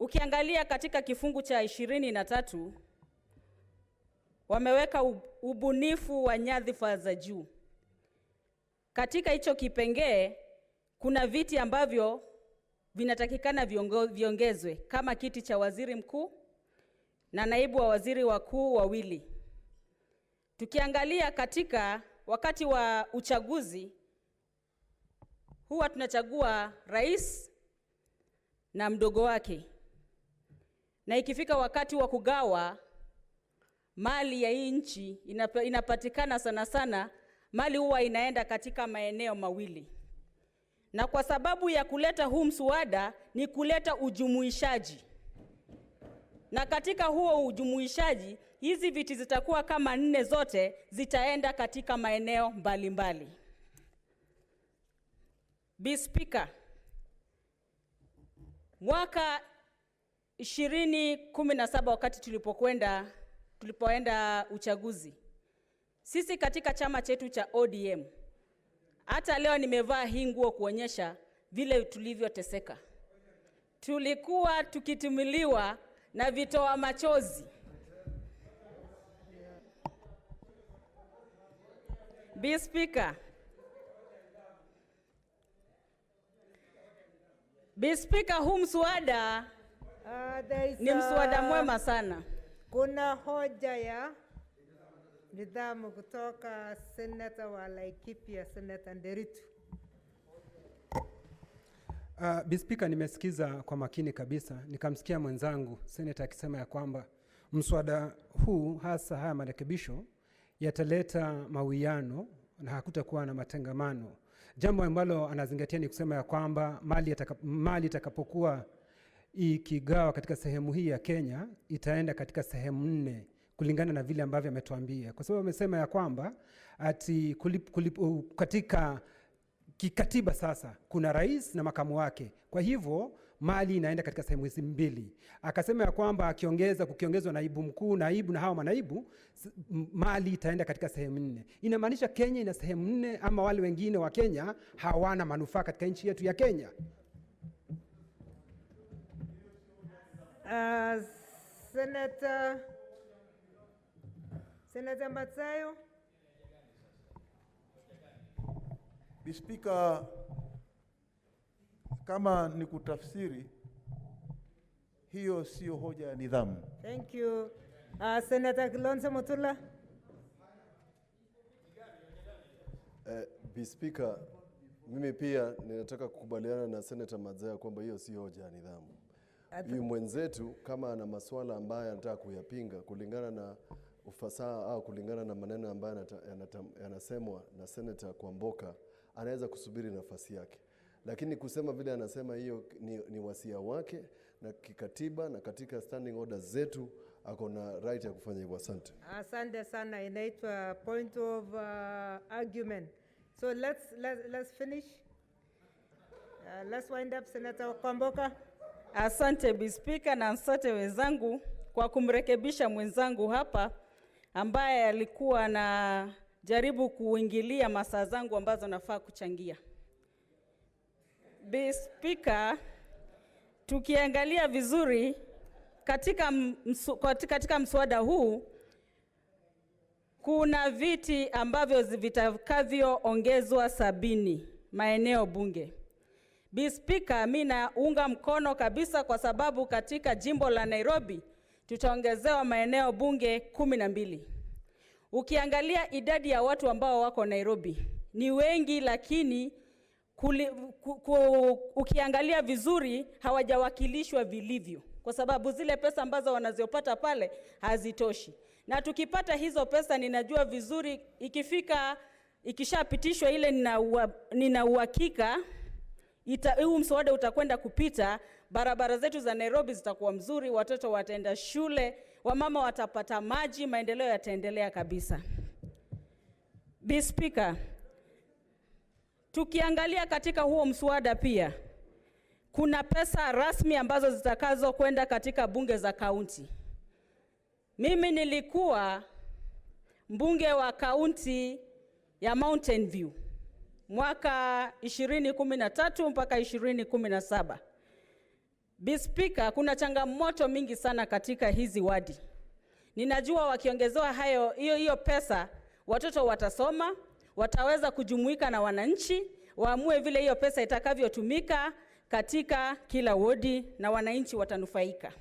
Ukiangalia katika kifungu cha 23 wameweka ubunifu wa nyadhifa za juu. Katika hicho kipengee kuna viti ambavyo vinatakikana viongezwe kama kiti cha waziri mkuu na naibu wa waziri wakuu wawili. Tukiangalia katika wakati wa uchaguzi huwa tunachagua rais na mdogo wake. Na ikifika wakati wa kugawa mali ya hii nchi inapatikana sana sana mali huwa inaenda katika maeneo mawili. Na kwa sababu ya kuleta huu mswada ni kuleta ujumuishaji. Na katika huo ujumuishaji hizi viti zitakuwa kama 4 zote zitaenda katika maeneo mbalimbali. Bi Speaker, mwaka 2017 wakati tulipoenda uchaguzi, sisi katika chama chetu cha ODM, hata leo nimevaa hii nguo kuonyesha vile tulivyoteseka. Tulikuwa tukitumiliwa na vitoa machozi. Bi Speaker, huu mswada ni mswada mwema sana. Kuna hoja ya nidhamu kutoka Senator wa Laikipia, Senator Nderitu. Bi Speaker, nimesikiza kwa makini kabisa, nikamsikia mwenzangu Senator akisema ya kwamba mswada huu hasa haya marekebisho yataleta mawiano na hakutakuwa na matengamano. Jambo ambalo anazingatia ni kusema ya kwamba mali itakapokuwa ikigawa katika sehemu hii ya Kenya itaenda katika sehemu 4 kulingana na vile ambavyo ametuambia. Kwa sababu amesema ya kwamba ati katika kikatiba sasa kuna rais na makamu wake. Kwa hivyo mali inaenda katika sehemu hizi 2. Akasema ya kwamba kukiongezwa naibu mkuu, naibu na hawa manaibu, mali itaenda katika sehemu 4. Inamaanisha Kenya ina sehemu 4 ama wale wengine wa Kenya hawana manufaa katika nchi yetu ya Kenya. Senator Matsayo. Bi Speaker, kama ni kutafsiri, hiyo sio hoja ya nidhamu. Thank you. Senator Kilonzo Mutula. Bi Speaker, mimi pia ninataka kukubaliana na Senator Matsayo kwamba hiyo si hoja ya nidhamu. Huyu mwenzetu kama ana masuala ambayo anataka kuyapinga kulingana na ufasaha au kulingana na maneno ambayo yanasemwa na Senator Kwamboka, anaweza kusubiri nafasi yake. Lakini kusema vile anasema hiyo ni wasia wake na kikatiba na katika standing orders zetu ako na right ya kufanya hivyo. Asante. Asante sana, inaitwa point of argument. So let's finish. Let's wind up, Senator Kwamboka. Asante Bi Speaker, na asante wenzangu kwa kumrekebisha mwenzangu hapa ambaye alikuwa na jaribu kuingilia masaa zangu ambazo nafaa kuchangia. Bi Speaker, tukiangalia vizuri katika mswada huu kuna viti ambavyo vitakavyoongezwa 70 maeneo bunge. Bi Speaker, mimi naunga mkono kabisa kwa sababu katika jimbo la Nairobi tutaongezewa maeneo bunge 12. Ukiangalia idadi ya watu ambao wako Nairobi ni wengi, lakini ukiangalia vizuri hawajawakilishwa vilivyo kwa sababu zile pesa ambazo wanazopata pale hazitoshi. Na tukipata hizo pesa, ninajua vizuri ikishapitishwa ile nina uhakika huu mswada utakwenda kupita, barabara zetu za Nairobi zitakuwa mzuri, watoto wataenda shule, wamama watapata maji, maendeleo yataendelea kabisa. Bi Speaker, tukiangalia katika huo mswada pia kuna pesa rasmi ambazo zitakazo kwenda katika bunge za kaunti. Mimi nilikuwa mbunge wa kaunti ya Mountain View mwaka 2013 mpaka 2017. Bi Speaker, kuna changamoto mingi sana katika hizi wadi. Ninajua wakiongezewa hiyo pesa, watoto watasoma, wataweza kujumuika na wananchi, waamue vile hiyo pesa itakavyotumika katika kila wodi na wananchi watanufaika.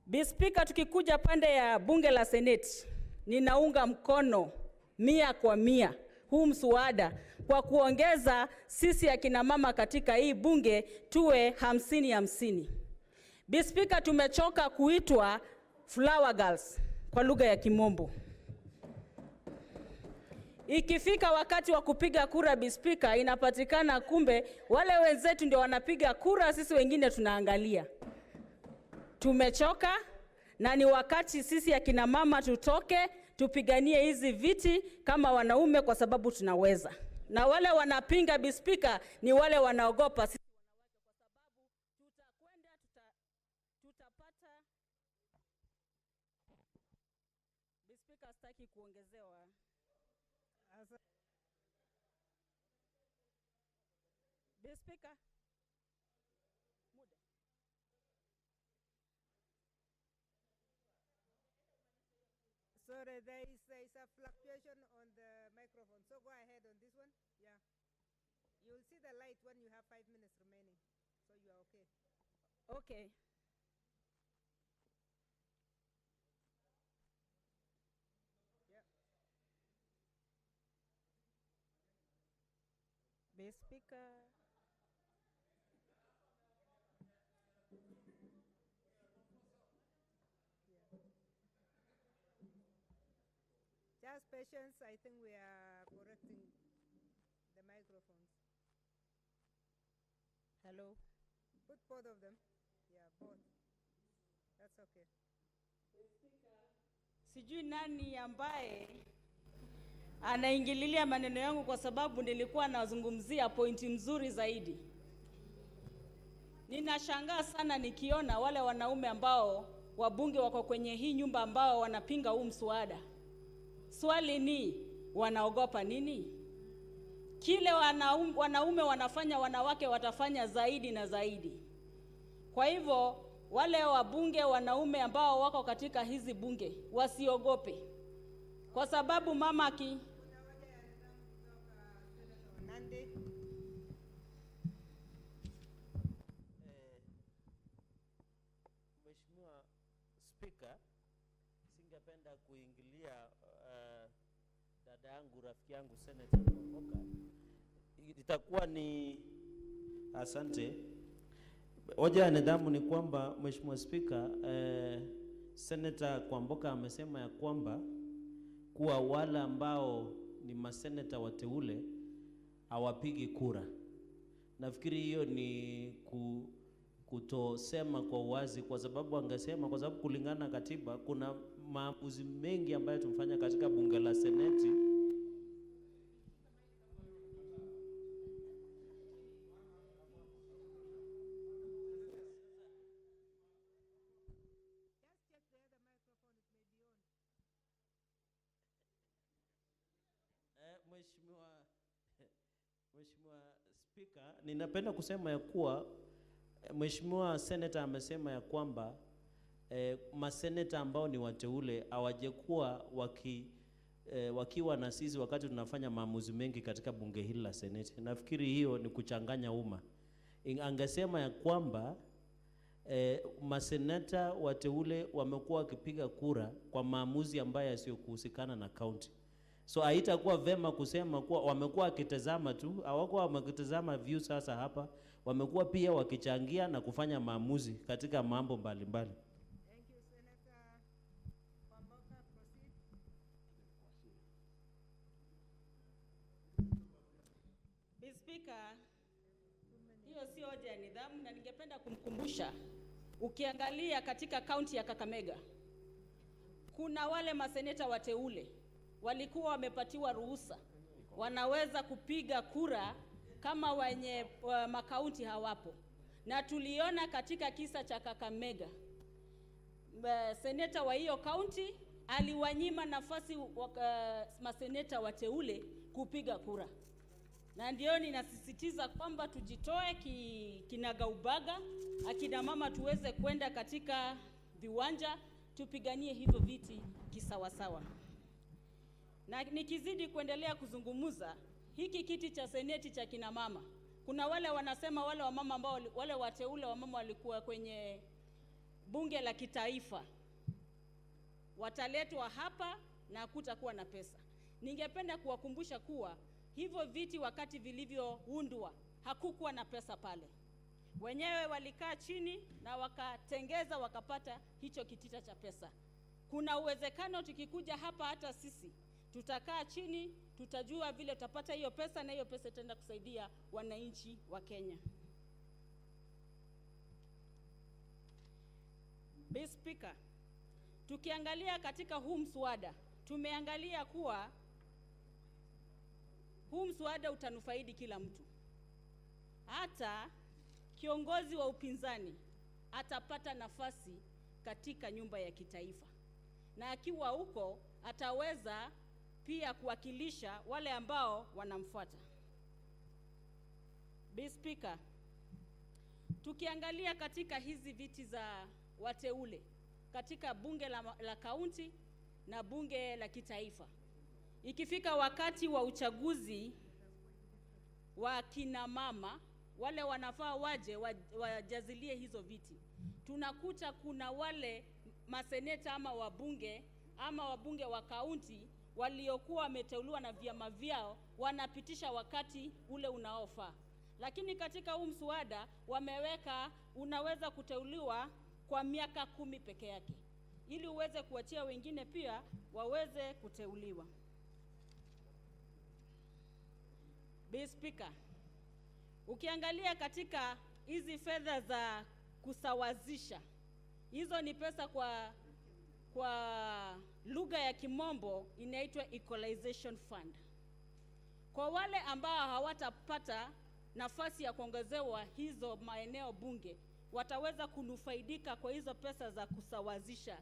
Bi Speaker, tukikuja pande ya bunge la Senate, ninaunga mkono 100% huu mswada kwa kuongeza sisi akina mama katika hii bunge tuwe 50-50. Bi Speaker, tumechoka kuitwa flower girls kwa lugha ya Kimombo. Ikifika wakati wa kupiga kura, Bi Speaker, inapatikana kumbe wale wenzetu ndio wanapiga kura, sisi wengine tunaangalia. Tumechoka na ni wakati sisi akina mama tutoke, tupiganie hizi viti kama wanaume kwa sababu tunaweza. Na wale wanapinga, Bi Speaker, ni wale wanaogopa sisi wanawake kwa sababu tutapata. Bi Speaker, sitaki kuongezewa. Bi Speaker, muda. Sorry, there is a fluctuation on the microphone. So go ahead on this one. Yeah. You'll see the light when you have 5 minutes remaining. So you are okay. Okay. Yeah. Bi Speaker. Just patience. I think we are correcting the microphones. Hello. Put both of them. Yeah, both. That's okay. Sijui nani ambaye anaingililia maneno yangu kwa sababu nilikuwa nazungumzia pointi mzuri zaidi. Ninashangaa sana nikiona wale wanaume ambao wabunge wako kwenye hii nyumba ambao wanapinga huu mswada. Swali ni wanaogopa nini? Kile wanaume wanafanya, wanawake watafanya zaidi na zaidi. Kwa hivyo wale wabunge wanaume ambao wako katika hizi bunge wasiogope. Kwa sababu mama Mheshimiwa Speaker, singependa kuingilia dada yangu, rafiki yangu Senator Kwamboka. Itakuwa ni asante. Hoja ya nidhamu ni kwamba Mheshimiwa Speaker, Senator Kwamboka amesema ya kwamba kuwa wale ambao ni maseneta wateule hawapigi kura. Nafikiri hiyo ni kutosema kwa uwazi, kwa sababu angesema, kwa sababu kulingana na katiba kuna maamuzi mengi ambayo tumefanya katika bunge la Seneti. Mheshimiwa Speaker, ninapenda kusema ya kuwa Mheshimiwa Senator amesema ya kwamba maseneta ambao ni wateule hawajekuwa wakiwa na sisi wakati tunafanya maamuzi mengi katika bunge hili la Seneti. Nafikiri hiyo ni kuchanganya umma. Angesema ya kwamba maseneta wateule wamekuwa wakipiga kura kwa maamuzi ambayo yasiyokuhusikana na county. So haitakuwa vema kusema kuwa wamekuwa wakitazama tu, hawakuwa wamekitazama view sasa hapa, wamekuwa pia wakichangia na kufanya maamuzi katika mambo mbalimbali. Thank you, Senator Kwamboka. Proceed. Bi Speaker, hiyo si hoja ya nidhamu na ningependa kumkumbusha. Ukiangalia katika kaunti ya Kakamega, kuna wale maseneta wateule walikuwa wamepatiwa ruhusa, wanaweza kupiga kura kama wenye makaunti hawapo. Na tuliona katika kisa cha Kakamega, seneta wa hiyo kaunti aliwanyima nafasi maseneta wateule kupiga kura. na ndio ninasisitiza kwamba tujitoe kinagaubaga, akina mama tuweze kwenda katika viwanja, tupiganie hivyo viti kisawasawa. Na nikizidi kuendelea kuzungumuza, hiki kiti cha seneti cha kina mama, kuna wale wanasema wale wamama ambao wale wateule wa mama walikuwa kwenye bunge la kitaifa wataletwa hapa na kutakuwa na pesa. Ningependa kuwakumbusha kuwa hivyo viti wakati vilivyoundwa hakukuwa na pesa pale. Wenyewe walikaa chini na wakatengeza wakapata hicho kitita cha pesa. Kuna uwezekano tukikuja hapa hata sisi tutakaa chini, tutajua vile tutapata hiyo pesa, na hiyo pesa itaenda kusaidia wananchi wa Kenya. Mr. Speaker, tukiangalia katika huu mswada, tumeangalia kuwa huu mswada utanufaidi kila mtu. Hata kiongozi wa upinzani atapata nafasi katika nyumba ya kitaifa, na akiwa huko ataweza pia kuwakilisha wale ambao wanamfuata. Mr. Speaker, tukiangalia katika hizi viti za wateule katika bunge la kaunti na bunge la kitaifa, ikifika wakati wa uchaguzi wa kina mama, wale wanafaa waje wajazilie hizo viti. Tunakuta kuna wale maseneta ama wabunge wa kaunti waliokuwa wameteuliwa na vyama vyao, wanapitisha wakati ule unaofaa. Lakini katika huu mswada wameweka unaweza kuteuliwa kwa miaka 10 peke yake, ili uweze kuachia wengine pia waweze kuteuliwa. Mr. Speaker, ukiangalia katika hizi fedha za kusawazisha, hizo ni pesa kwa lugha ya kimombo inaitwa equalization fund. Kwa wale ambao hawatapata nafasi ya kuongezewa hizo maeneo bunge, wataweza kunufaidika kwa hizo pesa za kusawazisha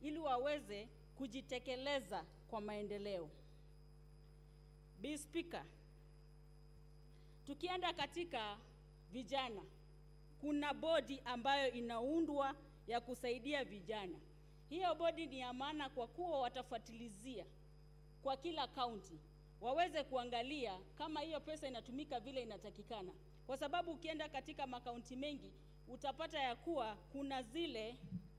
ili waweze kujitekeleza kwa maendeleo. Mr. Speaker, tukienda katika vijana, kuna bodi ambayo inaundwa ya kusaidia vijana. Hiyo bodi ni ya maana kwa kuwa watafuatilizia kwa kila kaunti, waweze kuangalia kama hiyo pesa inatumika vile inatakikana. Kwa sababu ukienda katika makaunti mengi utapata ya kuwa kuna zile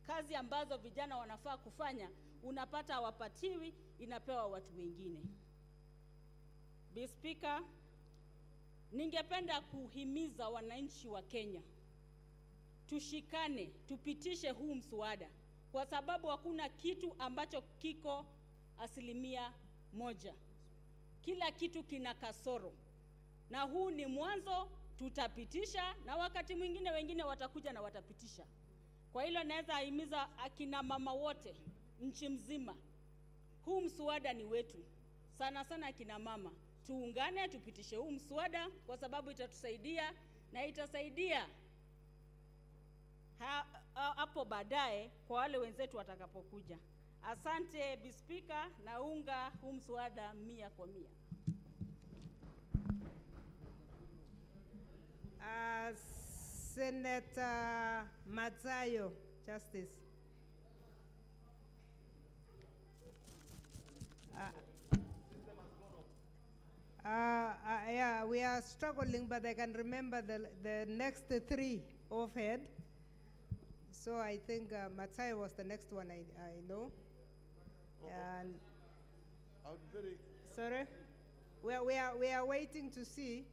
kazi ambazo vijana wanafaa kufanya, unapata hawapatiwi, inapewa watu wengine. Mr. Speaker, ningependa kuhimiza wananchi wa Kenya tushikane, tupitishe huu mswada, kwa sababu hakuna kitu ambacho kiko 100%. Kila kitu kina kasoro, na huu ni mwanzo. Tutapitisha na wakati mwingine wengine watakuja na watapitisha. Kwa hilo naweza himiza akina mama wote nchi mzima, huu mswada ni wetu. Sana sana akina mama, tuungane tupitishe huu mswada, kwa sababu itatusaidia na itasaidia hapo baadaye kwa wale wenzetu watakapokuja. Asante Mr. Speaker, naunga huu mswada 100%. Senator Matsayo, Justice. Yeah, we are struggling, but I can remember the next 3 offhand. So I think Matsayo was the next one I know. And sorry, we are waiting to see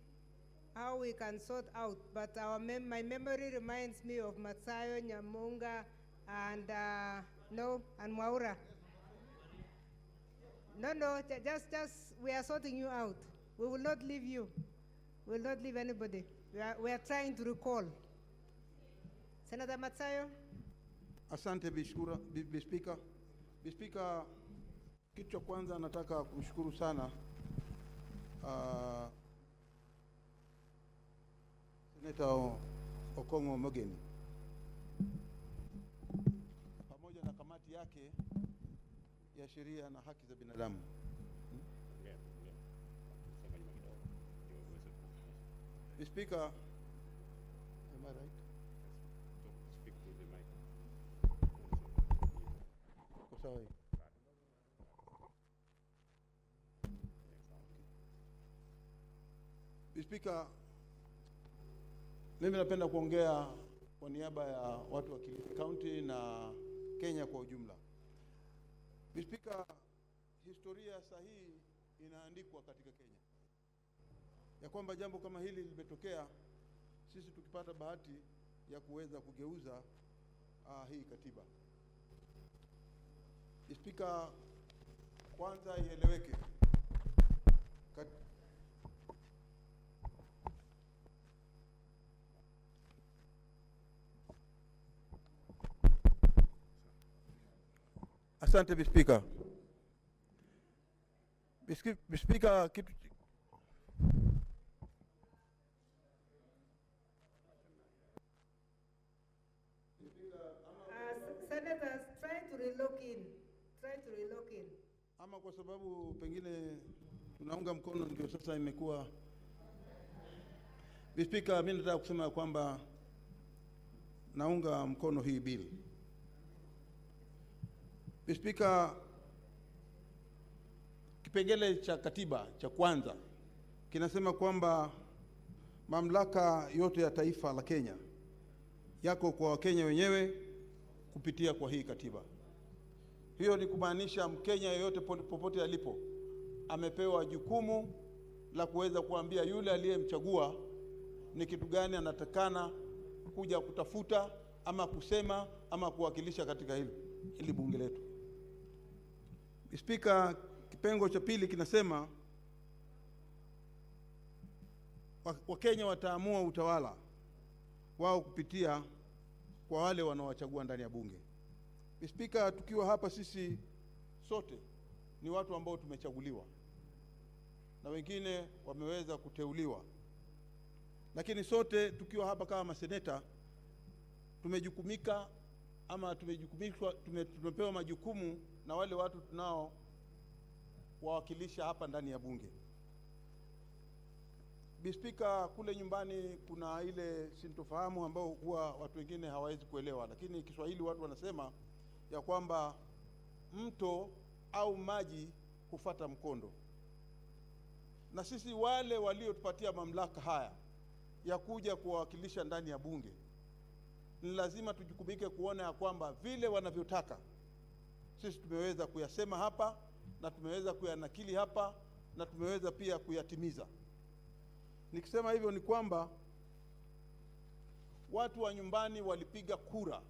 how we can sort out. But my memory reminds me of Matsayo, Nyamunga, and and Mwaura. No, just we are sorting you out. We will not leave you. We will not leave anybody. We are trying to recall. Senator Matsayo. Asante Bishkura, Speaker. Speaker, kitu cha kwanza nataka kumshukuru sana Senator Okongo Mogeni pamoja na kamati yake ya sheria na haki za binadamu. Mr. Speaker, am I right? Speak to the mic. Sorry. Mr. Speaker, mimi napenda kuongea kwa niaba ya watu wa Kilifi County na Kenya kwa ujumla. Mr. Speaker, historia sahihi inaandikwa katika Kenya ya kwamba jambo kama hili limetokea, sisi tukipata bahati ya kuweza kugeuza hii katiba. Mr. Speaker, kwanza ieleweke Asante Mr. Speaker. Mr. Speaker, kitu Senators, try to relock in. Try to relock in. Ama kwa sababu pengine tunaunga mkono ndio sasa imekuwa. Mr. Speaker, mimi nataka kusema kwamba naunga mkono hii bill. Mr. Speaker, kipengele cha katiba cha kwanza kinasema kwamba mamlaka yote ya taifa la Kenya yako kwa Wakenya wenyewe kupitia kwa hii katiba. Hiyo ni kumaanisha Mkenya yeyote popote alipo amepewa jukumu la kuweza kuambia yule aliyemchagua ni kitu gani anatakana kuja kutafuta ama kusema ama kuwakilisha katika hili bunge letu. Speaker, kipengo cha pili kinasema Wakenya wataamua utawala wao kupitia kwa wale wanaowachagua ndani ya bunge. Speaker, tukiwa hapa sisi sote ni watu ambao tumechaguliwa na wengine wameweza kuteuliwa, lakini sote tukiwa hapa kama maseneta tumejukumika ama tumepewa majukumu na wale watu tunao wawakilisha hapa ndani ya bunge. Speaker, kule nyumbani kuna ile sintofahamu ambao huwa watu wengine hawawezi kuelewa, lakini Kiswahili watu wanasema ya kwamba mto au maji hufuata mkondo. Na sisi wale waliotupatia mamlaka haya ya kuja kuwakilisha ndani ya bunge ni lazima tujukumike kuona ya kwamba vile wanavyotaka sisi tumeweza kuyasema hapa na tumeweza kuyanakili hapa na tumeweza pia kuyatimiza. Nikisema hivyo ni kwamba watu wa nyumbani walipiga kura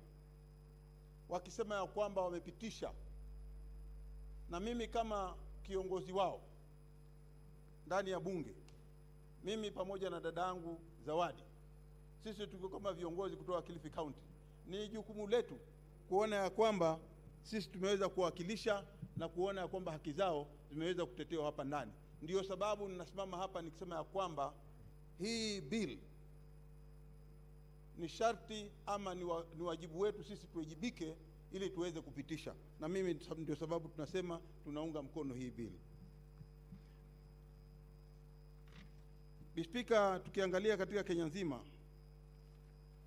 wakisema ya kwamba wamepitisha, na mimi kama kiongozi wao ndani ya bunge, mimi pamoja na dadangu Zawadi, sisi tuko kama viongozi kutoka Kilifi County, ni jukumu letu kuona ya kwamba sisi tumeweza kuwakilisha na kuona ya kwamba haki zao zimeweza kutetewa hapa ndani. Ndiyo sababu ninasimama hapa nikisema ya kwamba hii bill ni sharti ama ni wajibu wetu sisi tuwajibike ili tuweze kupitisha, na mimi ndio sababu tunasema tunaunga mkono hii bill. Speaker, tukiangalia katika Kenya nzima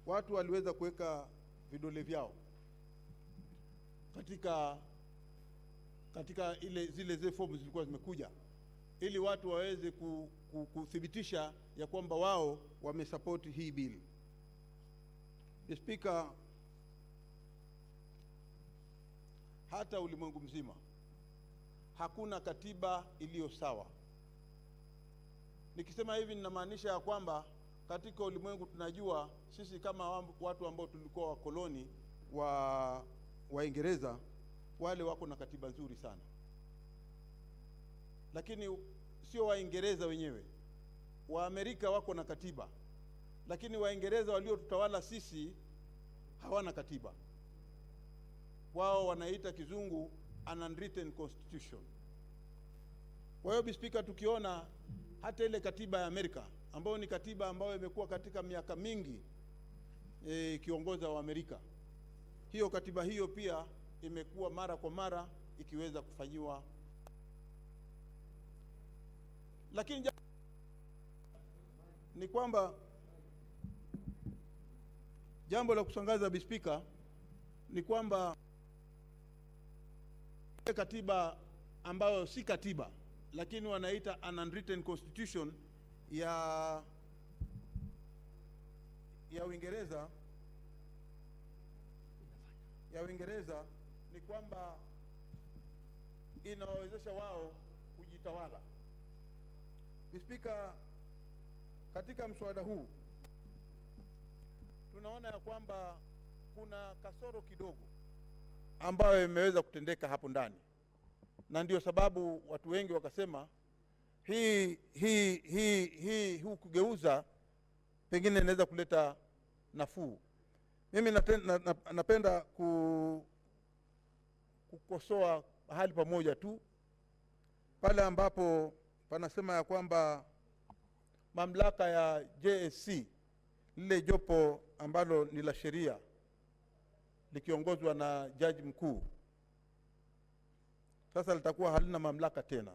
watu waliweza kuweka vidole vyao katika zile forms zilikuwa zimekuja ili watu waweze kuthibitisha ya kwamba wao wamesupport hii bill. Speaker, hata ulimwengu mzima hakuna katiba iliyo sawa. Nikisema hivi ninamaanisha ya kwamba katika ulimwengu tunajua sisi kama watu ambao tulikuwa wakoloni wa Waingereza, wale wako na katiba nzuri sana, lakini sio Waingereza wenyewe. Waamerika wako na katiba, lakini Waingereza waliotutawala sisi hawana katiba. Wao wanaita kizungu an unwritten constitution. Kwa hiyo Speaker, tukiona hata ile katiba ya Amerika ambayo ni katiba ambayo imekuwa katika miaka mingi ikiongoza wa Amerika, hiyo katiba hiyo pia imekuwa mara kwa mara ikiweza kufanyiwa, lakini ni kwamba jambo la kushangaza Bi Spika ni kwamba katiba ambayo si katiba lakini wanaita an unwritten constitution ya Uingereza ni kwamba inawawezesha wao kujitawala. Bi Spika, katika mswada huu tunaona ya kwamba kuna kasoro kidogo ambayo imeweza kutendeka hapo ndani, na ndio sababu watu wengi wakasema huu kugeuza pengine inaweza kuleta nafuu. Mimi napenda kukosoa mahali pamoja tu, pale ambapo panasema ya kwamba mamlaka ya JSC, lile jopo ambalo ni la sheria likiongozwa na jaji mkuu, sasa litakuwa halina mamlaka tena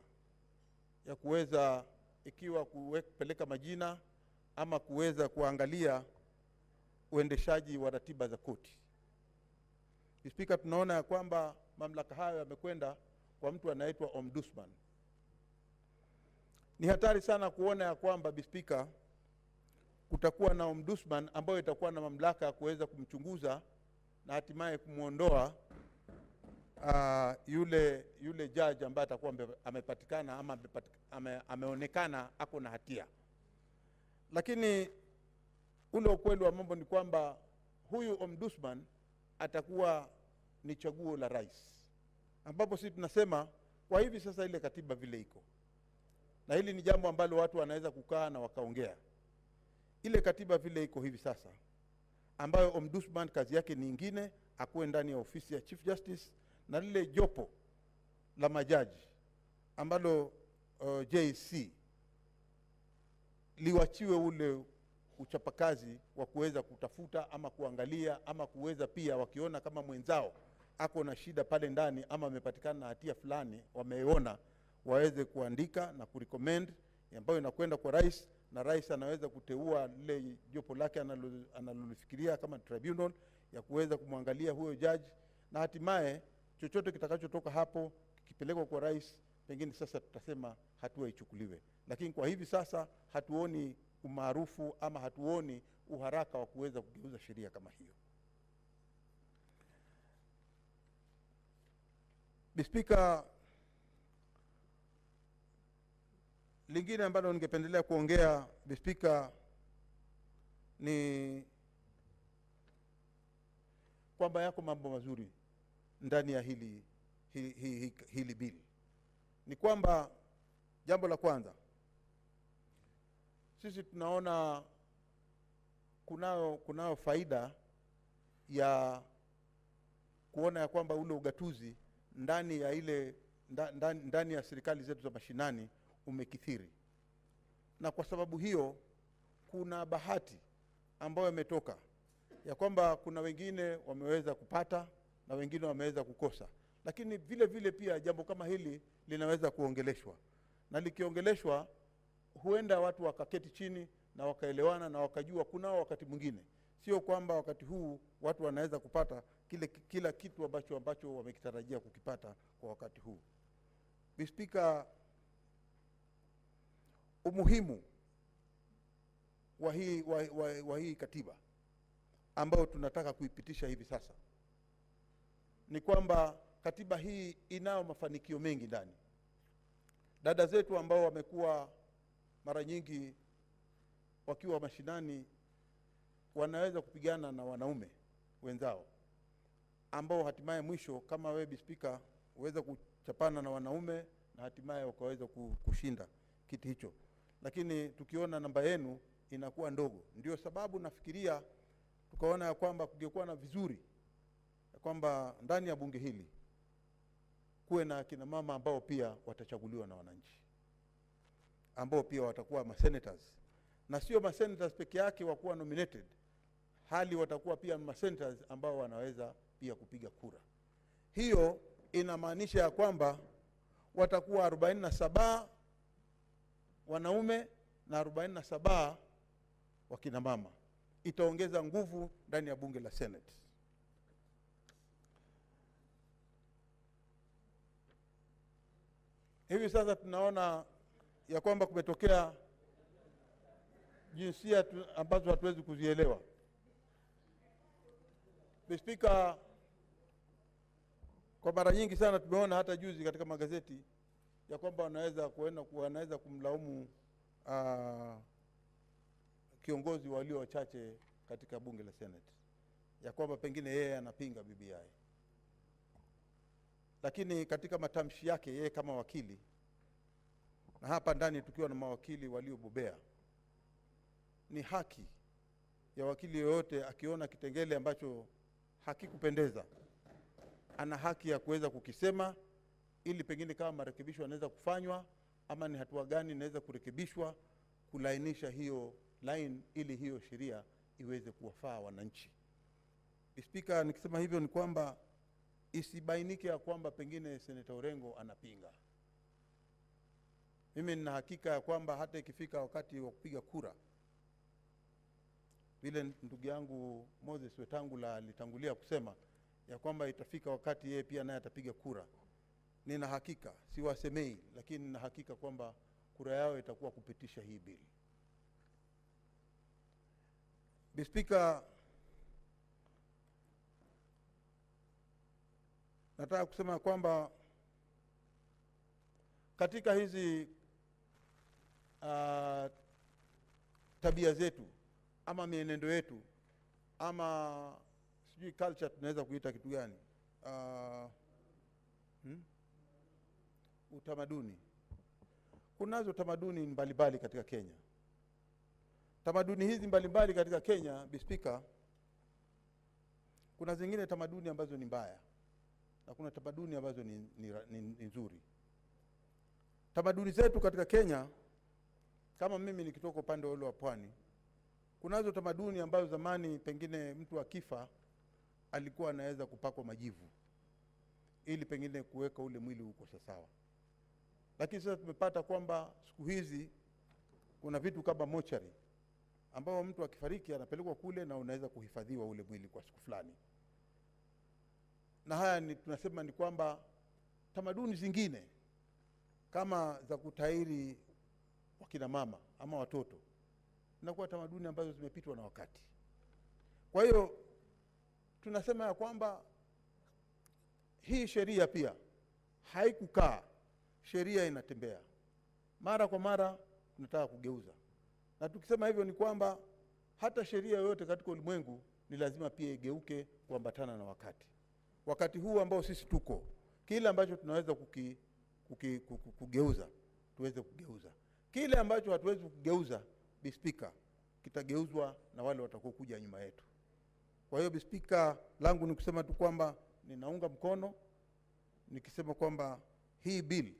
ya kuweza ikiwa kupeleka majina ama kuweza kuangalia uendeshaji wa ratiba za koti. Bi Spika, tunaona ya kwamba mamlaka hayo yamekwenda kwa mtu anaitwa ombudsman. Ni hatari sana kuona ya kwamba Bi Spika, kutakuwa na ombudsman ambayo itakuwa na mamlaka ya kuweza kumchunguza na hatimaye kumuondoa yule judge ambaye atakuwa amepatikana ama ameonekana ako na hatia. Lakini ule ukweli wa mambo ni kwamba huyu ombudsman atakuwa ni chaguo la rais, ambapo sisi tunasema kwa hivi sasa ile katiba vile iko, na hili ni jambo ambalo watu wanaweza kukaa na wakaongea. Ile katiba vile iko hivi sasa, ambayo ombudsman kazi yake ni nyingine, akuwe ndani ya ofisi ya Chief Justice, na lile jopo la majaji ambalo JSC liwachiwe ule uchapakazi wa kuweza kutafuta ama kuangalia ama kuweza pia wakiona kama mwenzao ako na shida pale ndani ama amepatikana na hatia fulani wameona, waweze kuandika na kurecommend ambayo inakwenda kwa rais, na rais anaweza kuteua lile jopo lake analolifikiria kama tribunal ya kuweza kumwangalia huyo judge, na hatimaye chochote kitakachotoka hapo kipelekwa kwa rais, pengine sasa tutasema hatua ichukuliwe. Lakini kwa hivi sasa hatuoni umaarufu ama hatuoni uharaka wa kuweza kugeuza sheria kama hiyo. Bi Spika, lingine ambalo ningependelea kuongea Bi Spika ni kwamba yako mambo mazuri ndani ya hili bili. Ni kwamba jambo la kwanza, sisi tunaona kunao faida ya kuona ya kwamba ule ugatuzi ndani ya ndani ya serikali zetu za mashinani umekithiri, na kwa sababu hiyo kuna bahati ambayo imetoka ya kwamba kuna wengine wameweza kupata na wengine wameweza kukosa. Lakini vile vile pia jambo kama hili linaweza kuongeleshwa, na likiongeleshwa huenda watu wakaketi chini na wakaelewana na wakajua kunao wakati mwingine, sio kwamba wakati huu watu wanaweza kupata kila kitu ambacho wamekitarajia kukipata kwa wakati huu. Bi Spika, umuhimu wa hii katiba ambayo tunataka kuipitisha hivi sasa ni kwamba katiba hii inao mafanikio mengi ndani. Dada zetu ambao wamekuwa mara nyingi wakiwa mashinani wanaweza kupigana na wanaume wenzao, ambao hatimaye mwisho kama wewe Bi Spika uweza kuchapana na wanaume na hatimaye wakaweza kushinda kiti hicho. Lakini tukiona namba yenu inakuwa ndogo, ndio sababu nafikiria tukaona ya kwamba kungekuwa na vizuri ya kwamba ndani ya bunge hili kuwe na kina mama ambao pia watachaguliwa na wananchi, ambao pia watakuwa masenators, na sio masenators peke yake wakuwa nominated, hali watakuwa pia masenators ambao wanaweza pia kupiga kura. Hiyo inamaanisha ya kwamba watakuwa 47 wanaume na 47 wa kina mama, itaongeza nguvu ndani ya bunge la Senate. Hivi sasa tunaona ya kwamba kumetokea jinsia ambazo hatuwezi kuzielewa. Speaker, kwa mara nyingi sana tumeona hata juzi katika magazeti ya kwamba wanaweza kumlaumu kiongozi walio wachache katika bunge la Senate ya kwamba pengine yeye anapinga BBI. Lakini katika matamshi yake yeye kama wakili, na hapa ndani tukiwa na mawakili waliobobea, ni haki ya wakili yoyote akiona kitengele ambacho hakikupendeza, ana haki ya kuweza kukisema, ili pengine kama marekebisho yanaweza kufanywa ama ni hatua gani inaweza kurekebishwa kulainisha hiyo line ili hiyo sheria iweze kuwafaa wananchi. Speaker, nikisema hivyo ni kwamba isibainike ya kwamba pengine Senator Orengo anapinga. Mimi nina hakika ya kwamba hata ikifika wakati wa kupiga kura, vile ndugu yangu Moses Wetangula alitangulia kusema ya kwamba itafika wakati yeye pia naye atapiga kura, nina hakika, siwasemei, lakini nina hakika kwamba kura yao itakuwa kupitisha hii bill. Speaker, nataka kusema kwamba katika hizi tabia zetu ama mienendo yetu ama sijui culture tunaweza kuita kitu gani, utamaduni. Kunazo tamaduni mbalimbali katika Kenya. Tamaduni hizi mbalimbali katika Kenya, Speaker, kuna zingine tamaduni ambazo ni mbaya na kuna tamaduni ambazo ni nzuri. Tamaduni zetu katika Kenya, kama mimi nikitoka upande ule wa pwani, kunazo tamaduni ambazo zamani pengine mtu akifa alikuwa anaweza kupakwa majivu ili pengine kuweka ule mwili uko sawa. Lakini sasa tumepata kwamba siku hizi kuna vitu kama mochari ambao mtu akifariki anapelekwa kule na unaweza kuhifadhiwa ule mwili kwa siku fulani. Na haya tunasema ni kwamba tamaduni zingine kama za kutahiri wakina mama ama watoto zinakuwa tamaduni ambazo zimepitwa na wakati. Kwa hiyo tunasema ya kwamba hii sheria pia haikukaa, sheria inatembea. Mara kwa mara tunataka kugeuza. Na tukisema hivyo ni kwamba hata sheria yoyote katika ulimwengu ni lazima pia igeuke kuambatana na wakati. Wakati huu ambao sisi tuko, kile ambacho tunaweza kugeuza, tuweze kugeuza. Kile ambacho hatuwezi kugeuza, Speaker, kitageuzwa na wale watakao kuja nyuma yetu. Kwa hiyo Speaker, langu ni kusema tu kwamba ninaunga mkono, nikisema kwamba hii bill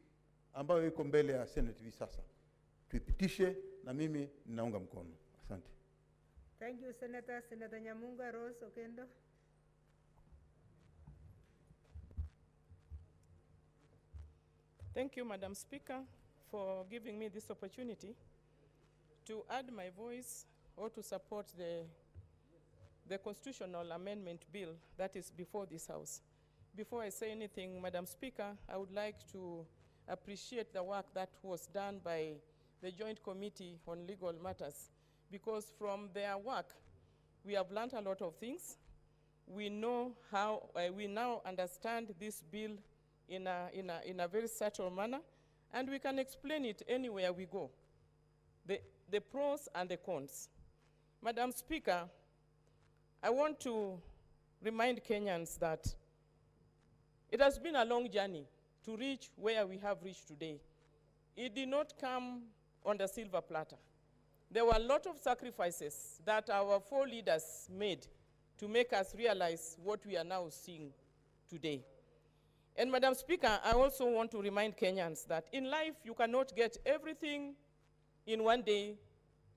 ambayo iko mbele ya Senate hivi sasa tuipitishe, na mimi ninaunga mkono. Asante. Thank you, Senator. Senator Nyamunga Rose Okendo. Thank you, Madam Speaker, for giving me this opportunity to add my voice or to support the constitutional amendment bill that is before this House. Before I say anything, Madam Speaker, I would like to appreciate the work that was done by the Joint Committee on Legal Matters, because from their work, we have learned a lot of things. We know how, we now understand this bill in a very subtle manner, and we can explain it anywhere we go, the pros and the cons. Madam Speaker, I want to remind Kenyans that it has been a long journey to reach where we have reached today. It did not come on the silver platter. There were a lot of sacrifices that our four leaders made to make us realize what we are now seeing today. And Madam Speaker, I also want to remind Kenyans that in life you cannot get everything in one day.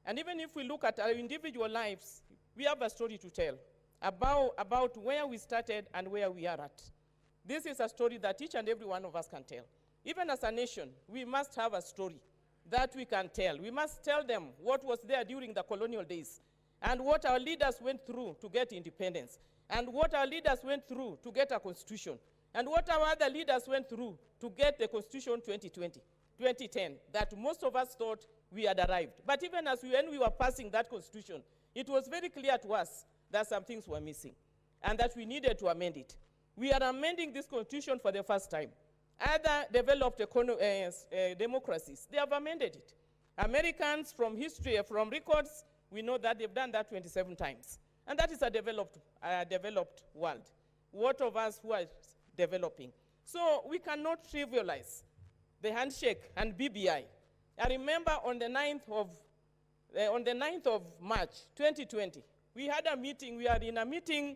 And even if we look at our individual lives, we have a story to tell about where we started and where we are at. This is a story that each and every one of us can tell. Even as a nation, we must have a story. that we can tell. We must tell them what was there during the colonial days and what our leaders went through to get independence and what our leaders went through to get a constitution and what our other leaders went through to get the Constitution 2010, that most of us thought we had arrived. But even when we were passing that constitution, it was very clear to us that some things were missing and that we needed to amend it. We are amending this constitution for the first time. Other developed democracies, they have amended it. Americans, from history, from records, we know that they've done that 27 times. And that is a developed world. What of us who are developing? So we cannot trivialize the handshake and BBI. I remember on the 9th of March 2020, we had a meeting. We are in a meeting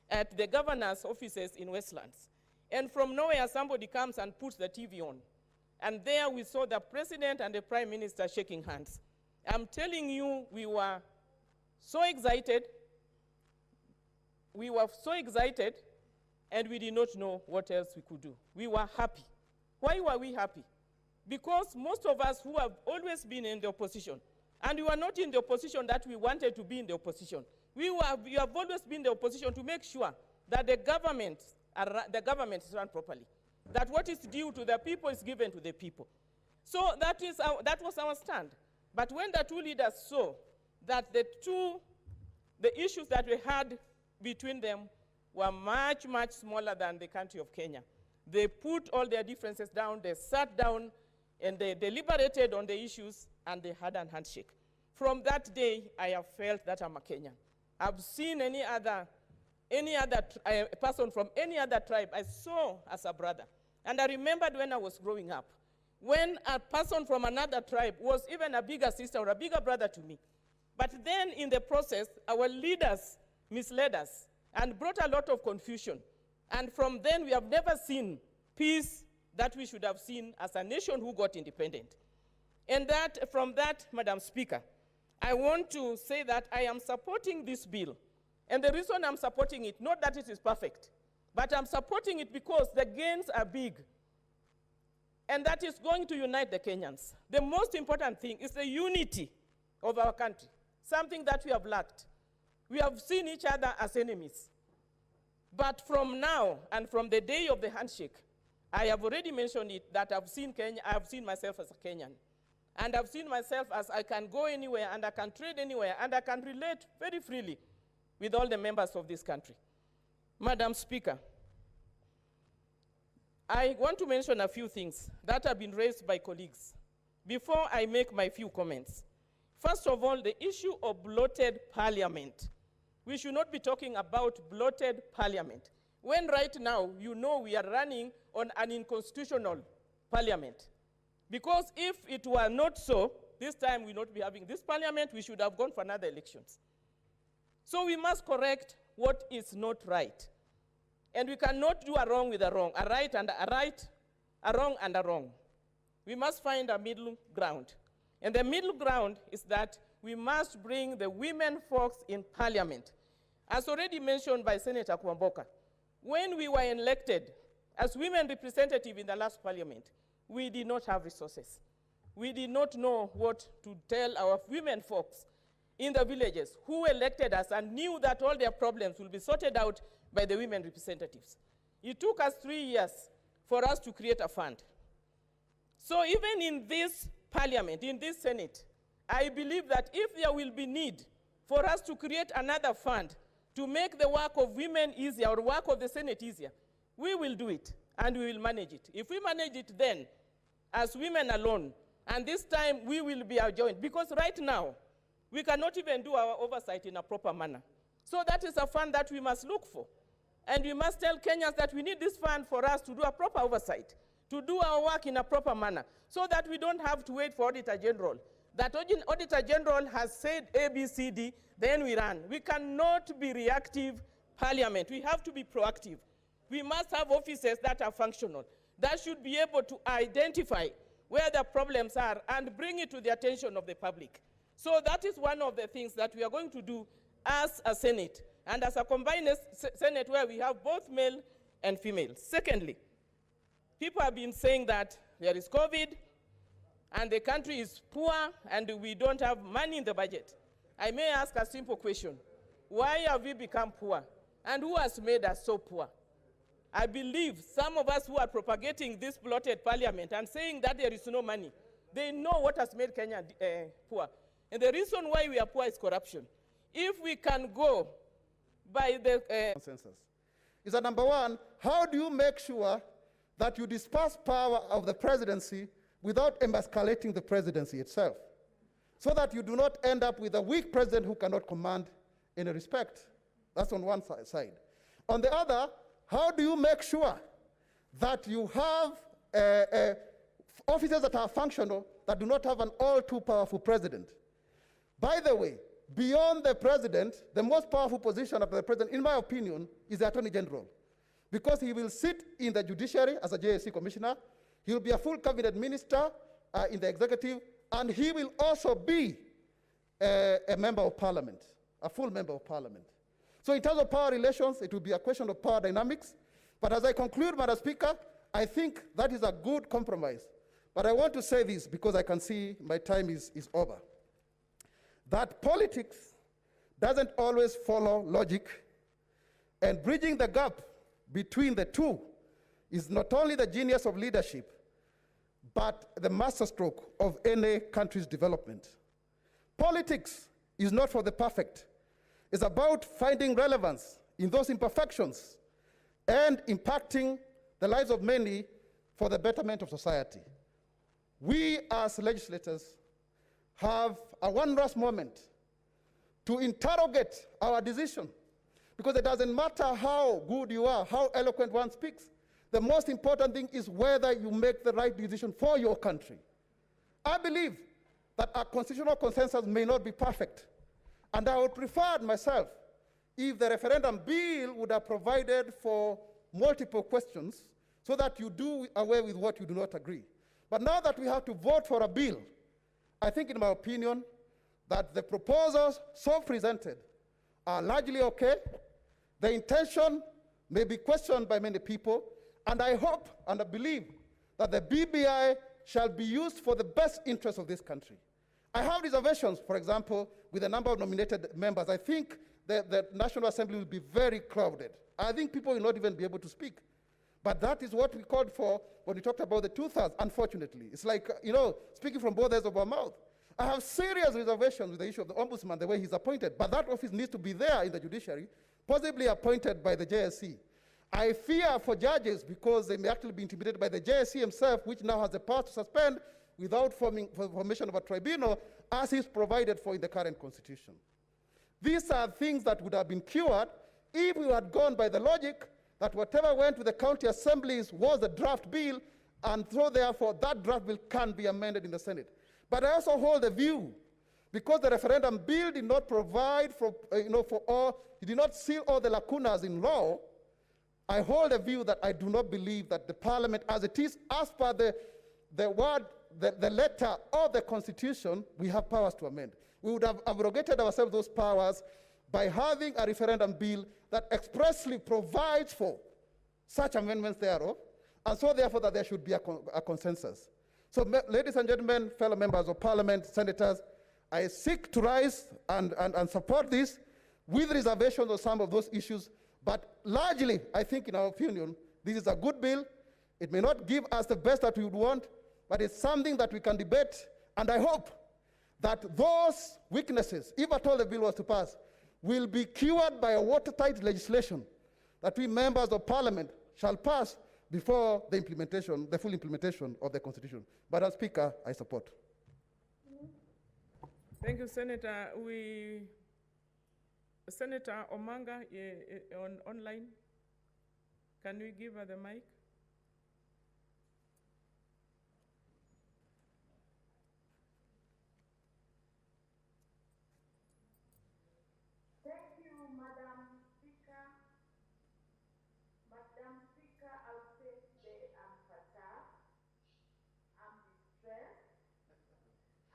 at the governor's offices in Westlands. And from nowhere, somebody comes and puts the TV on. And there we saw the president and the prime minister shaking hands. I'm telling you, we were so excited. We were so excited, and we did not know what else we could do. We were happy. Why were we happy? Because most of us who have always been in the opposition, and we were not in the opposition that we wanted to be in the opposition. We have always been in the opposition to make sure that the government is run properly, that what is due to the people is given to the people. So that was our stand. But when the two leaders saw that the issues that we had between them were much, much smaller than the country of Kenya, they put all their differences down, they sat down, and they deliberated on the issues, and they had a handshake. From that day, I have felt that I'm a Kenyan. I've seen any other person from any other tribe I saw as a brother. And I remembered when I was growing up, when a person from another tribe was even a bigger sister or a bigger brother to me. But then in the process, our leaders misled us and brought a lot of confusion. And from then, we have never seen peace that we should have seen as a nation who got independent. And from that, Madam Speaker, I want to say that I am supporting this bill. And the reason I'm supporting it, not that it is perfect, but I'm supporting it because the gains are big. And that is going to unite the Kenyans. The most important thing is the unity of our country, something that we have lacked. We have seen each other as enemies. But from now and from the day of the handshake, I have already mentioned it, that I've seen Kenya, I have seen myself as a Kenyan. And I've seen myself as I can go anywhere and I can trade anywhere and I can relate very freely with all the members of this country. Madam Speaker, I want to mention a few things that have been raised by colleagues before I make my few comments. First of all, the issue of bloated parliament. We should not be talking about bloated parliament, when right now, you know, we are running on an unconstitutional parliament. Because if it were not so, this time we would not be having this parliament, we should have gone for another elections. So we must correct what is not right. And we cannot do a wrong with a wrong, a right and a right, a wrong and a wrong. We must find a middle ground. And the middle ground is that we must bring the women folks in parliament. As already mentioned by Senator Kwamboka, when we were elected as women representatives in the last parliament, we did not have resources. We did not know what to tell our women folks in the villages who elected us and knew that all their problems will be sorted out by the women representatives. It took us 3 years for us to create a fund. So even in this parliament, in this Senate, I believe that if there will be need for us to create another fund to make the work of women easier or work of the Senate easier, we will do it and we will manage it. If we manage it then, as women alone, and this time we will be adjoined, because right now, we cannot even do our oversight in a proper manner. So that is a fund that we must look for. And we must tell Kenyans that we need this fund for us to do a proper oversight, to do our work in a proper manner, so that we don't have to wait for Auditor General. That Auditor General has said A, B, C, D, then we run. We cannot be reactive parliament. We have to be proactive. We must have offices that are functional, that should be able to identify where the problems are and bring it to the attention of the public. So that is one of the things that we are going to do as a Senate, and as a combined Senate where we have both male and female. Secondly, people have been saying that there is COVID, and the country is poor and we don't have money in the budget. I may ask a simple question. Why have we become poor? And who has made us so poor? I believe some of us who are propagating this bloated parliament and saying that there is no money, they know what has made Kenya poor. And the reason why we are poor is corruption. If we can go by the consensus, is that number one, how do you make sure that you disperse power of the presidency without emasculating the presidency itself, so that you do not end up with a weak president who cannot command any respect? That's on one side. On the other, how do you make sure that you have officers that are functional, that do not have an all too powerful president? By the way, beyond the president, the most powerful position of the president, in my opinion, is the Attorney General, because he will sit in the judiciary as a JSC commissioner, he will be a full cabinet minister in the executive, and he will also be a member of parliament, a full member of parliament. So in terms of power relations, it will be a question of power dynamics. But as I conclude, Madam Speaker, I think that is a good compromise. But I want to say this because I can see my time is over. That politics doesn't always follow logic, and bridging the gap between the two is not only the genius of leadership, but the masterstroke of any country's development. Politics is not for the perfect. It's about finding relevance in those imperfections and impacting the lives of many for the betterment of society. We as legislators have a one last moment to interrogate our decision, because it doesn't matter how good you are, how eloquent one speaks. The most important thing is whether you make the right decision for your country. I believe that a constitutional consensus may not be perfect, and I would prefer myself if the referendum bill would have provided for multiple questions so that you do away with what you do not agree. But now that we have to vote for a bill, I think, in my opinion, that the proposals so presented are largely okay. The intention may be questioned by many people, and I hope and I believe that the BBI shall be used for the best interest of this country. I have reservations, for example, with the number of nominated members. I think the National Assembly will be very crowded. I think people will not even be able to speak. But that is what we called for when we talked about the 2/3, unfortunately. It's like, speaking from both ends of our mouth. I have serious reservations with the issue of the ombudsman, the way he's appointed, but that office needs to be there in the judiciary, possibly appointed by the JSC. I fear for judges because they may actually be intimidated by the JSC himself, which now has the power to suspend without formation of a tribunal, as is provided for in the current constitution. These are things that would have been cured if we had gone by the logic that whatever went to the county assemblies was the draft bill, and so therefore that draft bill can be amended in the Senate. But I also hold the view, because the referendum bill did not provide for all, it did not seal all the lacunas in law. I hold a view that I do not believe that the parliament, as it is, as per the letter of the Constitution, we have powers to amend. We would have abrogated ourselves those powers by having a referendum bill that expressly provides for such amendments thereof, and so therefore that there should be a consensus. So, ladies and gentlemen, fellow members of parliament, senators, I seek to rise and support this with reservations on some of those issues, but largely, I think, in our opinion, this is a good bill. It may not give us the best that we would want, but it's something that we can debate, and I hope that those weaknesses, if at all the bill was to pass, will be cured by a watertight legislation that we members of parliament shall pass before the implementation, the full implementation of the Constitution. But as Speaker, I support. Thank you, Senator. Senator Omanga online. Can we give her the mic? Thank you, Madam Speaker. Madam Speaker, I'll say today I'm perturbed, I'm distressed,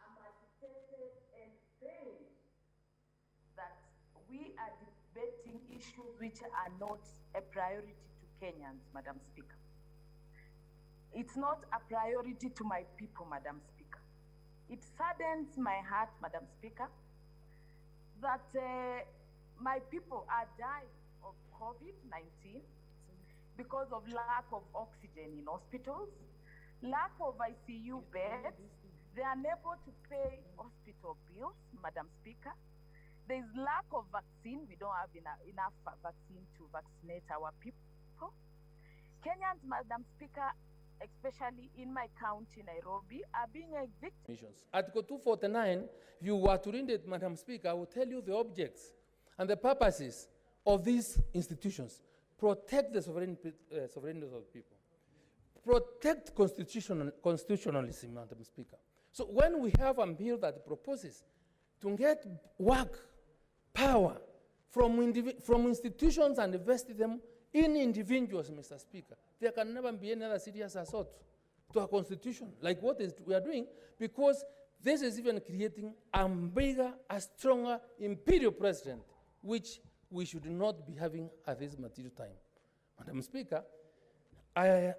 I'm agitated and pained that we are debating issues which are not a priority to Kenyans, Madam Speaker. It's not a priority to my people, Madam Speaker. It saddens my heart, Madam Speaker, that my people are dying of COVID-19 because of lack of oxygen in hospitals, lack of ICU beds. They are unable to pay hospital bills, Madam Speaker. There is lack of vaccine. We don't have enough vaccine to vaccinate our people. Kenyans, Madam Speaker, especially in my county, Nairobi, are being evicted. Article 249, if you were to read it, Madam Speaker, I will tell you the objects and the purposes of these institutions. Protect the sovereignty of the people. Protect constitutionalism, Madam Speaker. So when we have a bill that proposes to get work, power from institutions and invest them in individuals, Mr. Speaker, there can never be any other serious assault to a constitution like what we are doing, because this is even creating a bigger, a stronger imperial president, which we should not be having at this material time. Madam Speaker, I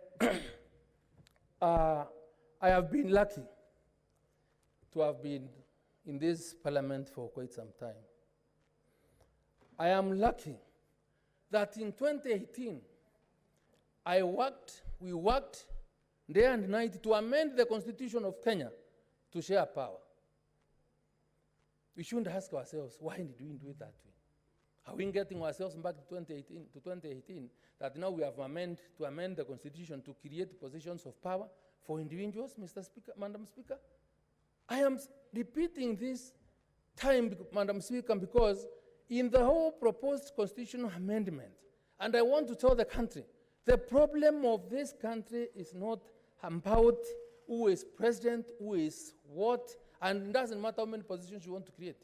have been lucky to have been in this parliament for quite some time. I am lucky that in 2018, we worked day and night to amend the Constitution of Kenya to share power. We shouldn't ask ourselves, why did we do it that way? Are we getting ourselves back to 2018, that now we have to amend the Constitution to create positions of power for individuals, Mr. Speaker, Madam Speaker? I am repeating this time, Madam Speaker, because in the whole proposed constitutional amendment, and I want to tell the country, the problem of this country is not about who is president, who is what, and it doesn't matter how many positions you want to create.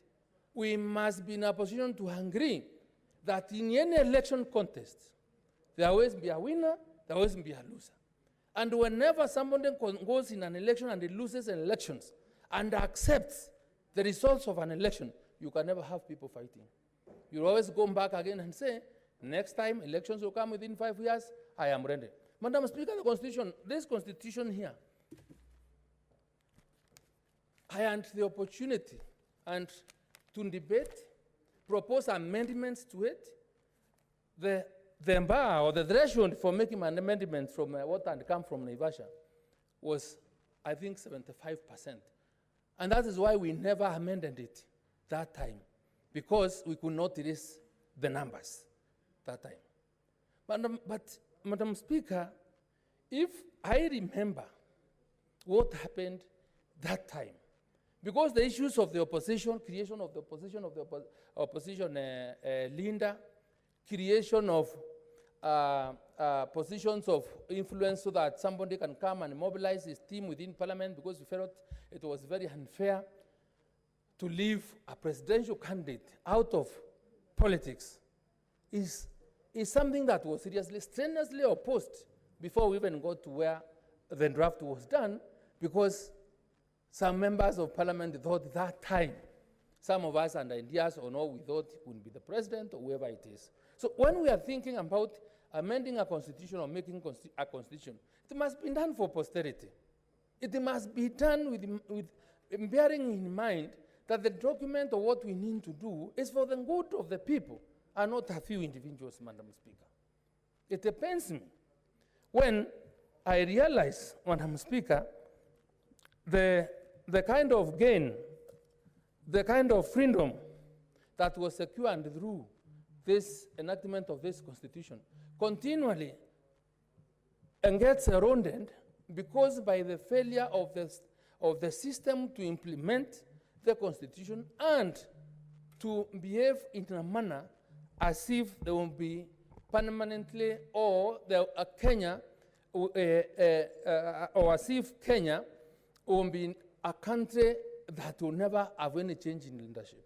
We must be in a position to agree that in any election contest, there will always be a winner, there will always be a loser. And whenever somebody goes in an election and he loses an election and accepts the results of an election, you can never have people fighting. You always go back again and say, next time elections will come within 5 years, I am ready. Madam Speaker, the Constitution, this Constitution here, I had the opportunity and to debate, propose amendments to it. The bar or the threshold for making an amendment from what had come from Naivasha was, I think, 75%. And that is why we never amended it that time, because we could not erase the numbers that time. But Madam Speaker, if I remember what happened that time, because the issues of the opposition, creation of the opposition, Linda, creation of positions of influence so that somebody can come and mobilize his team within parliament, because we felt it was very unfair to leave a presidential candidate out of politics, is something that was strenuously opposed before we even got to where the draft was done, because some members of parliament thought that time, some of us and ideas or no, we thought it would be the president or whoever it is. So when we are thinking about amending a constitution or making a constitution, it must be done for posterity. It must be done with bearing in mind that the document of what we need to do is for the good of the people and not a few individuals, Madam Speaker. It pains me when I realize, Madam Speaker, the kind of gain, the kind of freedom that was secured through this enactment of this constitution continually and gets eroded because by the failure of the system to implement the constitution and to behave in a manner as if they will be permanently or Kenya, or as if Kenya will be a country that will never have any change in leadership.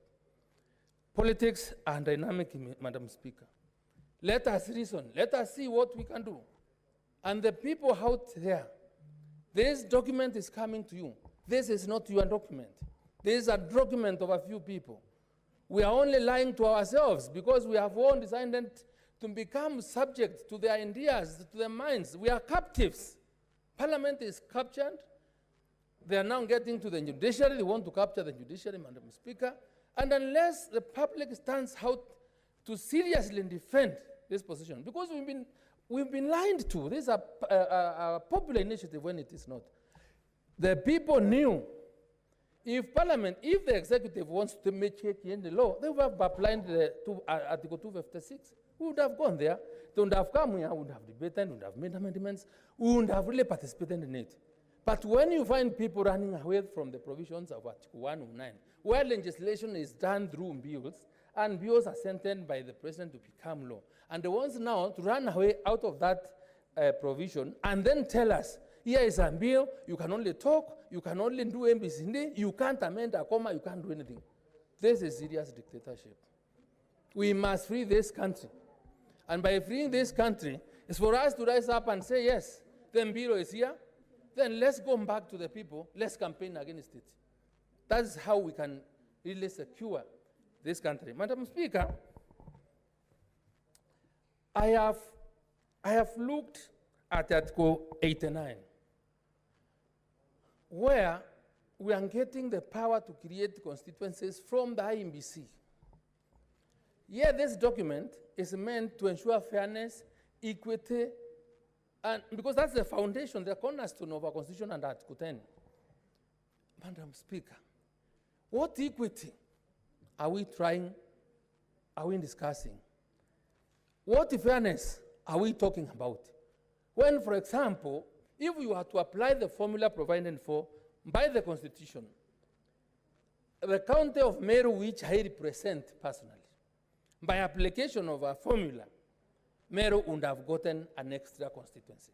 Politics are dynamic, Madam Speaker. Let us reason. Let us see what we can do. And the people out there, this document is coming to you. This is not your document. This is a document of a few people. We are only lying to ourselves because we have all decided to become subject to their ideas, to their minds. We are captives. Parliament is captured. They are now getting to the judiciary. They want to capture the judiciary, Madam Speaker. And unless the public stands out to seriously defend this position, because we've been lied to. This is a popular initiative when it is not. The people knew if the executive wants to make change in the law, they would have applied Article 256. We would have gone there. They would have come here, we would have debated, we would have made amendments, we would have really participated in it. But when you find people running away from the provisions of Article 109, where legislation is done through bills, and bills are sent by the president to become law, and the ones now to run away out of that provision and then tell us, here is a bill, you can only talk, you can only do ABCD, you can't amend a comma, you can't do anything. This is serious dictatorship. We must free this country. And by freeing this country, it's for us to rise up and say, yes, the bill is here, then let's go back to the people, let's campaign against it. That's how we can really secure this country. Madam Speaker, I have looked at Article 89, where we are getting the power to create constituencies from the IEBC. Yeah, this document is meant to ensure fairness, equity, and because that's the foundation, the cornerstone of our Constitution and Article 10. Madam Speaker, what equity are we discussing? What fairness are we talking about? When, for example, if you are to apply the formula provided for by the Constitution, the county of Meru, which I represent personally, by application of a formula, Meru would have gotten an extra constituency.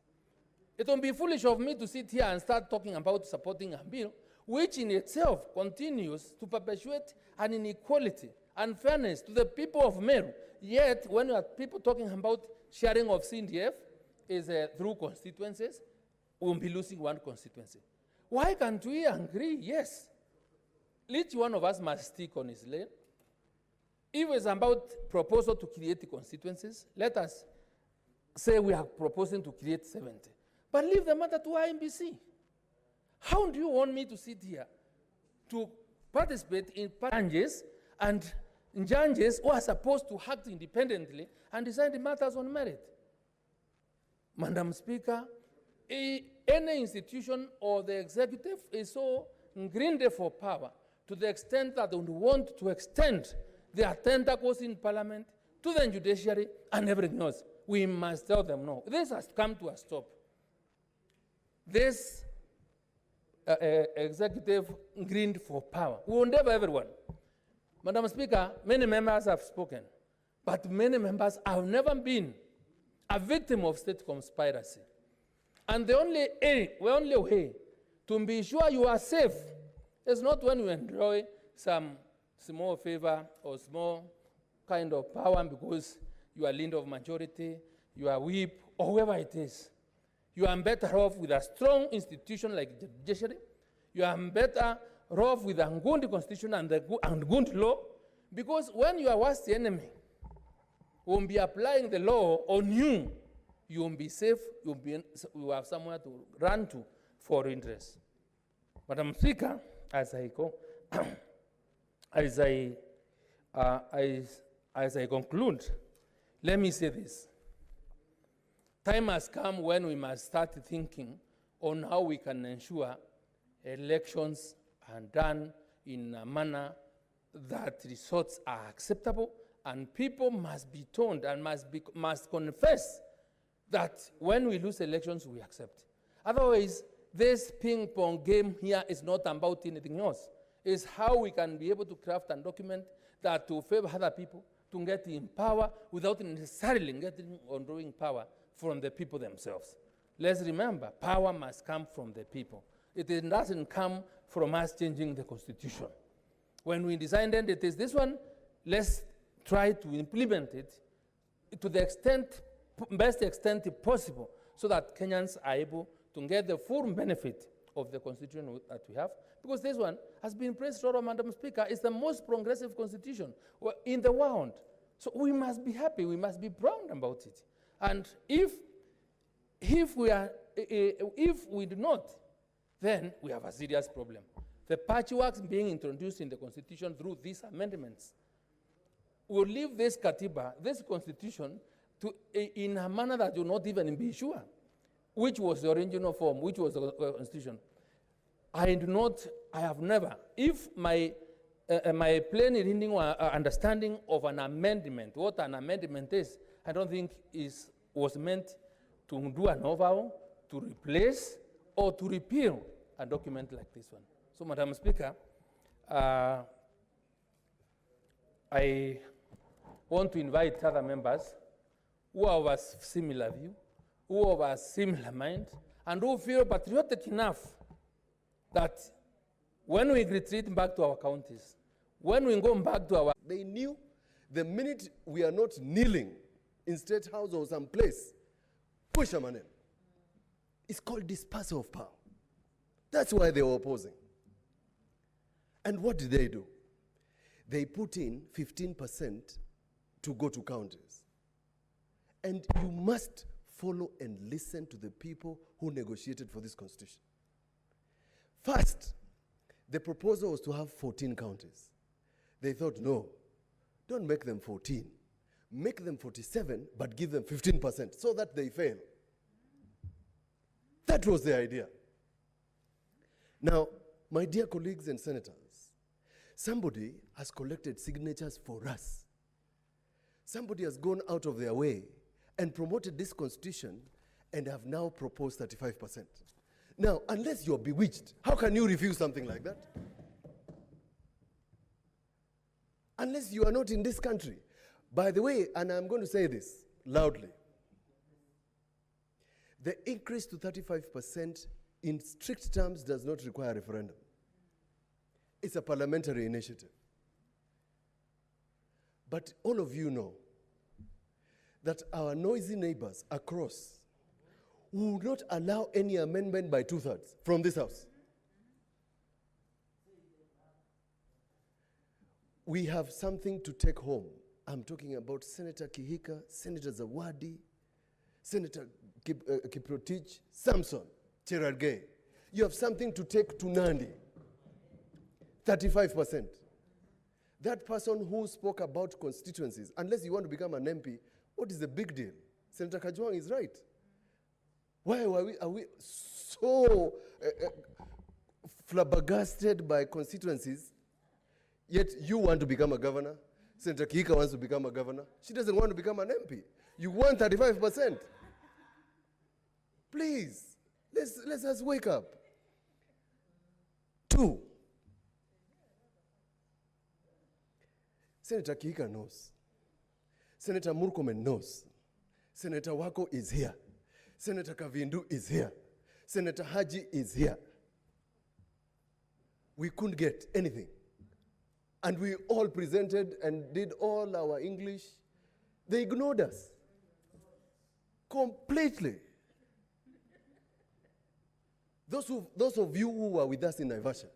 It would be foolish of me to sit here and start talking about supporting a bill which in itself continues to perpetuate an inequality and fairness to the people of Meru. Yet, when you have people talking about sharing of CDF is through constituencies, we'll be losing one constituency. Why can't we agree? Yes. Each one of us must stick on his lane. If it's about proposal to create constituencies, let us say we are proposing to create 70. But leave the matter to IEBC. How do you want me to sit here to participate in changes and judges who are supposed to act independently and decide the matters on merit? Madam Speaker, any institution or the executive is so greedy for power to the extent that they want to extend their tentacles in parliament to the judiciary and everything else. We must tell them no. This has come to a stop. This executive greed for power will endeavor everyone. Madam Speaker, many members have spoken, but many members have never been a victim of state conspiracy. And the only way to be sure you are safe is not when you enjoy some small favor or small kind of power because you are leader of majority, you are whip, or whoever it is. You are better off with a strong institution like the judiciary. You are better off with a good constitution and good law, because when your worst enemy will be applying the law on you, you will be safe, you will have somewhere to run to for interest. Madam Speaker, as I go, as I conclude, let me say this. Time has come when we must start thinking on how we can ensure elections are done in a manner that results are acceptable, and people must be told and must confess that when we lose elections, we accept. Otherwise, this ping-pong game here is not about anything else. It's how we can be able to craft and document that to favor other people, to get in power without necessarily getting or drawing power from the people themselves. Let's remember, power must come from the people. It doesn't come from us changing the Constitution. When we decided it is this one, let's try to implement it to the best extent possible, so that Kenyans are able to get the full benefit of the Constitution that we have. Because this one has been praised, Madam Speaker, is the most progressive Constitution in the world. So we must be happy, we must be proud about it. And if we do not then we have a serious problem. The patchworks being introduced in the Constitution through these amendments will leave this Katiba, this Constitution, in a manner that you'll not even be sure which was the original form, which was the Constitution. I have never, if my plain reading or understanding of an amendment, what an amendment is, I don't think was meant to do an overhaul, to replace, or to repeal a document like this one. So, Madam Speaker, I want to invite other members who have a similar view, who have a similar mind, and who feel patriotic enough that when we retreat back to our counties, when we go back to our... They knew the minute we are not kneeling in State House or some place, push them in. It's called dispersal of power. That's why they were opposing. And what did they do? They put in 15% to go to counties. And you must follow and listen to the people who negotiated for this constitution. First, the proposal was to have 14 counties. They thought, no, don't make them 14. Make them 47, but give them 15% so that they fail. That was the idea. Now, my dear colleagues and senators, somebody has collected signatures for us. Somebody has gone out of their way and promoted this constitution and have now proposed 35%. Now, unless you're bewitched, how can you refuse something like that? Unless you are not in this country. By the way, and I'm going to say this loudly, the increase to 35% in strict terms does not require a referendum. It's a parliamentary initiative. But all of you know that our noisy neighbors across will not allow any amendment by 2/3 from this house. We have something to take home. I'm talking about Senator Kihika, Senator Zawadi, Senator Kiprotich, Samson, Cherargei. You have something to take to Nandi. 35%. That person who spoke about constituencies, unless you want to become an MP, what is the big deal? Senator Kajwang is right. Why are we so flabbergasted by constituencies, yet you want to become a governor? Senator Kihika wants to become a governor. She doesn't want to become an MP. You want 35%. Please, let's us wake up. 2, Senator Kihika knows. Senator Murkomen knows. Senator Wako is here. Senator Kavindu is here. Senator Haji is here. We couldn't get anything. And we all presented and did all our English. They ignored us completely. Those of you who were with us in Naivasha,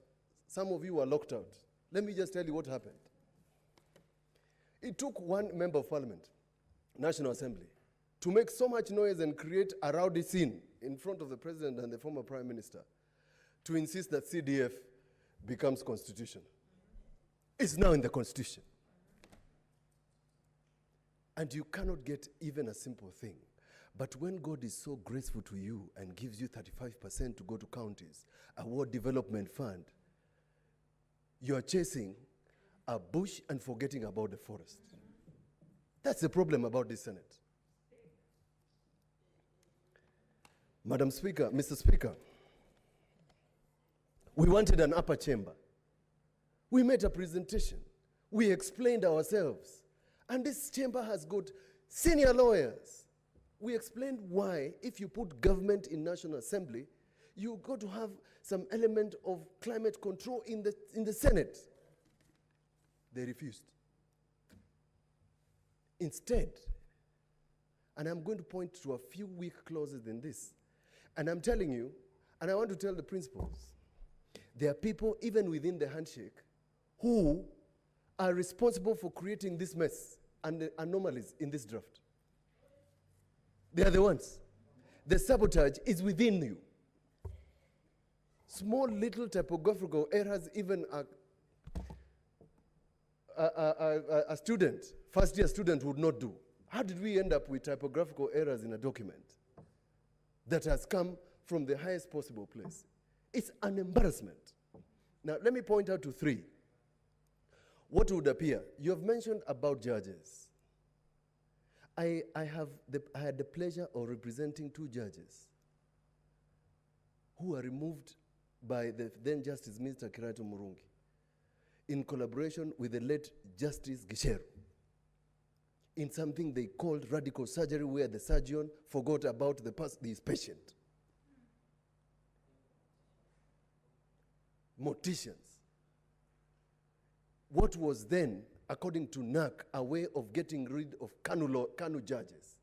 some of you were locked out. Let me just tell you what happened. It took one member of parliament, National Assembly, to make so much noise and create a rowdy scene in front of the president and the former prime minister to insist that CDF becomes constitutional. It's now in the constitution. And you cannot get even a simple thing. But when God is so graceful to you and gives you 35% to go to counties, a ward development fund, you are chasing a bush and forgetting about the forest. That's the problem about this Senate. Madam Speaker, Mr. Speaker, we wanted an upper chamber. We made a presentation. We explained ourselves. And this chamber has got senior lawyers. We explained why, if you put government in National Assembly, you got to have some element of climate control in the Senate. They refused. Instead, and I'm going to point to a few weak clauses in this, and I'm telling you, and I want to tell the principals, there are people even within the handshake who are responsible for creating this mess and the anomalies in this draft. They are the ones. The sabotage is within you. Small little typographical errors, even a student, first year student would not do. How did we end up with typographical errors in a document that has come from the highest possible place? It's an embarrassment. Now, let me point out to three. What would appear? You have mentioned about judges. I had the pleasure of representing 2 judges who were removed by the then Justice Minister Kiraito Murungi in collaboration with the late Justice Gisheru in something they called radical surgery, where the surgeon forgot about his patient. Morticians. What was then, according to NAC, a way of getting rid of Kanu judges.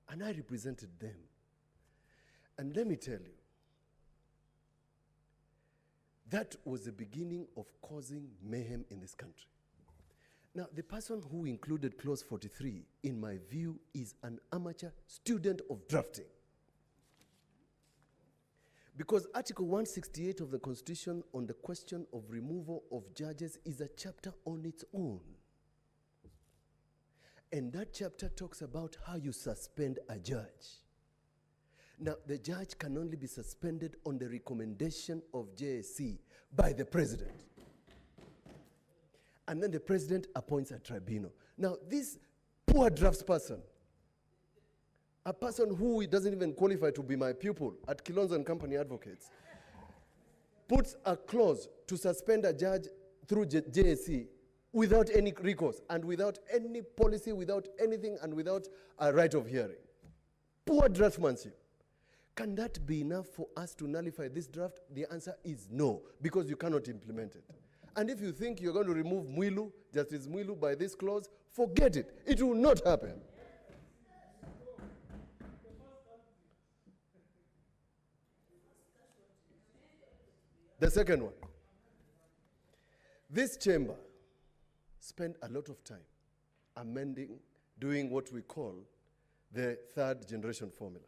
And I represented them. And let me tell you, that was the beginning of causing mayhem in this country. Now, the person who included clause 43, in my view, is an amateur student of drafting. Because Article 168 of the Constitution on the question of removal of judges is a chapter on its own. And that chapter talks about how you suspend a judge. Now, the judge can only be suspended on the recommendation of JSC by the president. And then the president appoints a tribunal. Now, this poor drafts person, a person who doesn't even qualify to be my pupil at Kilonzo and Company Advocates, puts a clause to suspend a judge through JSC without any recourse and without any policy, without anything, and without a right of hearing. Poor draftsmanship. Can that be enough for us to nullify this draft? The answer is no, because you cannot implement it. And if you think you're going to remove Mwilu, Justice Mwilu, by this clause, forget it. It will not happen. The second one. This chamber spent a lot of time amending, doing what we call the third generation formula.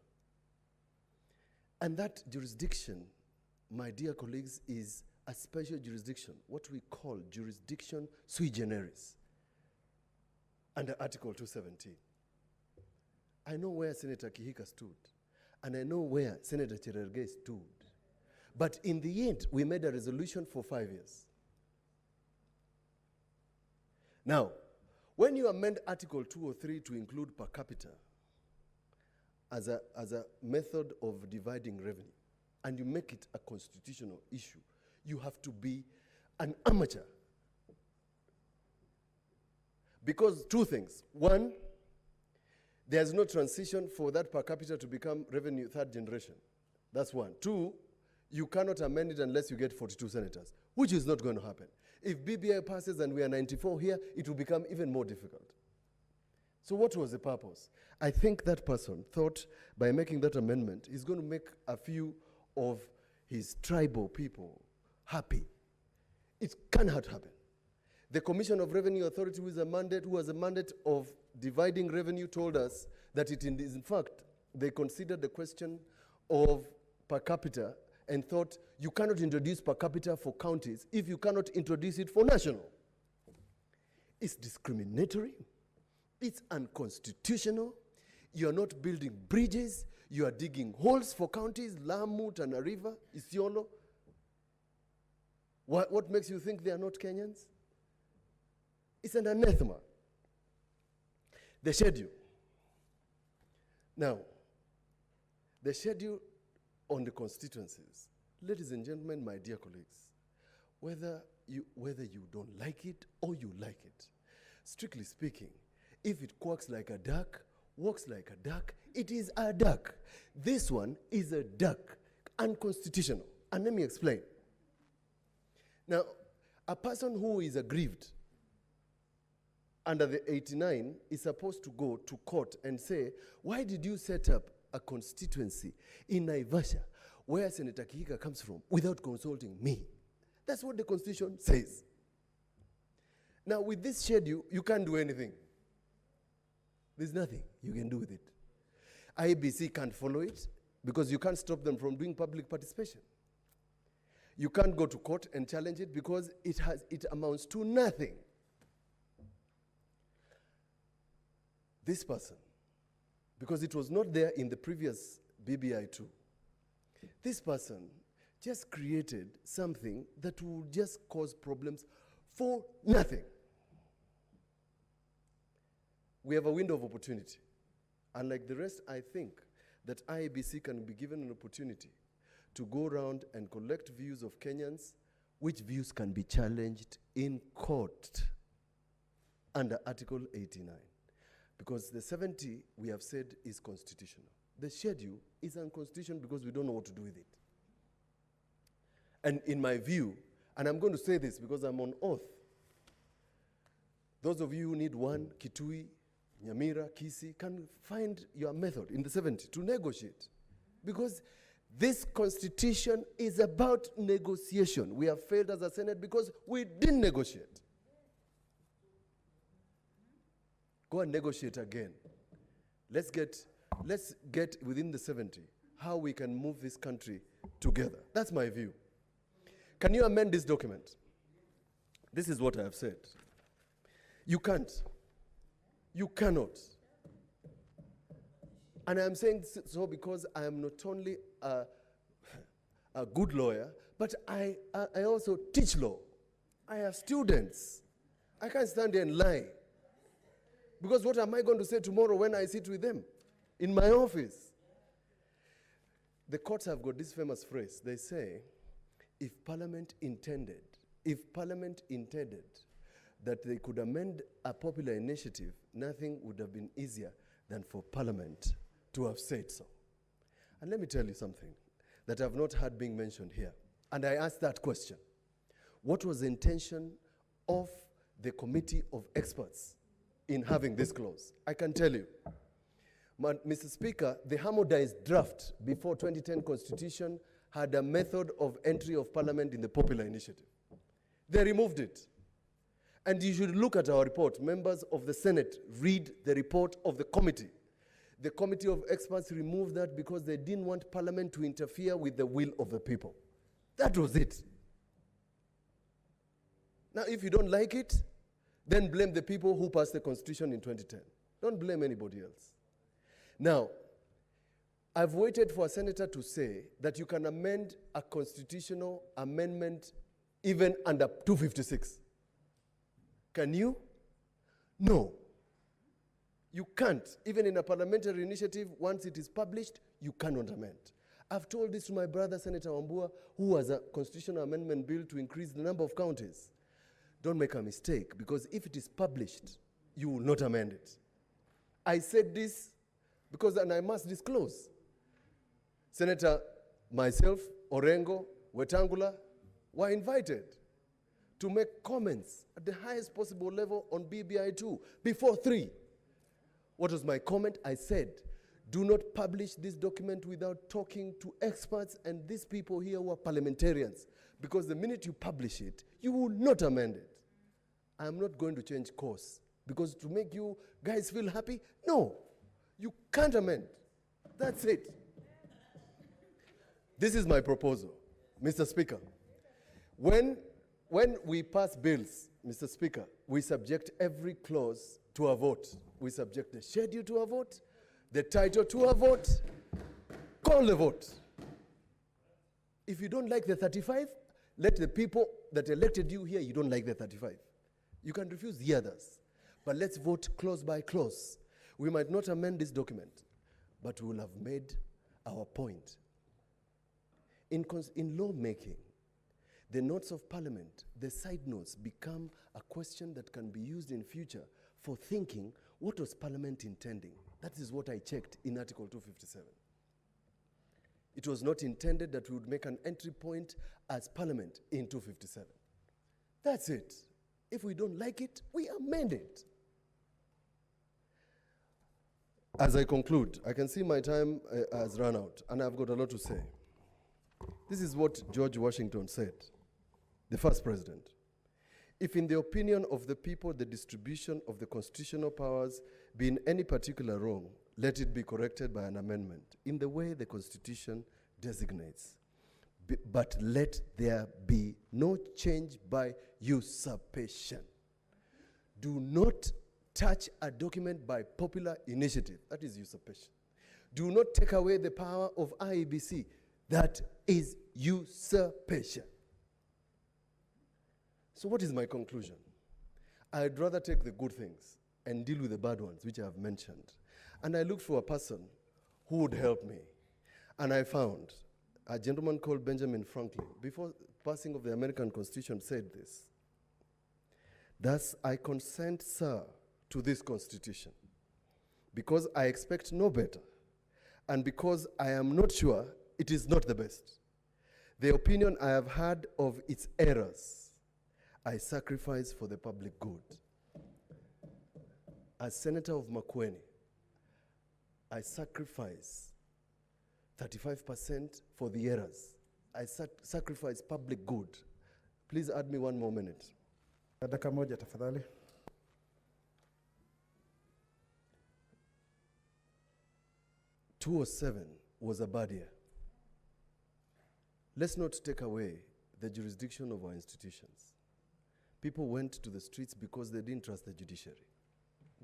And that jurisdiction, my dear colleagues, is a special jurisdiction, what we call jurisdiction sui generis, under Article 217. I know where Senator Kihika stood, and I know where Senator Cherargei stood. But in the end, we made a resolution for 5 years. Now, when you amend Article 203 to include per capita as a method of dividing revenue, and you make it a constitutional issue, you have to be an amateur. Because 2 things. 1, there's no transition for that per capita to become revenue third generation. That's 1. 2, you cannot amend it unless you get 42 senators, which is not going to happen. If BBI passes and we are 94 here, it will become even more difficult. So what was the purpose? I think that person thought by making that amendment, he's going to make a few of his tribal people happy. It cannot happen. The Commission of Revenue Authority, who has a mandate of dividing revenue, told us that it is, in fact, they considered the question of per capita and thought you cannot introduce per capita for counties if you cannot introduce it for national. It's discriminatory. It's unconstitutional. You are not building bridges. You are digging holes for counties, Lamu, Tana River, Isiolo. What makes you think they are not Kenyans? It's an anathema. The schedule. Now, the schedule on the constituencies, ladies and gentlemen, my dear colleagues, whether you don't like it or you like it, strictly speaking, if it quacks like a duck, walks like a duck, it is a duck. This one is a duck, unconstitutional. And let me explain. Now, a person who is aggrieved under the 89 is supposed to go to court and say, why did you set up a constituency in Naivasha where Senator Kihika comes from without consulting me? That's what the Constitution says. Now, with this schedule, you can't do anything. There's nothing you can do with it. IEBC can't follow it because you can't stop them from doing public participation. You can't go to court and challenge it because it amounts to nothing. This person, because it was not there in the previous BBI2, this person just created something that will just cause problems for nothing. We have a window of opportunity. Unlike the rest, I think that IEBC can be given an opportunity to go around and collect views of Kenyans, which views can be challenged in court under Article 89. Because the 70, we have said, is constitutional. The schedule is unconstitutional because we don't know what to do with it. And in my view, and I'm going to say this because I'm on oath, those of you who need one, Kitui, Nyamira, Kisi, can find your method in the 70 to negotiate. Because this constitution is about negotiation. We have failed as a Senate because we didn't negotiate. Go and negotiate again. Let's get within the 70 how we can move this country together. That's my view. Can you amend this document? This is what I have said. You can't. You cannot. And I'm saying so because I am not only a good lawyer, but I also teach law. I have students. I can't stand there and lie. Because what am I going to say tomorrow when I sit with them in my office? The courts have got this famous phrase. They say, if Parliament intended that they could amend a popular initiative, nothing would have been easier than for Parliament to have said so. And let me tell you something that I've not heard being mentioned here. And I asked that question. What was the intention of the committee of experts in having this clause? I can tell you. Mr. Speaker, the harmonized draft before 2010 Constitution had a method of entry of Parliament in the popular initiative. They removed it. And you should look at our report. Members of the Senate, read the report of the committee. The committee of experts removed that because they didn't want Parliament to interfere with the will of the people. That was it. Now, if you don't like it, then blame the people who passed the Constitution in 2010. Don't blame anybody else. Now, I've waited for a senator to say that you can amend a constitutional amendment even under 256. Can you? No. You can't. Even in a parliamentary initiative, once it is published, you cannot amend. I've told this to my brother, Senator Wambua, who has a constitutional amendment bill to increase the number of counties. Don't make a mistake, because if it is published, you will not amend it. I said this because, and I must disclose, Senator, myself, Orengo, Wetangula were invited to make comments at the highest possible level on BBI2 before 3. What was my comment? I said, do not publish this document without talking to experts and these people here who are parliamentarians, because the minute you publish it, you will not amend it. I am not going to change course, because to make you guys feel happy, no, you can't amend. That's it. This is my proposal, Mr. Speaker. When we pass bills, Mr. Speaker, we subject every clause to a vote. We subject the schedule to a vote, the title to a vote, call the vote. If you don't like the 35, let the people that elected you here, you don't like the 35. You can refuse the others. But let's vote clause by clause. We might not amend this document, but we will have made our point. In lawmaking, the notes of parliament, the side notes, become a question that can be used in future for thinking, what was parliament intending? That is what I checked in Article 257. It was not intended that we would make an entry point as parliament in 257. That's it. If we don't like it, we amend it. As I conclude, I can see my time has run out, and I've got a lot to say. This is what George Washington said, the first president. If in the opinion of the people the distribution of the constitutional powers be in any particular wrong, let it be corrected by an amendment in the way the Constitution designates. but let there be no change by usurpation. Do not touch a document by popular initiative. That is usurpation. Do not take away the power of IEBC. That is usurpation. So what is my conclusion? I'd rather take the good things and deal with the bad ones, which I have mentioned. And I looked for a person who would help me. And I found a gentleman called Benjamin Franklin, before passing of the American Constitution, said this: "Thus I consent, sir, to this Constitution, because I expect no better, and because I am not sure it is not the best. The opinion I have had of its errors, I sacrifice for the public good." As Senator of Makueni, I sacrifice 35% for the errors. I sacrifice public good. Please add me 1 more minute. Dakika moja tafadhali. 2007 was a bad year. Let's not take away the jurisdiction of our institutions. People went to the streets because they didn't trust the judiciary.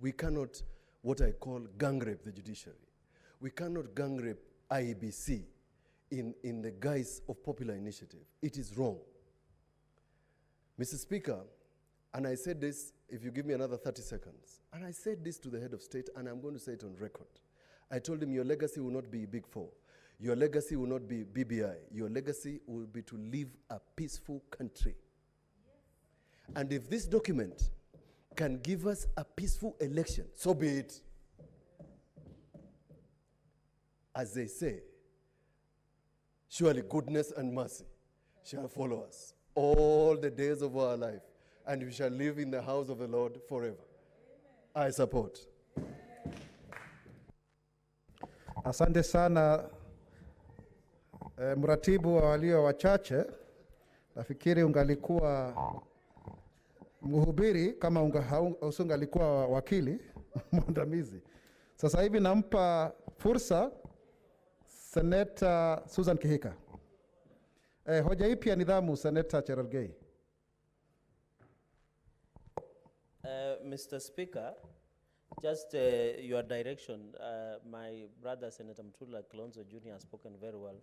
We cannot, what I call, gang rape the judiciary. We cannot gang rape IEBC in the guise of popular initiative. It is wrong. Mr. Speaker, and I said this, if you give me another 30 seconds, and I said this to the head of state, and I'm going to say it on record. I told him, your legacy will not be Big Four. Your legacy will not be BBI. Your legacy will be to live a peaceful country. Yes. And if this document can give us a peaceful election, so be it. As they say, surely goodness and mercy shall follow us all the days of our life, and we shall live in the house of the Lord forever. Amen. I support. Asante sana mratibu wa walio wachache. Nafikiri ungalikuwa mhubiri kama usungalikuwa wakili mwandamizi. Sasa hivi nampa fursa Senator Susan Kihika. Hoja ipi ya nidhamu, Senator Cherargei? Mr. Speaker, just your direction, my brother Senator Mtula Kilonzo Jr. has spoken very well,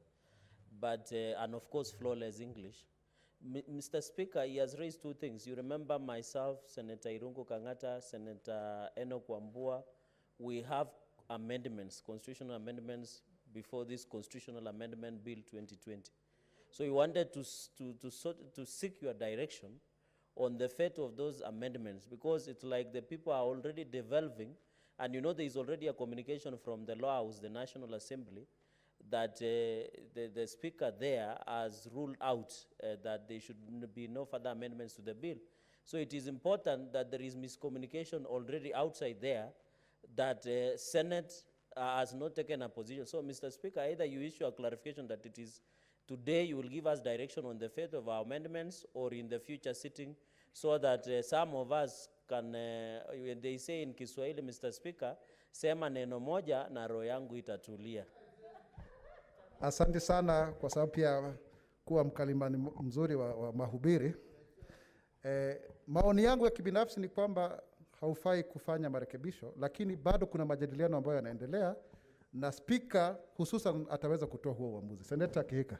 but and of course flawless English. Mr. Speaker, he has raised two things. You remember myself, Senator Irungu Kangata, Senator Enoch Wambua, we have amendments, constitutional amendments before this Constitutional Amendment Bill 2020. So we wanted to seek your direction on the fate of those amendments, because it's like the people are already developing, and you know there is already a communication from the Law House, the National Assembly, that the Speaker there has ruled out that there should be no further amendments to the bill. So it is important that there is miscommunication already outside there, that Senate has not taken a position. So Mr. Speaker, either you issue a clarification that it is today you will give us direction on the fate of our amendments, or in the future sitting, so that some of us can, when they say in Kiswahili, Mr. Speaker, sema neno moja na roho yangu itatulia. Asante sana kwa sababu pia kuwa mkalimani mzuri wa mahubiri. Maoni yangu ya kibinafsi ni kwamba haufai kufanya marekebisho, lakini bado kuna majadiliano ambayo yanaendelea, na Speaker hususan ataweza kutoa huo uamuzi. Senator Kihika.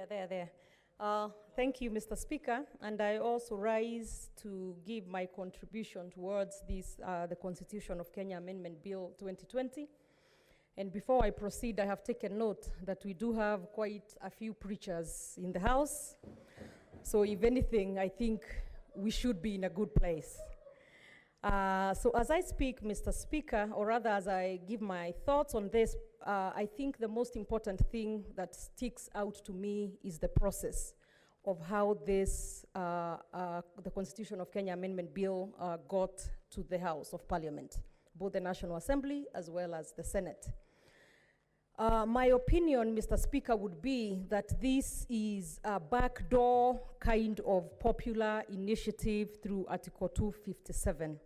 There. Thank you, Mr. Speaker, and I also rise to give my contribution towards this, the Constitution of Kenya Amendment Bill 2020. And before I proceed, I have taken note that we do have quite a few preachers in the House. So if anything, I think we should be in a good place. So as I speak, Mr. Speaker, or rather as I give my thoughts on this, I think the most important thing that sticks out to me is the process of how this, the Constitution of Kenya Amendment Bill got to the House of Parliament, both the National Assembly as well as the Senate. My opinion, Mr. Speaker, would be that this is a backdoor kind of popular initiative through Article 257.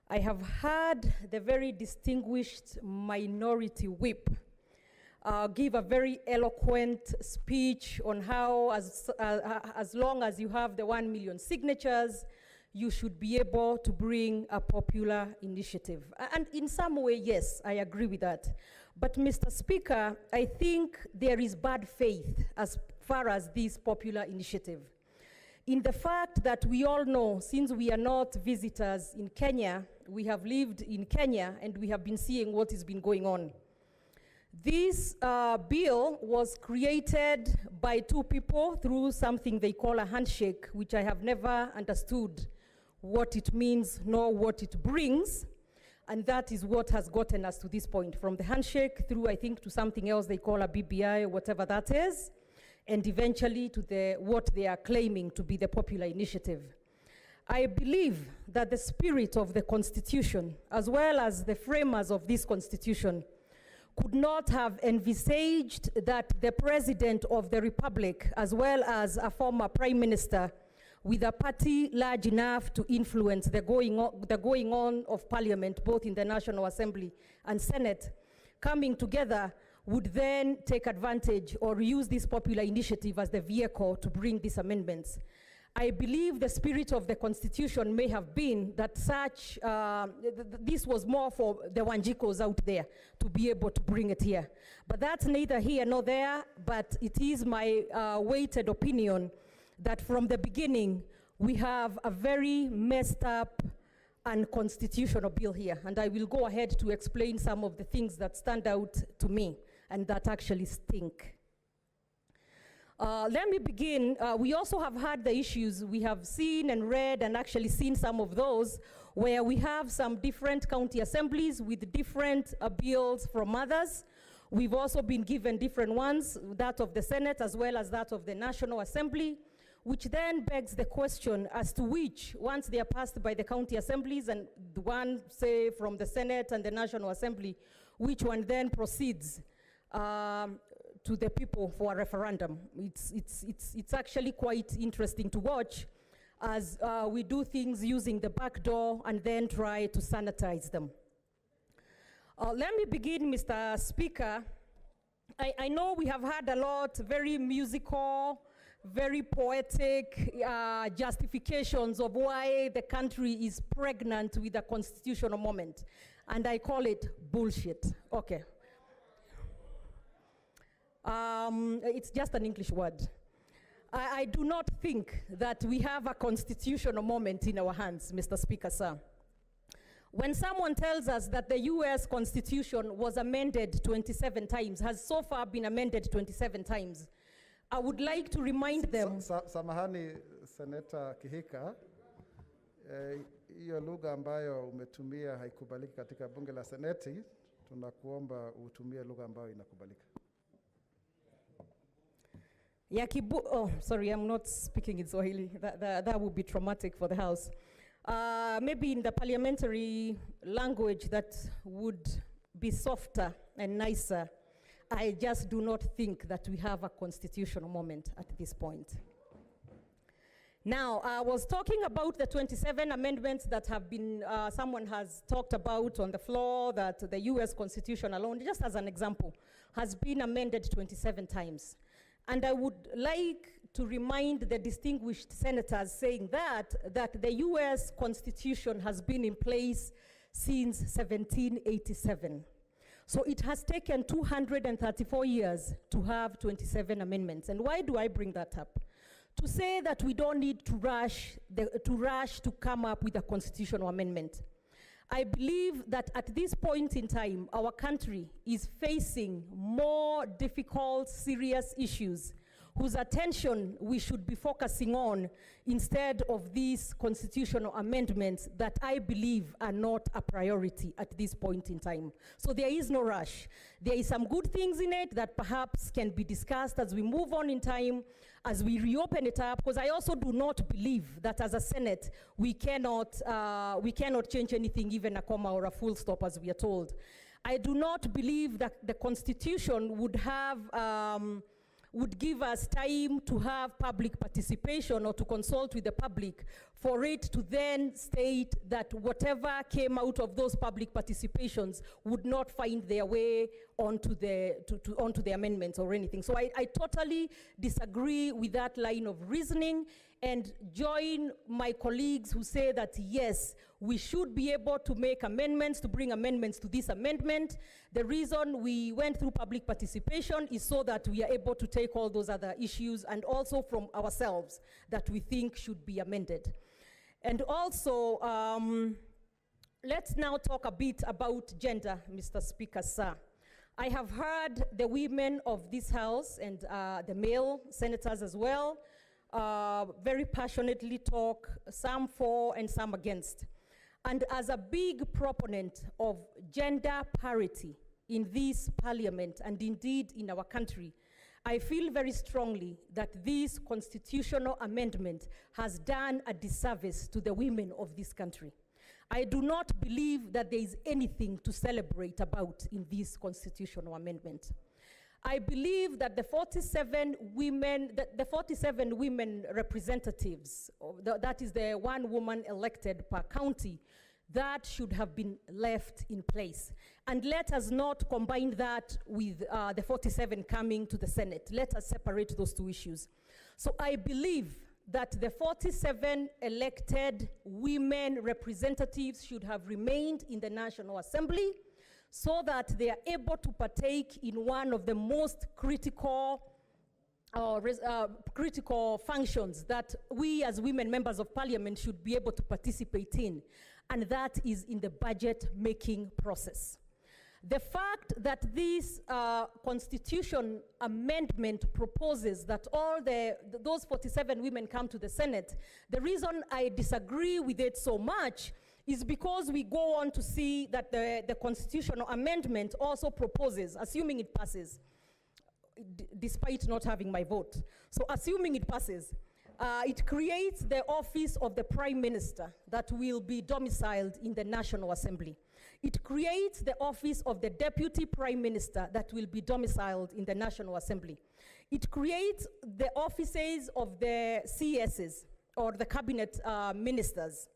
I have heard the very distinguished minority whip give a very eloquent speech on how as long as you have the 1 million signatures, you should be able to bring a popular initiative. And in some way, yes, I agree with that. But Mr. Speaker, I think there is bad faith as far as this popular initiative. In the fact that we all know, since we are not visitors in Kenya, we have lived in Kenya and we have been seeing what has been going on. This bill was created by two people through something they call a handshake, which I have never understood what it means nor what it brings. And that is what has gotten us to this point, from the handshake through, I think, to something else they call a BBI, whatever that is, and eventually to what they are claiming to be the popular initiative. I believe that the spirit of the Constitution, as well as the framers of this Constitution, could not have envisaged that the President of the Republic, as well as a former Prime Minister, with a party large enough to influence the going on of Parliament, both in the National Assembly and Senate, coming together would then take advantage or use this popular initiative as the vehicle to bring these amendments. I believe the spirit of the Constitution may have been that such, this was more for the Wanjikos out there to be able to bring it here. But that's neither here nor there, but it is my weighted opinion that from the beginning, we have a very messed up unconstitutional bill here. And I will go ahead to explain some of the things that stand out to me and that actually stink. Let me begin. We also have had the issues. We have seen and read and actually seen some of those where we have some different county assemblies with different bills from others. We've also been given different ones, that of the Senate as well as that of the National Assembly, which then begs the question as to which, once they are passed by the county assemblies and the one, say, from the Senate and the National Assembly, which one then proceeds to the people for a referendum. It's actually quite interesting to watch as we do things using the back door and then try to sanitize them. Let me begin, Mr. Speaker. I know we have had a lot, very musical, very poetic justifications of why the country is pregnant with a constitutional moment. And I call it bullshit. Okay. It's just an English word. I do not think that we have a constitutional moment in our hands, Mr. Speaker, sir. When someone tells us that the US Constitution was amended 27 times, has so far been amended 27 times, I would like to remind them. Samahani, Senator Kihika, hiyo lugha ambayo umetumia haikubaliki katika bunge la Seneti. Tunakuomba utumie lugha ambayo inakubalika. Oh, sorry, I'm not speaking in Swahili. That would be traumatic for the House. Maybe in the parliamentary language that would be softer and nicer. I just do not think that we have a constitutional moment at this point. Now, I was talking about the 27 amendments that have been, someone has talked about on the floor, that the US Constitution alone, just as an example, has been amended 27 times. And I would like to remind the distinguished senators saying that the US Constitution has been in place since 1787. So it has taken 234 years to have 27 amendments. And why do I bring that up? To say that we don't need to rush to come up with a constitutional amendment. I believe that at this point in time, our country is facing more difficult, serious issues whose attention we should be focusing on instead of these constitutional amendments that I believe are not a priority at this point in time. So there is no rush. There is some good things in it that perhaps can be discussed as we move on in time, as we reopen it up, because I also do not believe that as a Senate, we cannot change anything, even a comma or a full stop, as we are told. I do not believe that the Constitution would have would give us time to have public participation or to consult with the public, for it to then state that whatever came out of those public participations would not find their way onto the amendments or anything. So I totally disagree with that line of reasoning, and join my colleagues who say that yes, we should be able to make amendments, to bring amendments to this amendment. The reason we went through public participation is so that we are able to take all those other issues, and also from ourselves that we think should be amended. And also, let's now talk a bit about gender, Mr. Speaker, sir. I have heard the women of this House and the male senators as well very passionately talk, some for and some against. And as a big proponent of gender parity in this parliament and indeed in our country, I feel very strongly that this constitutional amendment has done a disservice to the women of this country. I do not believe that there is anything to celebrate about in this constitutional amendment. I believe that the 47 women representatives, that is the one woman elected per county, that should have been left in place. And let us not combine that with the 47 coming to the Senate. Let us separate those two issues. So I believe that the 47 elected women representatives should have remained in the National Assembly, so that they are able to partake in one of the most critical functions that we as women members of parliament should be able to participate in, and that is in the budget-making process. The fact that this constitution amendment proposes that all those 47 women come to the Senate, the reason I disagree with it so much is because we go on to see that the constitutional amendment also proposes, assuming it passes, despite not having my vote. So assuming it passes, it creates the office of the Prime Minister that will be domiciled in the National Assembly. It creates the office of the Deputy Prime Minister that will be domiciled in the National Assembly. It creates the offices of the CSs, or the Cabinet Ministers.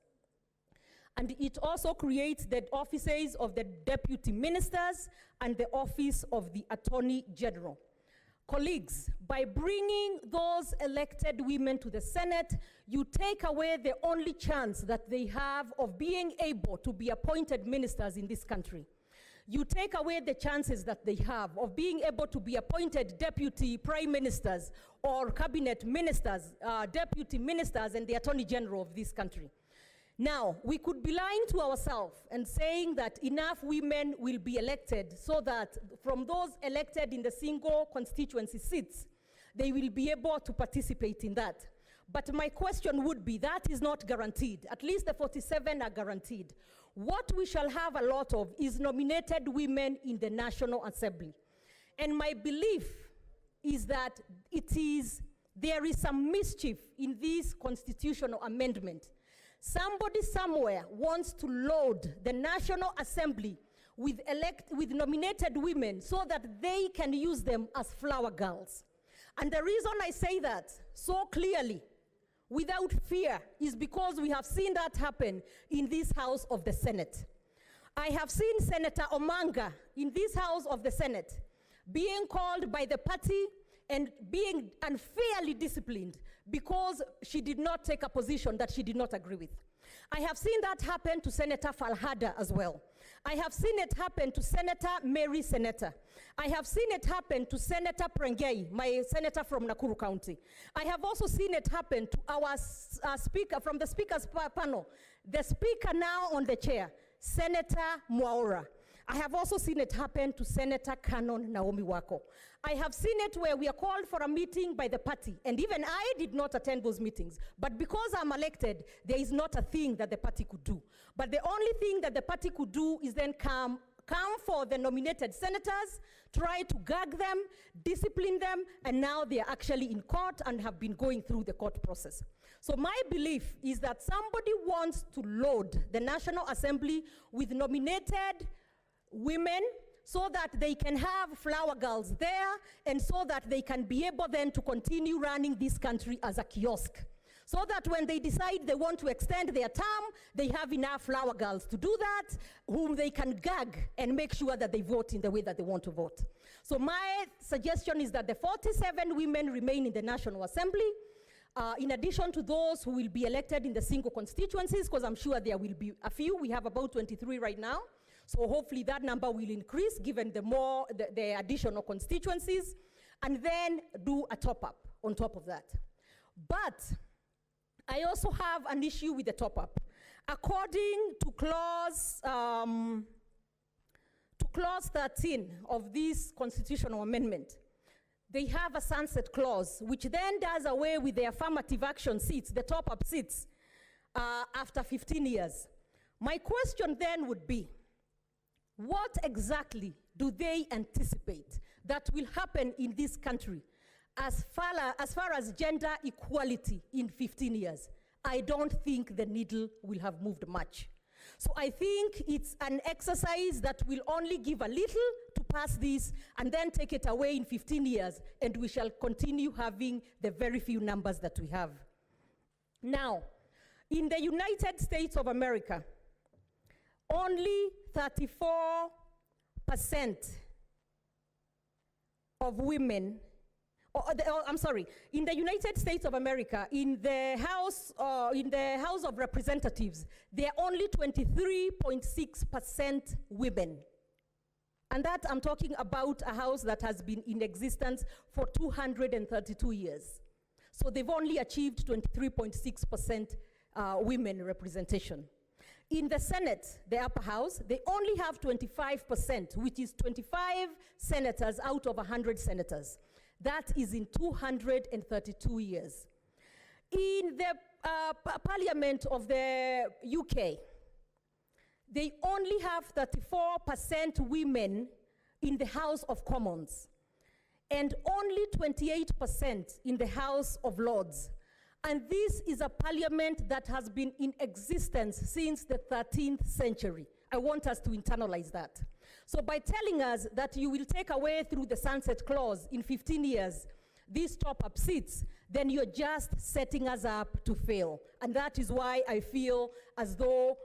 And it also creates the offices of the Deputy Ministers and the office of the Attorney General. Colleagues, by bringing those elected women to the Senate, you take away the only chance that they have of being able to be appointed ministers in this country. You take away the chances that they have of being able to be appointed deputy prime ministers or cabinet ministers, deputy ministers, and the Attorney General of this country. Now, we could be lying to ourselves and saying that enough women will be elected so that from those elected in the single constituency seats, they will be able to participate in that. But my question would be, that is not guaranteed. At least the 47 are guaranteed. What we shall have a lot of is nominated women in the National Assembly. And my belief is that there is some mischief in this constitutional amendment. Somebody somewhere wants to load the National Assembly with nominated women so that they can use them as flower girls. And the reason I say that so clearly, without fear, is because we have seen that happen in this House of the Senate. I have seen Senator Omanga in this House of the Senate being called by the party and being unfairly disciplined because she did not take a position that she did not agree with. I have seen that happen to Senator Falhada as well. I have seen it happen to Senator Mary Senator. I have seen it happen to Senator Prengei, my senator from Nakuru County. I have also seen it happen to our speaker, from the speaker's panel, the speaker now on the chair, Senator Mwaura. I have also seen it happen to Senator Canon Naomi Wako. I have seen it where we are called for a meeting by the party, and even I did not attend those meetings. But because I'm elected, there is not a thing that the party could do. But the only thing that the party could do is then come for the nominated senators, try to gag them, discipline them, and now they are actually in court and have been going through the court process. So my belief is that somebody wants to load the National Assembly with nominated women so that they can have flower girls there, and so that they can be able then to continue running this country as a kiosk. So that when they decide they want to extend their term, they have enough flower girls to do that, whom they can gag and make sure that they vote in the way that they want to vote. So my suggestion is that the 47 women remain in the National Assembly, in addition to those who will be elected in the single constituencies, because I'm sure there will be a few. We have about 23 right now. So hopefully that number will increase given the additional constituencies, and then do a top-up on top of that. But I also have an issue with the top-up. According to clause 13 of this constitutional amendment, they have a sunset clause, which then does away with the affirmative action seats, the top-up seats, after 15 years. My question then would be, what exactly do they anticipate that will happen in this country as far as gender equality in 15 years? I don't think the needle will have moved much. So I think it's an exercise that will only give a little to pass this and then take it away in 15 years, and we shall continue having the very few numbers that we have. Now, in the United States of America, only 34% of women, in the United States of America, in the House of Representatives, there are only 23.6% women. And that I'm talking about a house that has been in existence for 232 years. So they've only achieved 23.6% women representation. In the Senate, the upper house, they only have 25%, which is 25 senators out of 100 senators. That is in 232 years. In the Parliament of the UK, they only have 34% women in the House of Commons, and only 28% in the House of Lords. And this is a parliament that has been in existence since the 13th century. I want us to internalize that. So by telling us that you will take away through the sunset clause in 15 years these top-up seats, then you're just setting us up to fail. And that is why I feel as though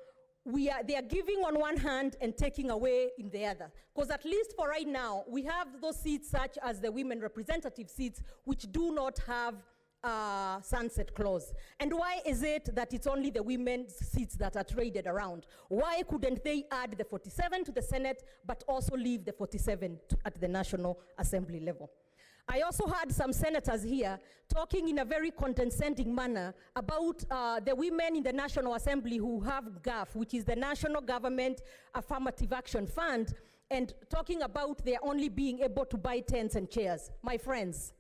they are giving on one hand and taking away in the other. Because at least for right now, we have those seats such as the women representative seats, which do not have sunset clause. And why is it that it's only the women's seats that are traded around? Why couldn't they add the 47 to the Senate, but also leave the 47 at the National Assembly level? I also had some senators here talking in a very condescending manner about the women in the National Assembly who have GAF, which is the National Government Affirmative Action Fund, and talking about their only being able to buy tents and chairs. My friends,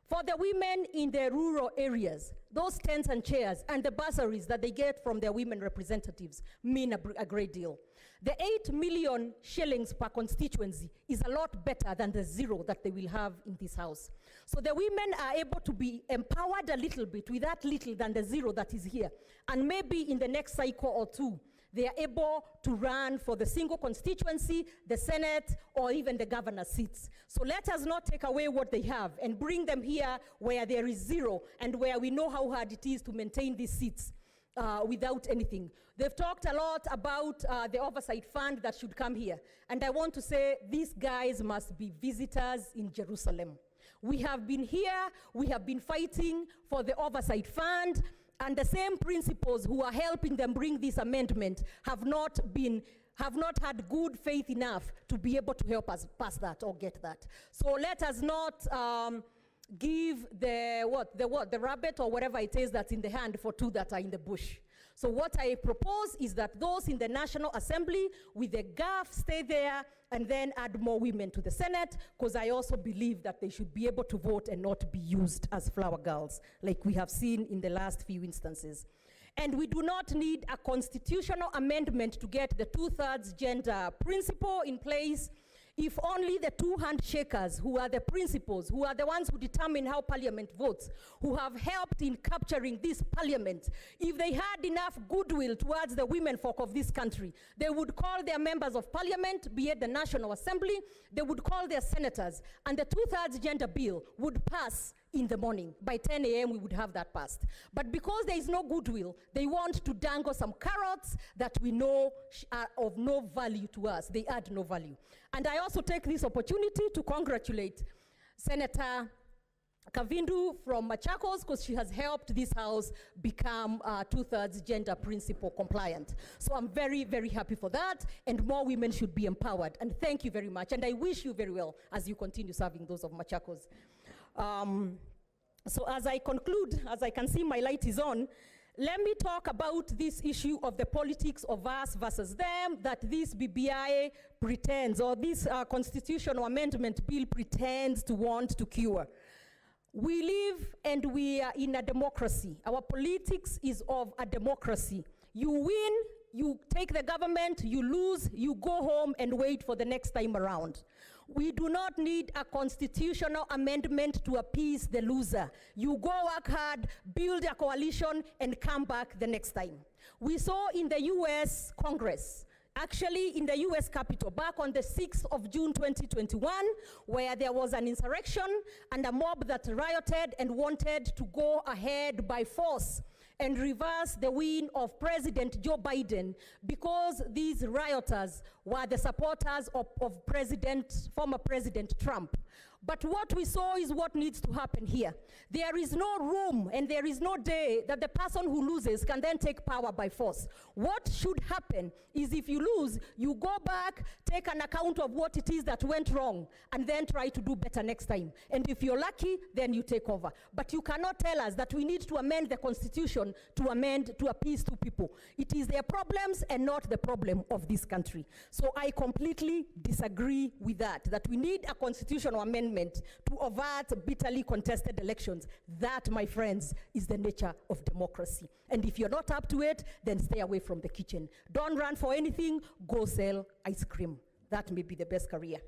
for the women in the rural areas, those tents and chairs and the bursaries that they get from their women representatives mean a great deal. The 8 million shillings per constituency is a lot better than the zero that they will have in this house. So the women are able to be empowered a little bit with that little than the zero that is here. And maybe in the next cycle or two, they are able to run for the single constituency, the Senate, or even the governor's seats. So let us not take away what they have and bring them here where there is zero and where we know how hard it is to maintain these seats without anything. They've talked a lot about the oversight fund that should come here. And I want to say these guys must be visitors in Jerusalem. We have been here, we have been fighting for the oversight fund, and the same principals who are helping them bring this amendment have not had good faith enough to be able to help us pass that or get that. So let us not give the rabbit or whatever it is that's in the hand for two that are in the bush. So what I propose is that those in the National Assembly with the GAF stay there and then add more women to the Senate, because I also believe that they should be able to vote and not be used as flower girls, like we have seen in the last few instances. And we do not need a constitutional amendment to get the 2/3 gender principle in place. If only the two handshakers, who are the principals, who are the ones who determine how parliament votes, who have helped in capturing this parliament, if they had enough goodwill towards the women folk of this country, they would call their members of parliament, be it the National Assembly, they would call their senators, and the 2/3 gender bill would pass in the morning. By 10 a.m. we would have that passed. But because there is no goodwill, they want to dangle some carrots that we know are of no value to us. They add no value. And I also take this opportunity to congratulate Senator Kavindu from Machakos, because she has helped this house become 2/3 gender principle compliant. So I'm very, very happy for that, and more women should be empowered. And thank you very much, and I wish you very well as you continue serving those of Machakos. So as I conclude, as I can see my light is on, let me talk about this issue of the politics of us versus them that this BBI pretends, or this constitutional amendment bill pretends to want to cure. We live and we are in a democracy. Our politics is of a democracy. You win, you take the government, you lose, you go home and wait for the next time around. We do not need a constitutional amendment to appease the loser. You go work hard, build a coalition, and come back the next time. We saw in the US Congress, actually in the US Capitol, back on the 6th of June 2021, where there was an insurrection and a mob that rioted and wanted to go ahead by force and reverse the win of President Joe Biden, because these rioters were the supporters of former President Trump. But what we saw is what needs to happen here. There is no room and there is no day that the person who loses can then take power by force. What should happen is, if you lose, you go back, take an account of what it is that went wrong, and then try to do better next time. And if you're lucky, then you take over. But you cannot tell us that we need to amend the Constitution to appease two people. It is their problems and not the problem of this country. So I completely disagree with that we need a constitutional amendment to avert bitterly contested elections. That, my friends, is the nature of democracy. And if you're not up to it, then stay away from the kitchen. Don't run for anything, go sell ice cream. That may be the best career.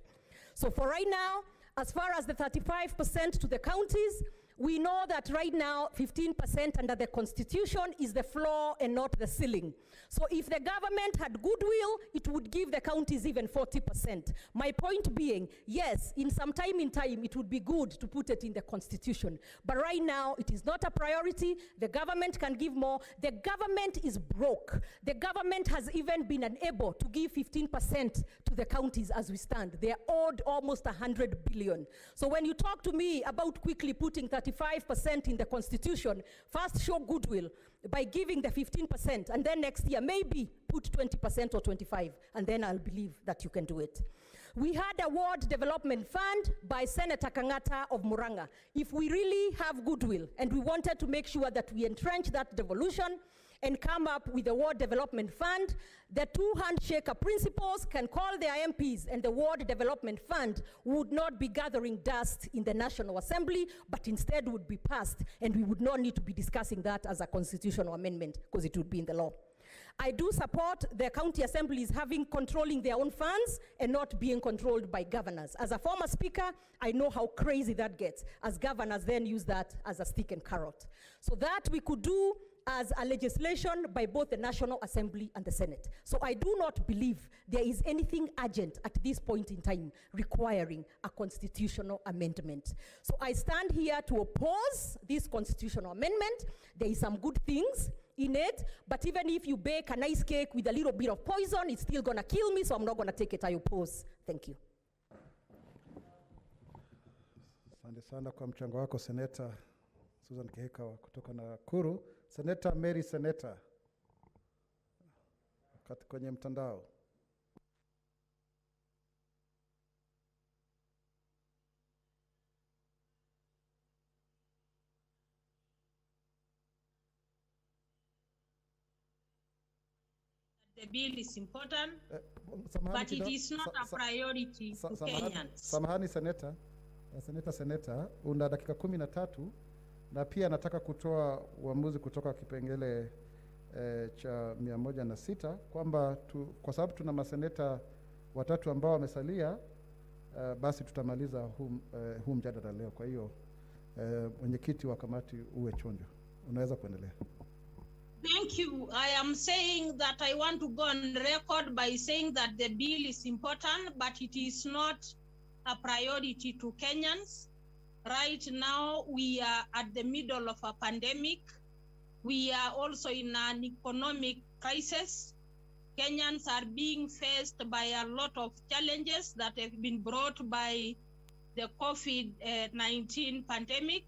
So for right now, as far as the 35% to the counties, we know that right now 15% under the Constitution is the floor and not the ceiling. So if the government had goodwill, it would give the counties even 40%. My point being, yes, in time, it would be good to put it in the Constitution. But right now, it is not a priority. The government can give more. The government is broke. The government has even been unable to give 15% to the counties as we stand. They are owed almost 100 billion. So when you talk to me about quickly putting 35% in the Constitution, first show goodwill by giving the 15%, and then next year maybe put 20% or 25%, and then I'll believe that you can do it. We had a ward development fund by Senator Kangata of Muranga. If we really have goodwill and we wanted to make sure that we entrench that devolution and come up with a ward development fund, the two handshaker principals can call their MPs, and the ward development fund would not be gathering dust in the National Assembly, but instead would be passed, and we would not need to be discussing that as a constitutional amendment, because it would be in the law. I do support the county assemblies controlling their own funds and not being controlled by governors. As a former speaker, I know how crazy that gets, as governors then use that as a stick and carrot. So that we could do as a legislation by both the National Assembly and the Senate. So I do not believe there is anything urgent at this point in time requiring a constitutional amendment. So I stand here to oppose this constitutional amendment. There is some good things in it, but even if you bake a nice cake with a little bit of poison, it's still gonna kill me, so I'm not gonna take it. I oppose. Thank you. Asante sana kwa mchango wako, Senator Susan Kihika kutoka Nakuru. Senator Mary Senator kwenye mtandao. The bill is important, but it is not a priority to Kenyans. Samahani Senator, una dakika 13, na pia nataka kutoa uamuzi kutoka kipengele cha 106 kwamba kwa sababu tuna maseneta watatu ambao wamesalia, basi tutamaliza huu mjadala leo. Kwa hiyo mwenyekiti wa kamati uwe chonjo, unaweza kuendelea. Thank you. I am saying that I want to go on record by saying that the bill is important, but it is not a priority to Kenyans. Right now, we are at the middle of a pandemic. We are also in an economic crisis. Kenyans are being faced by a lot of challenges that have been brought by the COVID-19 pandemic.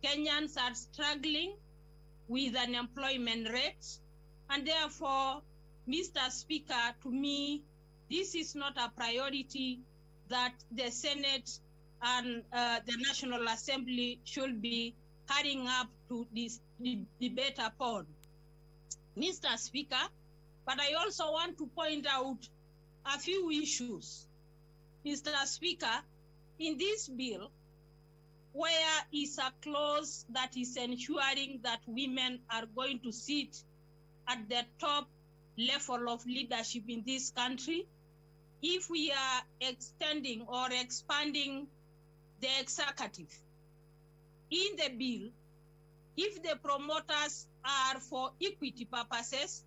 Kenyans are struggling with unemployment rates, and therefore, Mr. Speaker, to me, this is not a priority that the Senate and the National Assembly should be hurrying up to this debate upon. Mr. Speaker, but I also want to point out a few issues. Mr. Speaker, in this bill, where is a clause that is ensuring that women are going to sit at the top level of leadership in this country? If we are extending or expanding the executive in the bill, if the promoters are for equity purposes,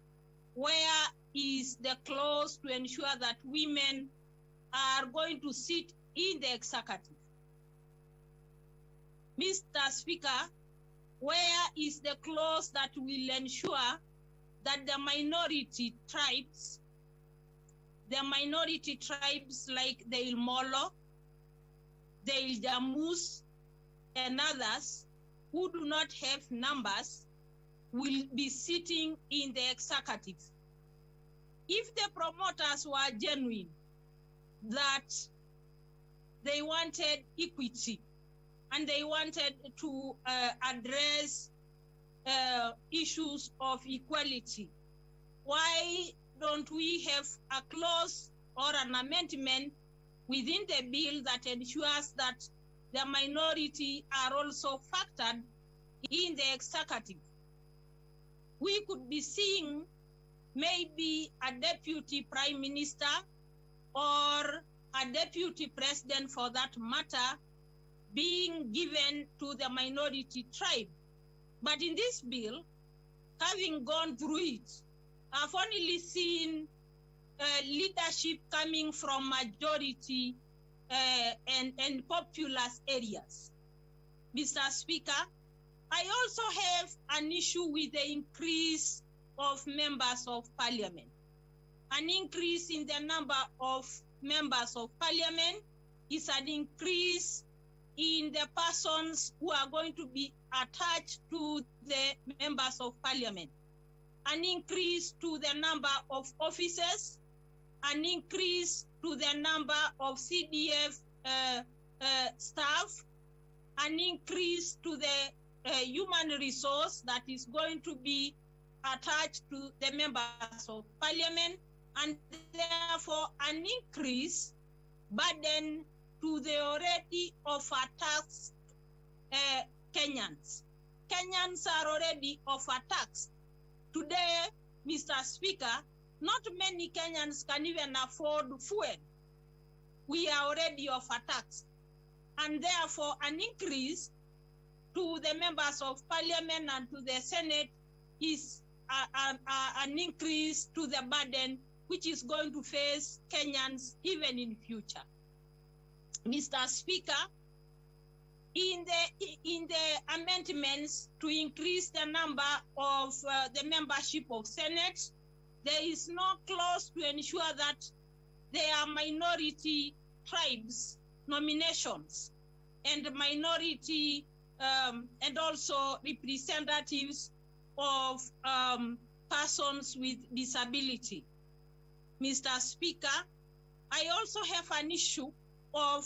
where is the clause to ensure that women are going to sit in the executive? Mr. Speaker, where is the clause that will ensure that the minority tribes like the Ilmolo, the Iljamus, and others who do not have numbers will be sitting in the executive? If the promoters were genuine, that they wanted equity, and they wanted to address issues of equality, why don't we have a clause or an amendment within the bill that ensures that the minority are also factored in the executive? We could be seeing maybe a deputy prime minister or a deputy president, for that matter, being given to the minority tribe. But in this bill, having gone through it, I've only seen leadership coming from majority and populous areas. Mr. Speaker, I also have an issue with the increase of members of parliament. An increase in the number of members of parliament is an increase in the persons who are going to be attached to the members of parliament, an increase to the number of officers, an increase to the number of CDF staff, an increase to the human resource that is going to be attached to the members of parliament, and therefore an increase burden to the already overtaxed Kenyans. Kenyans are already overtaxed. Today, Mr. Speaker, not many Kenyans can even afford fuel. We are already overtaxed. And therefore, an increase to the members of parliament and to the Senate is an increase to the burden which is going to face Kenyans even in future. Mr. Speaker, in the amendments to increase the number of the membership of Senate, there is no clause to ensure that there are minority tribes nominations and minority and also representatives of persons with disability. Mr. Speaker, I also have an issue of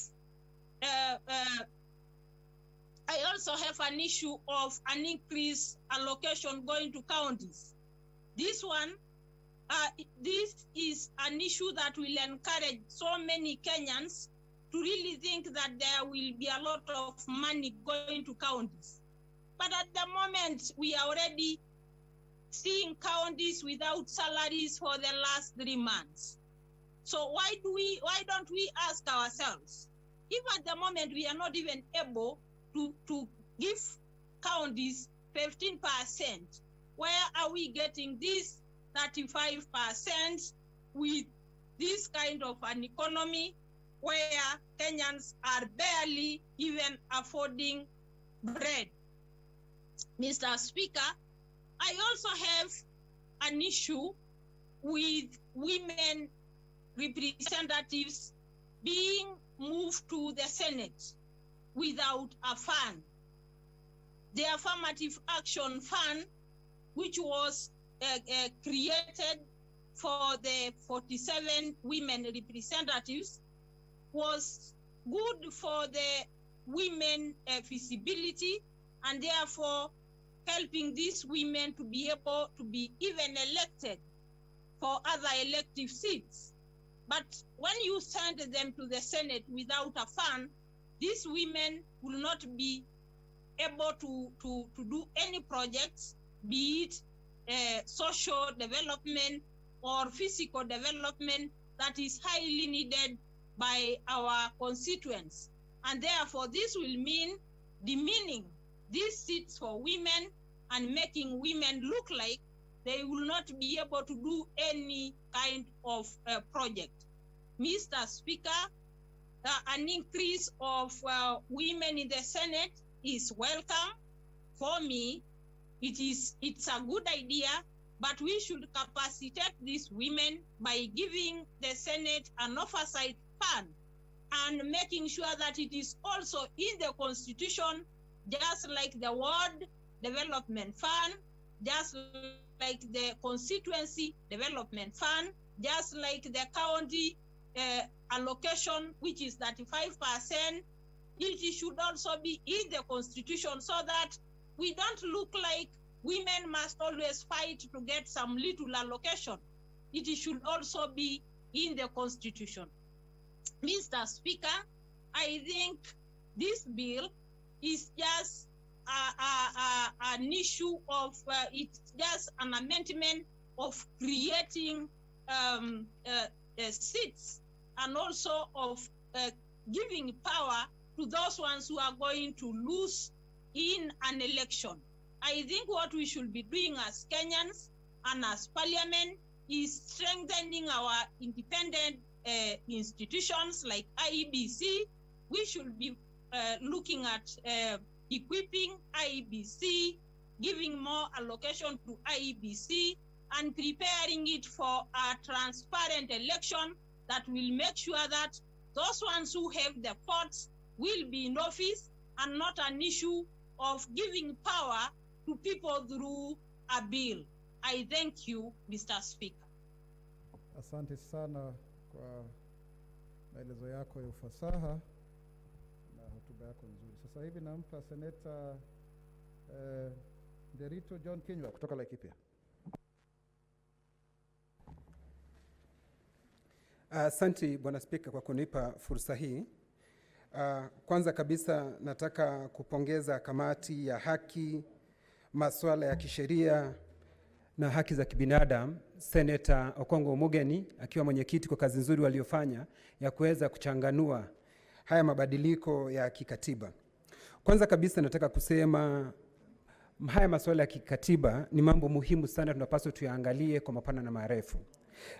an increased allocation going to counties. This one, this is an issue that will encourage so many Kenyans to really think that there will be a lot of money going to counties. But at the moment, we are already seeing counties without salaries for the last 3 months. So why don't we ask ourselves, if at the moment we are not even able to give counties 15%, where are we getting this 35% with this kind of an economy where Kenyans are barely even affording bread? Mr. Speaker, I also have an issue with women representatives being moved to the Senate without a fund. The Affirmative Action Fund, which was created for the 47 women representatives, was good for the women feasibility, and therefore helping these women to be able to be even elected for other elective seats. But when you send them to the Senate without a fund, these women will not be able to do any projects, be it social development or physical development that is highly needed by our constituents. And therefore, this will mean demeaning these seats for women and making women look like they will not be able to do any kind of project. Mr. Speaker, an increase of women in the Senate is welcome. For me, it's a good idea, but we should capacitate these women by giving the Senate an oversight fund and making sure that it is also in the Constitution, just like the Ward Development Fund, just like the Constituency Development Fund, just like the county allocation, which is 35%. It should also be in the Constitution so that we don't look like women must always fight to get some little allocation. It should also be in the Constitution. Mr. Speaker, I think this bill is just an issue of, it's just an amendment of creating seats and also of giving power to those ones who are going to lose in an election. I think what we should be doing as Kenyans and as Parliament is strengthening our independent institutions like IEBC. We should be looking at equipping IEBC, giving more allocation to IEBC, and preparing it for a transparent election that will make sure that those ones who have the votes will be in office and not an issue of giving power to people through a bill. I thank you, Mr. Speaker. Asante sana kwa maelezo yako ya ufasaha na hotuba yako nzuri. Sasa hivi nampa Seneta Ruto John Kinyua kutoka Laikipia. Asante Bwana Spika kwa kunipa fursa hii. Kwanza kabisa nataka kupongeza kamati ya haki, masuala ya kisheria na haki za kibinadamu, Senator Okongo Omugeni akiwa mwenyekiti kwa kazi nzuri waliofanya ya kuweza kuchanganua haya mabadiliko ya kikatiba. Kwanza kabisa nataka kusema haya masuala ya kikatiba ni mambo muhimu sana, tunapaswa tuyaangalie kwa mapana na marefu.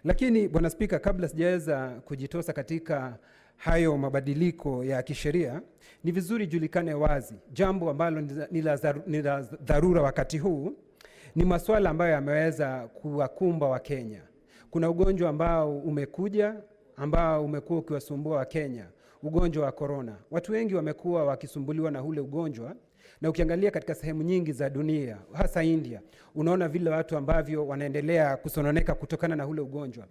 Lakini Bwana Spika, kabla sijaweza kujitosa katika hayo mabadiliko ya kisheria, ni vizuri julikane wazi jambo ambalo ni la dharura wakati huu, ni masuala ambayo yameweza kuwakumba wa Kenya. Kuna ugonjwa ambao umekuja, ambao umekuwa ukiwasumbua wa Kenya, ugonjwa wa corona. Watu wengi wamekuwa wakisumbuliwa na ule ugonjwa, na ukiangalia katika sehemu nyingi za dunia, hasa India, unaona vile watu ambavyo wanaendelea kusononeka kutokana na ule ugonjwa.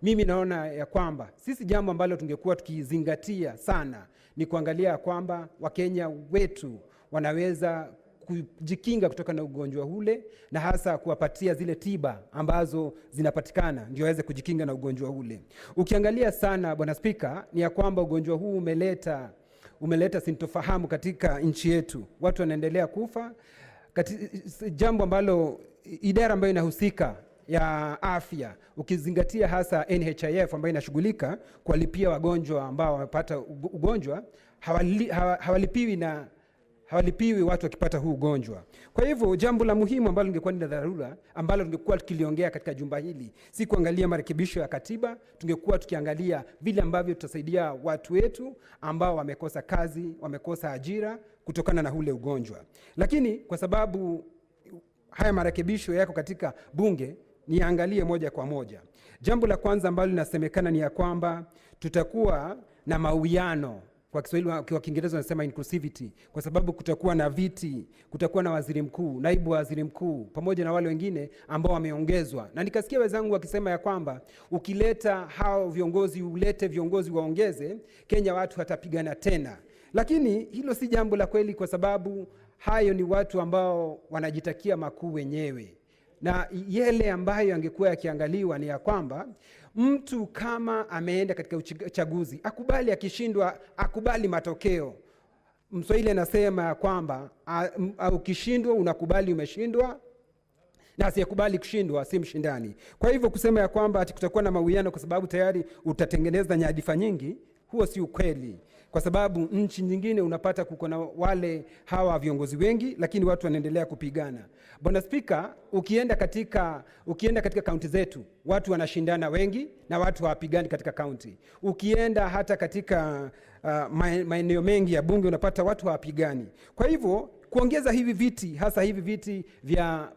Mimi naona ya kwamba sisi jambo ambalo tungekuwa tukizingatia sana ni kuangalia kwamba Wakenya wetu wanaweza kujikinga kutoka na ugonjwa ule, na hasa kuwapatia zile tiba ambazo zinapatikana ndio waweze kujikinga na ugonjwa ule. Ukiangalia sana Bwana Spika, ni ya kwamba ugonjwa huu umeleta sintofahamu katika nchi yetu. Watu wanaendelea kufa. Jambo ambalo idara ambayo inahusika ya afya, ukizingatia hasa NHIF ambayo inashughulika kuwalipia wagonjwa ambao wamepata ugonjwa, hawalipiwi watu wakipata huu ugonjwa. Kwa hivyo jambo la muhimu ambalo lingekuwa ni dharura ambalo tungekuwa tukiliongea katika jumba hili, si kuangalia marekebisho ya katiba, tungekuwa tukiangalia vile ambavyo tutasaidia watu wetu ambao wamekosa kazi, wamekosa ajira kutokana na ule ugonjwa. Lakini kwa sababu haya marekebisho yako katika bunge, niangalie moja kwa moja. Jambo la kwanza ambalo linasemekana ni ya kwamba tutakuwa na mawiano, kwa Kiswahili, kwa Kiingereza wanasema inclusivity, kwa sababu kutakuwa na viti, kutakuwa na waziri mkuu, naibu waziri mkuu, pamoja na wale wengine ambao wameongezwa. Na nikasikia wenzangu wakisema ya kwamba ukileta hao viongozi, ulete viongozi waongeze, Kenya watu hatapigana tena. Lakini hilo si jambo la kweli, kwa sababu hayo ni watu ambao wanajitakia makuu wenyewe. Na yale ambayo angekuwa yakiangaliwa ni ya kwamba mtu kama ameenda katika uchaguzi, akubali akishindwa, akubali matokeo. Mswahili anasema ya kwamba ukishindwa unakubali umeshindwa, na asiyekubali kushindwa si mshindani. Kwa hivyo kusema ya kwamba ati kutakuwa na mawiano kwa sababu tayari utatengeneza nyadhifa nyingi, huo si ukweli. Kwa sababu nchi nyingine unapata kuko na wale hawa viongozi wengi, lakini watu wanaendelea kupigana. Bwana Spika, ukienda katika kaunti zetu, watu wanashindana wengi na watu hawapigani katika kaunti. Ukienda hata katika maeneo mengi ya bunge unapata watu hawapigani. Kwa hivyo kuongeza hivi viti, hasa hivi viti vya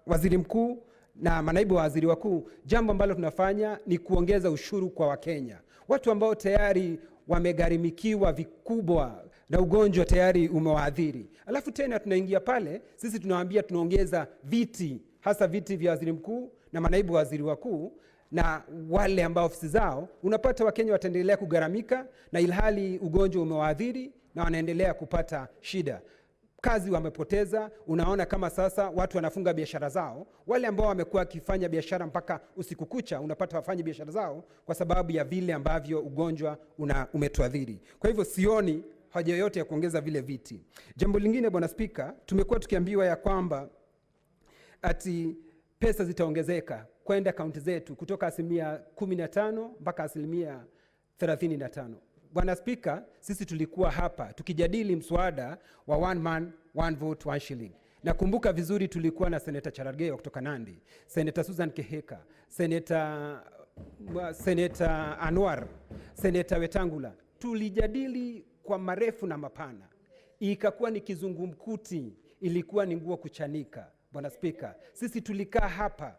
waziri mkuu na manaibu wa waziri wakuu, jambo ambalo tunafanya ni kuongeza ushuru kwa Wakenya. Watu ambao tayari wamegharimikiwa vikubwa na ugonjwa tayari umewaadhiri. Alafu tena tunaingia pale, sisi tunawaambia tunaongeza viti, hasa viti vya waziri mkuu na manaibu wa waziri wakuu, na wale ambao ofisi zao, unapata Wakenya wataendelea kugharamika na ilhali ugonjwa umewaadhiri na wanaendelea kupata shida. Kazi wamepoteza. Unaona kama sasa watu wanafunga biashara zao. Wale ambao wamekuwa wakifanya biashara mpaka usiku kucha, unapata wafanye biashara zao kwa sababu ya vile ambavyo ugonjwa umetuadhiri. Kwa hivyo sioni haja yoyote ya kuongeza vile viti. Jambo lingine, Bwana Spika, tumekuwa tukiambiwa ya kwamba ati pesa zitaongezeka kwenda kaunti zetu kutoka 15% mpaka 35%. Bwana Spika, sisi tulikuwa hapa tukijadili mswada wa one man, one vote, one shilling. Nakumbuka vizuri tulikuwa na Senator Cherargei kutoka Nandi, Senator Susan Keheka, Senator Anwar, Senator Wetangula. Tulijadili kwa marefu na mapana. Ikakuwa ni kizungumkuti, ilikuwa ni nguo kuchanika. Bwana Spika, sisi tulikaa hapa,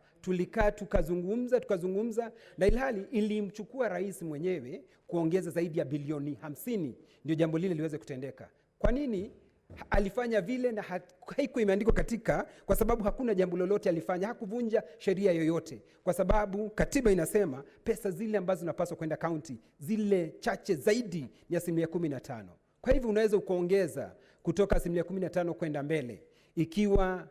tukazungumza, na ilhali ilimchukua rais mwenyewe kuongeza zaidi ya bilioni 50 ndio jambo lile liweze kutendeka. Kwa nini alifanya vile na haikuwa imeandikwa katika? Kwa sababu hakuna jambo lolote alifanya, hakuvunja sheria yoyote, kwa sababu katiba inasema pesa zile ambazo zinapaswa kwenda kaunti, zile chache zaidi ni 15%. Kwa hivyo unaweza ukaongeza kutoka 15% kwenda mbele ikiwa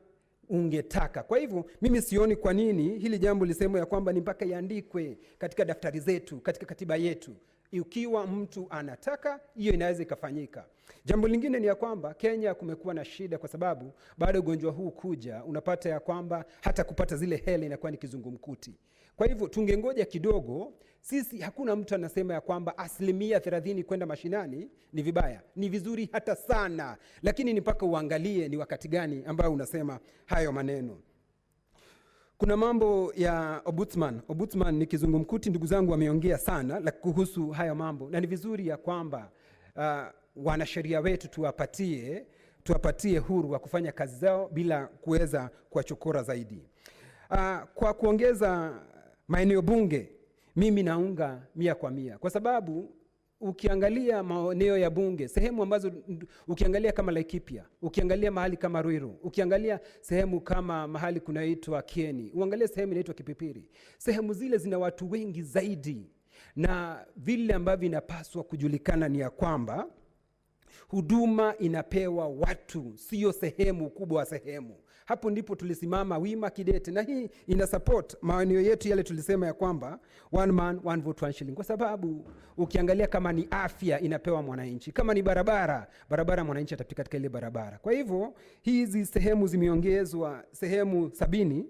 ungetaka. Kwa hivyo mimi sioni kwa nini hili jambo lisemwe ya kwamba ni mpaka iandikwe katika daftari zetu, katika katiba yetu. Ikiwa mtu anataka, hiyo inaweza ikafanyika. Jambo lingine ni ya kwamba Kenya kumekuwa na shida kwa sababu baada ugonjwa huu kuja, unapata ya kwamba hata kupata zile hela inakuwa ni kizungumkuti. Kwa hivyo tungengoja kidogo. Sisi hakuna mtu anasema ya kwamba 30% kwenda mashinani ni vibaya. Ni vizuri hata sana, lakini ni mpaka uangalie ni wakati gani ambao unasema hayo maneno. Kuna mambo ya ombudsman. Ombudsman ni kizungumkuti, ndugu zangu wameongea sana kuhusu hayo mambo, na ni vizuri ya kwamba wanasheria wetu tuwapatie huru wa kufanya kazi zao bila kuweza kuwachokora zaidi. Kwa kuongeza maeneo bunge, mimi naunga 100%, kwa sababu ukiangalia maeneo ya bunge, sehemu ambazo ukiangalia kama Laikipia, ukiangalia mahali kama Ruiru, ukiangalia sehemu kama mahali kunaitwa Kieni, uangalie sehemu inaitwa Kipipiri, sehemu zile zina watu wengi zaidi, na vile ambavyo inapaswa kujulikana ni ya kwamba huduma inapewa watu, sio sehemu kubwa wa sehemu. Hapo ndipo tulisimama wima kidete, na hii ina support maeneo yetu yale tulisema ya kwamba one man, one vote, one shilling. Kwa sababu ukiangalia kama ni afya inapewa mwananchi, kama ni barabara mwananchi atapita katika ile barabara. Kwa hivyo hizi sehemu zimeongezwa sehemu 70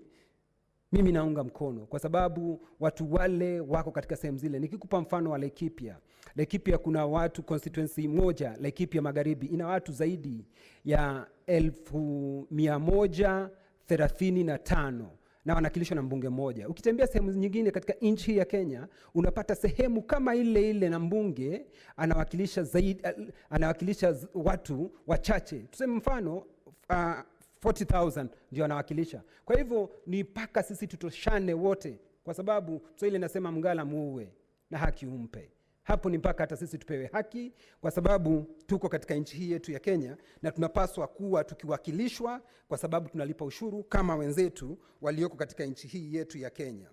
mimi naunga mkono kwa sababu watu wale wako katika sehemu zile. Nikikupa mfano wa Laikipia. Laikipia kuna watu, constituency moja Laikipia Magharibi ina watu zaidi ya 1135 na wanakilishwa na mbunge mmoja. Ukitembea sehemu nyingine katika nchi hii ya Kenya, unapata sehemu kama ile na mbunge anawakilisha zaidi, anawakilisha watu wachache. Tuseme mfano 40,000 ndio anawakilisha. Kwa hivyo ni paka sisi tutoshane wote, kwa sababu Kiswahili nasema mngala muue na haki umpe. Hapo ni mpaka hata sisi tupewe haki, kwa sababu tuko katika nchi hii yetu ya Kenya na tunapaswa kuwa tukiwakilishwa, kwa sababu tunalipa ushuru kama wenzetu walioko katika nchi hii yetu ya Kenya.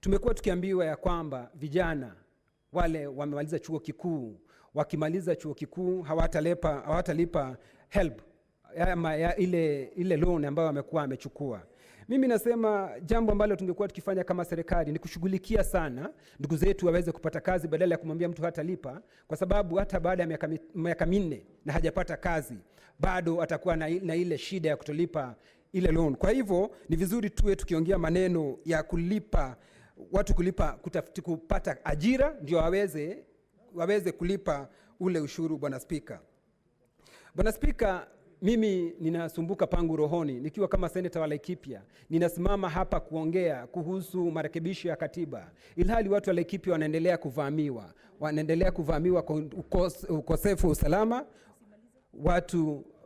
Tumekuwa tukiambiwa ya kwamba vijana wale wamemaliza chuo kikuu, wakimaliza chuo kikuu hawatalipa help ya ile loan ambayo amekuwa amechukua. Mimi nasema jambo ambalo tungekuwa tukifanya kama serikali ni kushughulikia sana ndugu zetu waweze kupata kazi, badala ya kumwambia mtu hatalipa, kwa sababu hata baada ya miaka 4 na hajapata kazi bado atakuwa na ile shida ya kutolipa ile loan. Kwa hivyo ni vizuri tuwe tukiongea maneno ya kulipa watu, kupata ajira ndio waweze kulipa ule ushuru. Bwana Spika, mimi ninasumbuka pangu rohoni nikiwa kama seneta wa Laikipia. Ninasimama hapa kuongea kuhusu marekebisho ya katiba, ilhali watu wa Laikipia wanaendelea kuvamiwa kwa ukosefu wa usalama.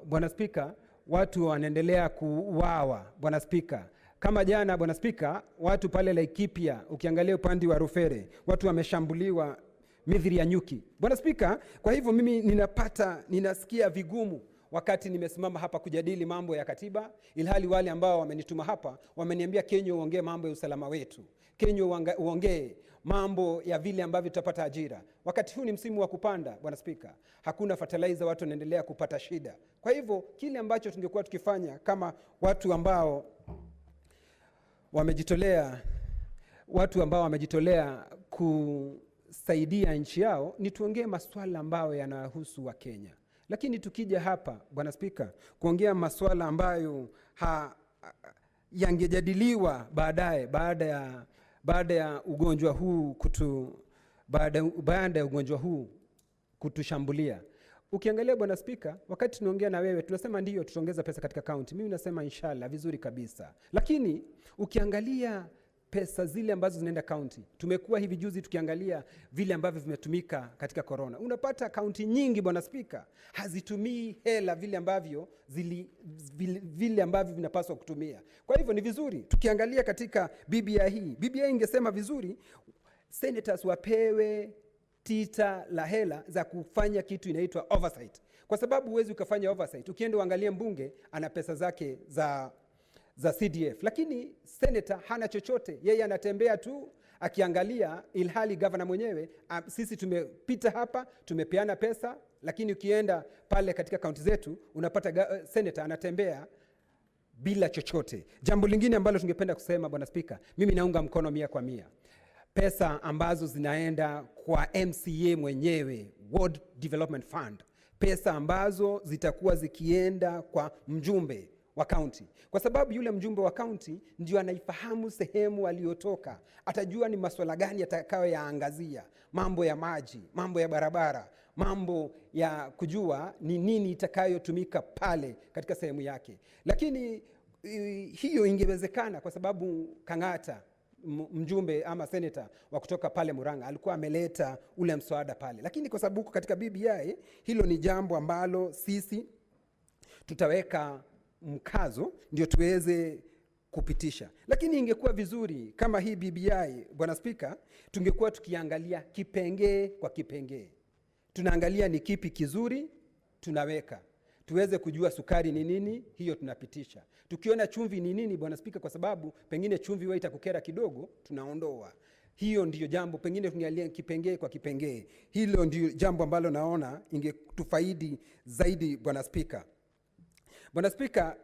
Bwana Spika, watu wanaendelea kuuawa. Bwana Spika, kama jana Bwana Spika, watu pale Laikipia, ukiangalia upande wa Rufere, watu wameshambuliwa mithili ya nyuki. Bwana Spika, kwa hivyo mimi ninasikia vigumu wakati nimesimama hapa kujadili mambo ya katiba, ilhali wale ambao wamenituma hapa wameniambia Kenya uongee mambo ya usalama wetu, Kenya uongee mambo ya vile ambavyo tutapata ajira. Wakati huu ni msimu wa kupanda Bwana Spika, hakuna fertilizer, watu wanaendelea kupata shida. Kwa hivyo kile ambacho tungekuwa tukifanya kama watu ambao wamejitolea kusaidia nchi yao ni tuongee masuala ambayo yanahusu wa Kenya. Lakini tukija hapa Bwana Spika kuongea masuala ambayo yangejadiliwa baadaye baada ya ugonjwa huu kutushambulia. Ukiangalia Bwana Spika, wakati tunaongea na wewe tunasema ndio tutaongeza pesa katika county. Mimi nasema inshallah vizuri kabisa. Lakini ukiangalia pesa zile ambazo zinaenda county, tumekuwa hivi juzi tukiangalia vile ambavyo vimetumika katika corona. Unapata county nyingi Bwana Spika hazitumii hela vile ambavyo vinapaswa kutumia. Kwa hivyo ni vizuri tukiangalia katika BBI ingesema vizuri senators wapewe tita la hela za kufanya kitu inaitwa oversight, kwa sababu huwezi ukafanya oversight ukienda uangalie mbunge ana pesa zake za CDF, lakini senator hana chochote, yeye anatembea tu akiangalia, ilhali governor mwenyewe sisi tumepita hapa tumepeana pesa, lakini ukienda pale katika kaunti zetu unapata senator anatembea bila chochote. Jambo lingine ambalo tungependa kusema Bwana Spika, mimi naunga mkono 100% pesa ambazo zinaenda kwa MCA mwenyewe, Ward Development Fund, pesa ambazo zitakuwa zikienda kwa mjumbe wa county, kwa sababu yule mjumbe wa county ndio anaifahamu sehemu aliyotoka, atajua ni masuala gani atakayoyaangazia, mambo ya maji, mambo ya barabara, mambo ya kujua ni nini itakayotumika pale katika sehemu yake. Lakini hiyo ingewezekana kwa sababu Kang'ata, mjumbe ama senator wa kutoka pale Murang'a, alikuwa ameleta ule mswada pale, lakini kwa sababu katika BBI hilo ni jambo ambalo sisi tutaweka mkazo ndio tuweze kupitisha. Lakini ingekuwa vizuri kama hii BBI Bwana Spika tungekuwa tukiangalia kipengee kwa kipengee, tunaangalia ni kipi kizuri tunaweka, tuweze kujua sukari ni nini, hiyo tunapitisha. Tukiona chumvi ni nini Bwana Spika, kwa sababu pengine chumvi wewe itakukera kidogo, tunaondoa. Hiyo ndiyo jambo pengine tungeangalia kipengee kwa kipengee. Hilo ndiyo jambo ambalo naona ingetufaidi zaidi Bwana Spika. Bwana Spika,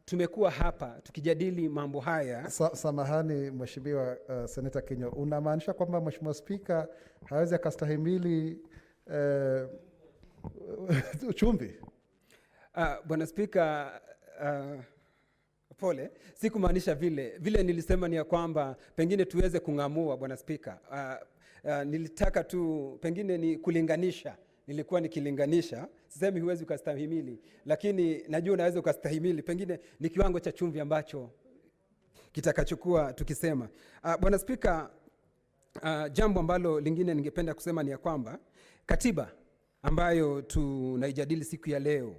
tumekuwa hapa tukijadili mambo haya. Samahani Mheshimiwa Senator Kinyo, unamaanisha kwamba Mheshimiwa Spika hawezi akastahimili chumvi? Bwana Spika, Pole, sikumaanisha vile nilisema ni ya kwamba pengine tuweze kung'amua Bwana Spika. Nilitaka tu pengine ni kulinganisha, nilikuwa nikilinganisha, sisemi huwezi ukastahimili, lakini najua unaweza ukastahimili, pengine ni kiwango cha chumvi ambacho kitakachokuwa tukisema. Bwana Spika, jambo ambalo lingine ningependa kusema ni ya kwamba katiba ambayo tunaijadili siku ya leo,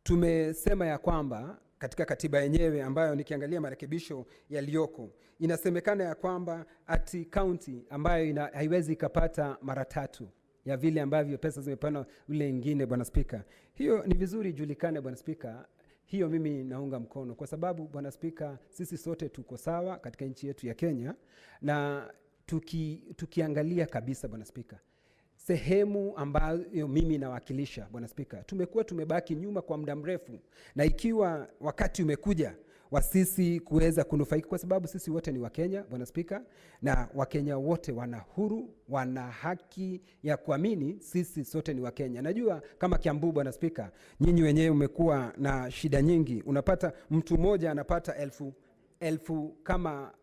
tumesema ya kwamba katika katiba yenyewe ambayo nikiangalia marekebisho yaliyoko, inasemekana ya kwamba ati county ambayo haiwezi ikapata mara 3 ya vile ambavyo pesa zimepana ule ingine. Bwana Spika, hiyo ni vizuri ijulikane Bwana Spika. Hiyo mimi naunga mkono kwa sababu Bwana Spika, sisi sote tuko sawa katika nchi yetu ya Kenya, na tukiangalia kabisa Bwana Spika, sehemu ambayo mimi nawakilisha Bwana Spika, tumebaki nyuma kwa muda mrefu, na ikiwa wakati umekuja wa sisi kuweza kunufaika, kwa sababu sisi wote ni Wakenya Bwana Spika, na Wakenya wote wana huru, wana haki ya kuamini sisi sote ni Wakenya. Najua kama Kiambu Bwana Spika, nyinyi wenyewe umekuwa na shida nyingi, unapata mtu mmoja anapata elfu kama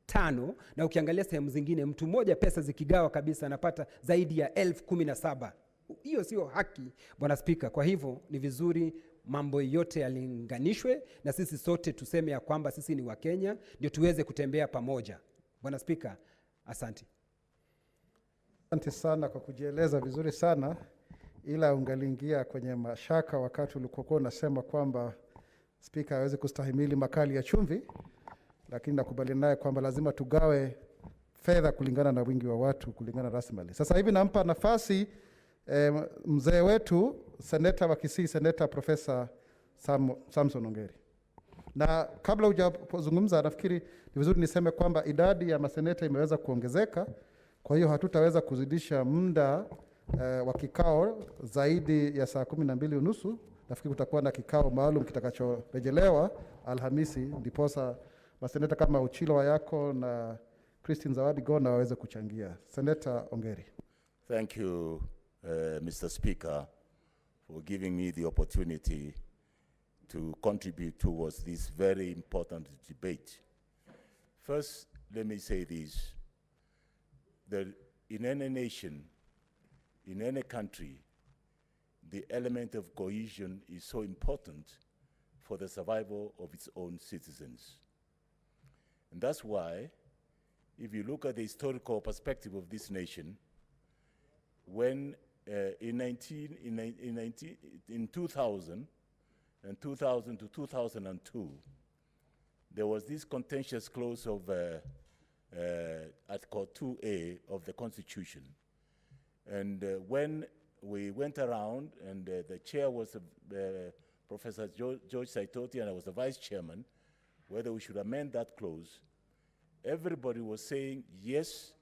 5, na ukiangalia sehemu zingine mtu mmoja pesa zikigawa kabisa anapata zaidi ya 17,000. Hiyo sio haki Bwana Spika. Kwa hivyo ni vizuri mambo yote yalinganishwe, na sisi sote tuseme ya kwamba sisi ni Wakenya, ndio tuweze kutembea pamoja. Bwana Spika, asante. Asante sana kwa kujieleza vizuri sana, ila ungaliingia kwenye mashaka wakati ulikokuwa unasema kwamba Spika hawezi kustahimili makali ya chumvi, lakini nakubaliana naye kwamba lazima tugawe fedha kulingana na wingi wa watu, kulingana na rasilimali. Sasa hivi nampa nafasi mzee wetu seneta wa Kisii, Seneta Profesa Samson Ongeri. Na kabla hujazungumza, nafikiri ni vizuri niseme kwamba idadi ya maseneta imeweza kuongezeka, kwa hiyo hatutaweza kuzidisha muda wa kikao zaidi ya saa 12:30. Nafikiri kutakuwa na kikao maalum kitakachorejelewa Alhamisi, ndiposa maseneta kama Uchilo Wayako na Christine Zawadi Gona waweze kuchangia. Seneta Ongeri. Thank you, Mr. Speaker, for giving me the opportunity to contribute towards this very important debate. First, let me say this, that in any nation, in any country, the element of cohesion is so important for the survival of its own citizens. And that's why, if you look at the historical perspective of this nation, when in 2000 to 2002, there was this contentious clause of Article 2A of the Constitution. And when we went around, and the chair was Professor George Saitoti, and I was the vice chairman, whether we should amend that clause, everybody was saying, yes,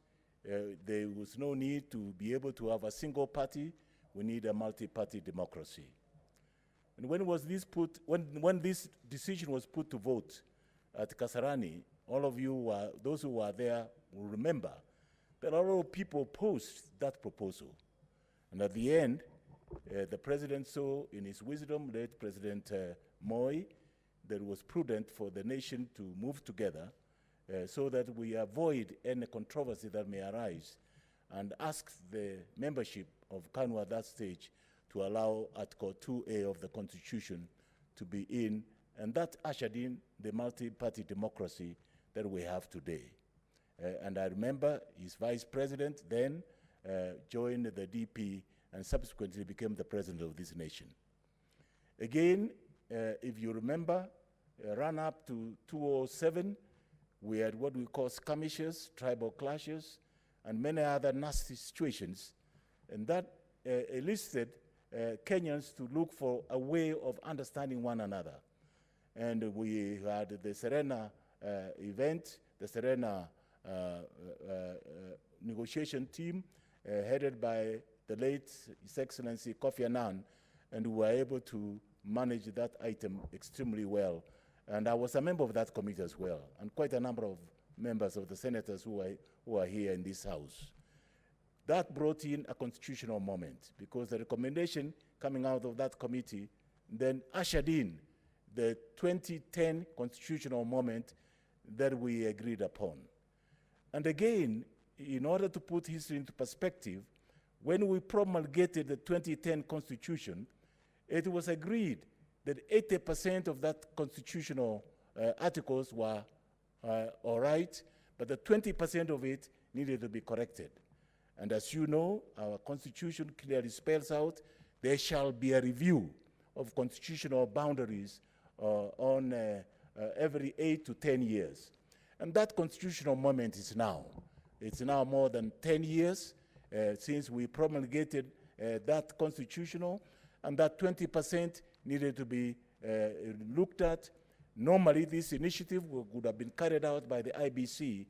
there was no need to be able to have a single party. We need a multi-party democracy. And when this decision was put to vote at Kasarani, all of you, those who were there, will remember that a lot of people opposed that proposal. And at the end, the president saw in his wisdom, late President Moi, that it was prudent for the nation to move together so that we avoid any controversy that may arise, and ask the membership of KANU at that stage to allow Article 2A of the Constitution to be in, and that ushered in the multi-party democracy that we have today. And I remember his vice president then joined the DP and subsequently became the president of this nation. Again, if you remember, run up to 2007, we had what we call skirmishes, tribal clashes, and many other nasty situations. And that enlisted Kenyans to look for a way of understanding one another. And we had the Serena event, the Serena negotiation team, headed by the late His Excellency Kofi Annan, and we were able to manage that item extremely well. And I was a member of that committee as well, and quite a number of members of the senators who are here in this house. That brought in a constitutional moment, because the recommendation coming out of that committee then ushered in the 2010 constitutional moment that we agreed upon. And again, in order to put history into perspective, when we promulgated the 2010 Constitution, it was agreed that 80% of that constitutional articles were all right, but the 20% of it needed to be corrected. And as you know, our Constitution clearly spells out there shall be a review of constitutional boundaries on every 8 to 10 years. And that constitutional moment is now. It's now more than 10 years since we promulgated that constitutional, and that 20% needed to be looked at. Normally, this initiative would have been carried out by the IEBC,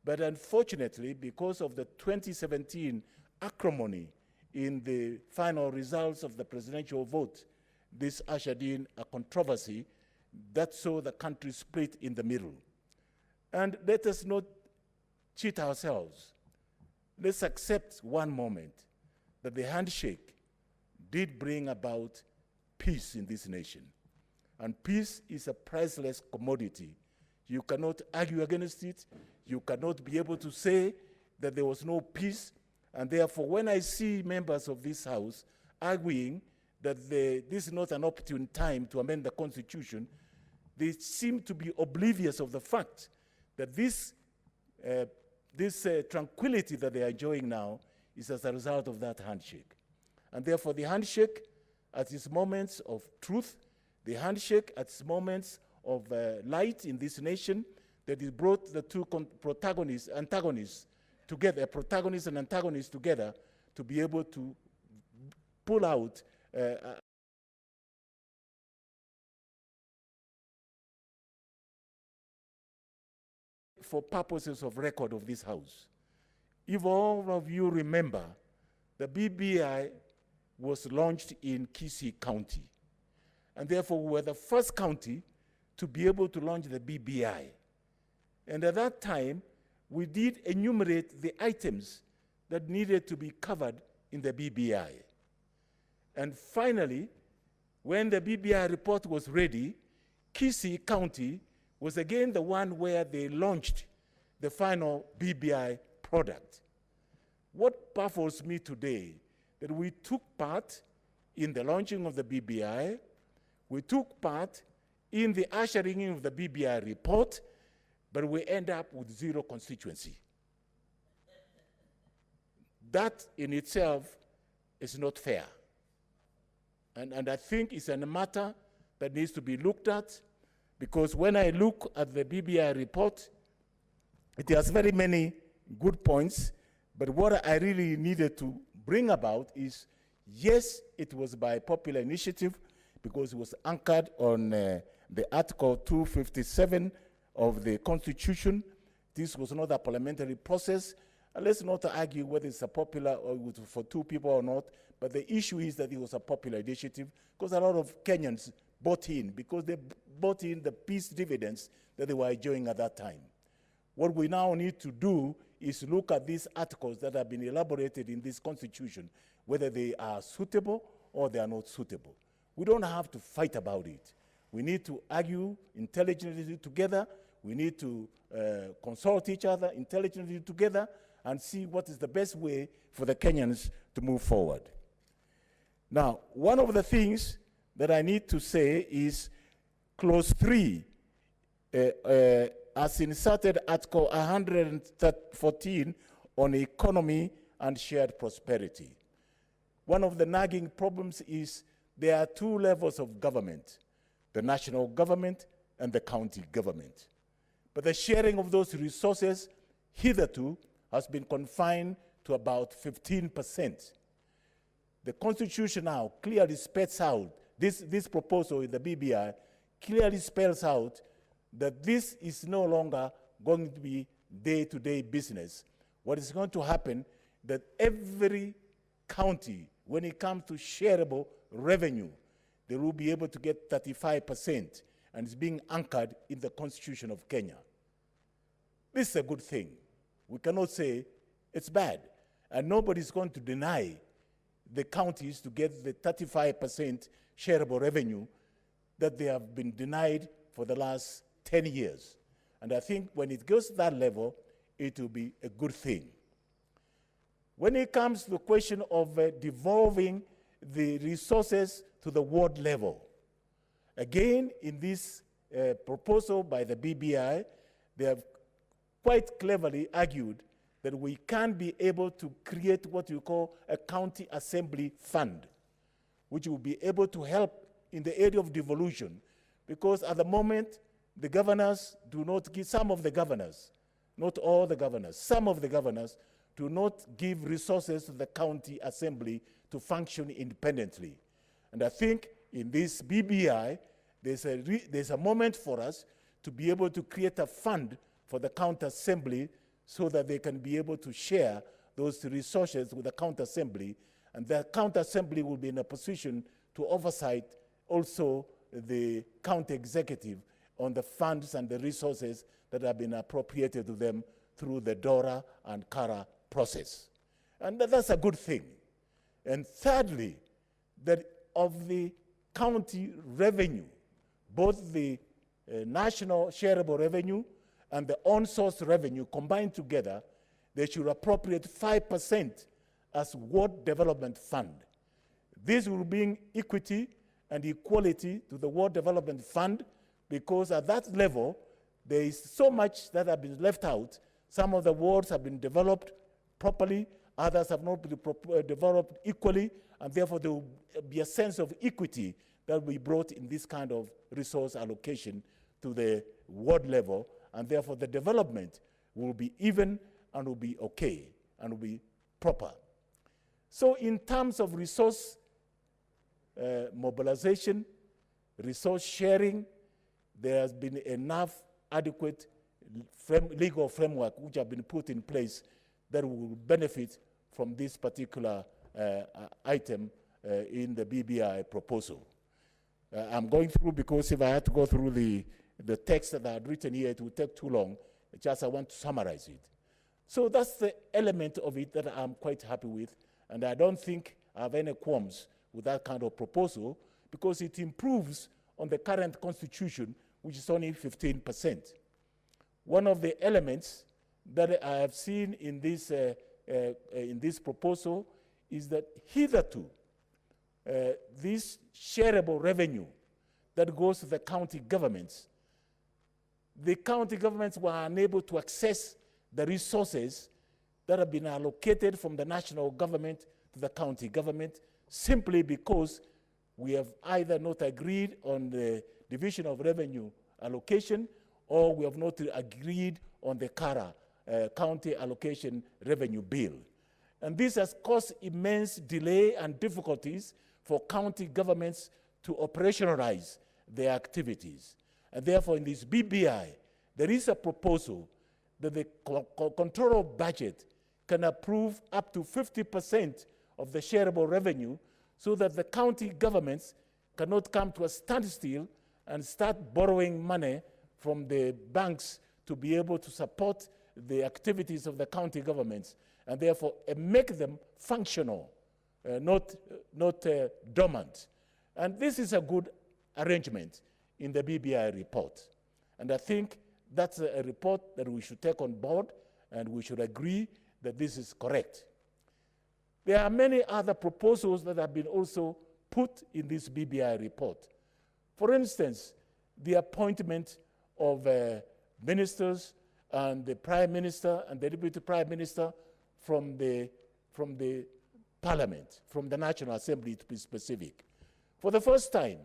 but unfortunately, because of the 2017 acrimony in the final results of the presidential vote, this ushered in a controversy that saw the country split in the middle. And let us not cheat ourselves. Let's accept one moment that the handshake did bring about peace in this nation. And peace is a priceless commodity. You cannot argue against it. You cannot be able to say that there was no peace. And therefore, when I see members of this House arguing that this is not an opportune time to amend the Constitution, they seem to be oblivious of the fact that this tranquility that they are enjoying now is as a result of that handshake. And therefore, the handshake at its moments of truth, the handshake at its moments of light in this nation, that it brought the two antagonists together, protagonists and antagonists together, to be able to pull out for purposes of record of this House. If all of you remember, the BBI was launched in Kisii County. And therefore, we were the first county to be able to launch the BBI. And at that time, we did enumerate the items that needed to be covered in the BBI. And finally, when the BBI report was ready, Kisii County was again the one where they launched the final BBI product. What baffles me today, that we took part in the launching of the BBI, we took part in the ushering in of the BBI report, but we end up with zero constituency. That in itself is not fair. And I think it's a matter that needs to be looked at, because when I look at the BBI report, it has very many good points, but what I really needed to bring about is, yes, it was by popular initiative, because it was anchored on the Article 257 of the Constitution. This was not a parliamentary process. And let's not argue whether it's a popular or it was for two people or not, but the issue is that it was a popular initiative, because a lot of Kenyans bought in, because they bought in the peace dividends that they were enjoying at that time. What we now need to do is look at these articles that have been elaborated in this Constitution, whether they are suitable or they are not suitable. We don't have to fight about it. We need to argue intelligently together. We need to consult each other intelligently together and see what is the best way for the Kenyans to move forward. Now, one of the things that I need to say is Clause 3, as inserted Article 114 on economy and shared prosperity. One of the nagging problems is there are two levels of government, the national government and the county government. But the sharing of those resources hitherto has been confined to about 15%. The Constitution now clearly spells out, this proposal in the BBI clearly spells out that this is no longer going to be day-to-day business. What is going to happen, that every county, when it comes to shareable revenue, they will be able to get 35%, and it's being anchored in the Constitution of Kenya. This is a good thing. We cannot say it's bad, and nobody's going to deny the counties to get the 35% shareable revenue that they have been denied for the last 10 years. And I think when it goes to that level, it will be a good thing. When it comes to the question of devolving the resources to the ward level, again, in this proposal by the BBI, they have quite cleverly argued that we can be able to create what you call a county assembly fund, which will be able to help in the area of devolution, because at the moment, the governors do not give, some of the governors, not all the governors, some of the governors do not give resources to the county assembly to function independently. And I think in this BBI, there's a moment for us to be able to create a fund for the county assembly so that they can be able to share those resources with the county assembly, and the county assembly will be in a position to oversight also the county executive on the funds and the resources that have been appropriated to them through the DORA and CARA process. And that's a good thing. And thirdly, that of the county revenue, both the national shareable revenue and the on-source revenue combined together, they should appropriate 5% as ward development fund. This will bring equity and equality to the ward development fund, because at that level, there is so much that has been left out. Some of the wards have been developed properly, others have not been developed equally, and therefore there will be a sense of equity that will be brought in this kind of resource allocation to the ward level, and therefore the development will be even and will be okay and will be proper. So in terms of resource mobilization, resource sharing, there has been enough adequate legal framework which have been put in place that will benefit from this particular item in the BBI proposal. I'm going through, because if I had to go through the text that I had written here, it would take too long. Just I want to summarize it. So that's the element of it that I'm quite happy with, and I don't think I have any qualms with that kind of proposal, because it improves on the current constitution, which is only 15%. One of the elements that I have seen in this proposal is that hitherto, this shareable revenue that goes to the county governments were unable to access the resources that have been allocated from the national government to the county government, simply because we have either not agreed on the division of revenue allocation, or we have not agreed on the CARA, county allocation revenue bill. And this has caused immense delay and difficulties for county governments to operationalize their activities. And therefore, in this BBI, there is a proposal that the control of budget can approve up to 50% of the shareable revenue, so that the county governments cannot come to a standstill and start borrowing money from the banks to be able to support the activities of the county governments, and therefore make them functional, not dormant. And this is a good arrangement in the BBI report. And I think that's a report that we should take on board, and we should agree that this is correct. There are many other proposals that have been also put in this BBI report. For instance, the appointment of ministers and the Prime Minister and the Deputy Prime Minister from the Parliament, from the National Assembly to be specific. For the first time,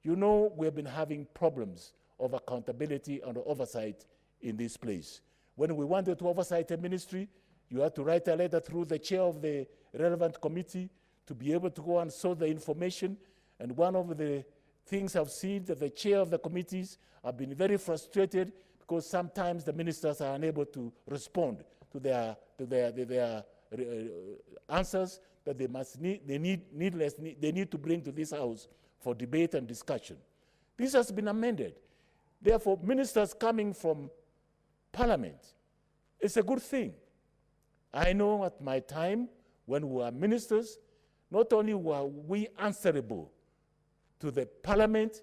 you know, we've been having problems of accountability and oversight in this place. When we wanted to oversight a ministry, you had to write a letter through the chair of the relevant committee to be able to go and source the information. And one of the things I've seen that the chair of the committees have been very frustrated, because sometimes the ministers are unable to respond to their answers that they need to bring to this house for debate and discussion. This has been amended. Therefore, ministers coming from Parliament, it's a good thing. I know at my time, when we were ministers, not only were we answerable to the Parliament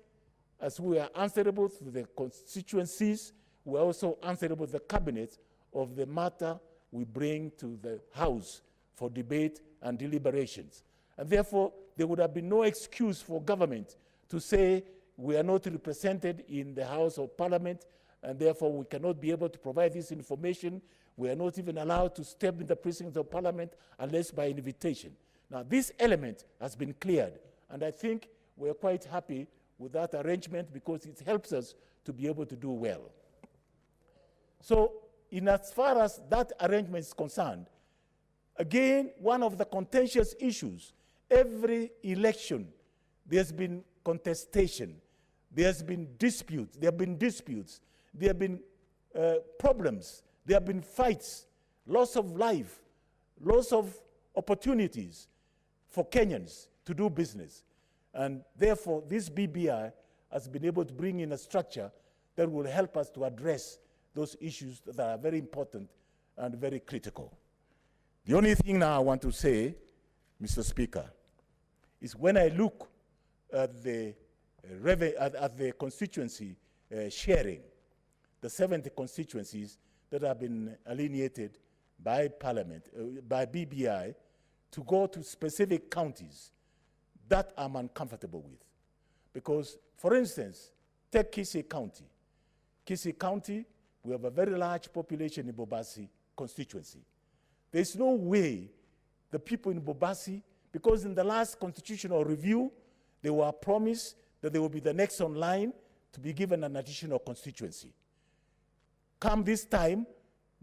as we are answerable to the constituencies, we are also answerable to the cabinet of the matter we bring to the House for debate and deliberations. And therefore, there would have been no excuse for government to say we are not represented in the House of Parliament, and therefore we cannot be able to provide this information. We are not even allowed to step in the precincts of Parliament unless by invitation. Now, this element has been cleared, and I think we're quite happy with that arrangement because it helps us to be able to do well. So, in as far as that arrangement is concerned, again, one of the contentious issues, every election, there's been contestation, there's been disputes, there have been disputes, there have been problems, there have been fights, loss of life, loss of opportunities for Kenyans to do business. And therefore, this BBI has been able to bring in a structure that will help us to address those issues that are very important and very critical. The only thing now I want to say, Mr. Speaker, is when I look at the constituency sharing, the 70 constituencies that have been alienated by Parliament, by BBI, to go to specific counties, that I'm uncomfortable with. Because, for instance, take Kisii County. Kisii County, we have a very large population in Bobasi constituency. There's no way the people in Bobasi, because in the last constitutional review, they were promised that they will be the next online to be given an additional constituency. Come this time,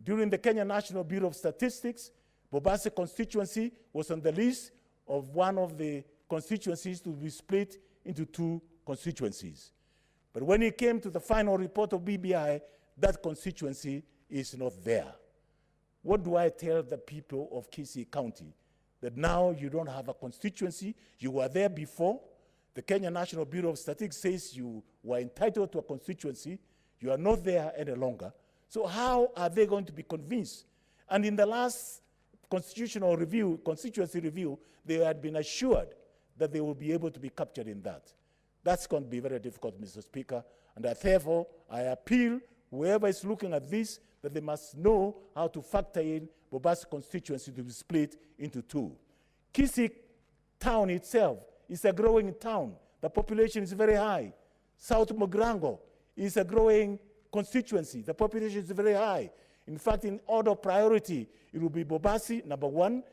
during the Kenya National Bureau of Statistics, Bobasi constituency was on the list of one of the constituencies to be split into 2 constituencies. But when it came to the final report of BBI, that constituency is not there. What do I tell the people of Kisii County? That now you don't have a constituency, you were there before. The Kenya National Bureau of Statistics says you were entitled to a constituency, you are not there any longer. So how are they going to be convinced? And in the last constituency review, they had been assured that they will be able to be captured in that. That's going to be very difficult, Mr. Speaker, and therefore I appeal whoever is looking at this that they must know how to factor in Bobasi constituency to be split into 2. Kisii town itself is a growing town. The population is very high. South Mogrango is a growing constituency. The population is very high. In fact, in order of priority, it will be Bobasi, number 1,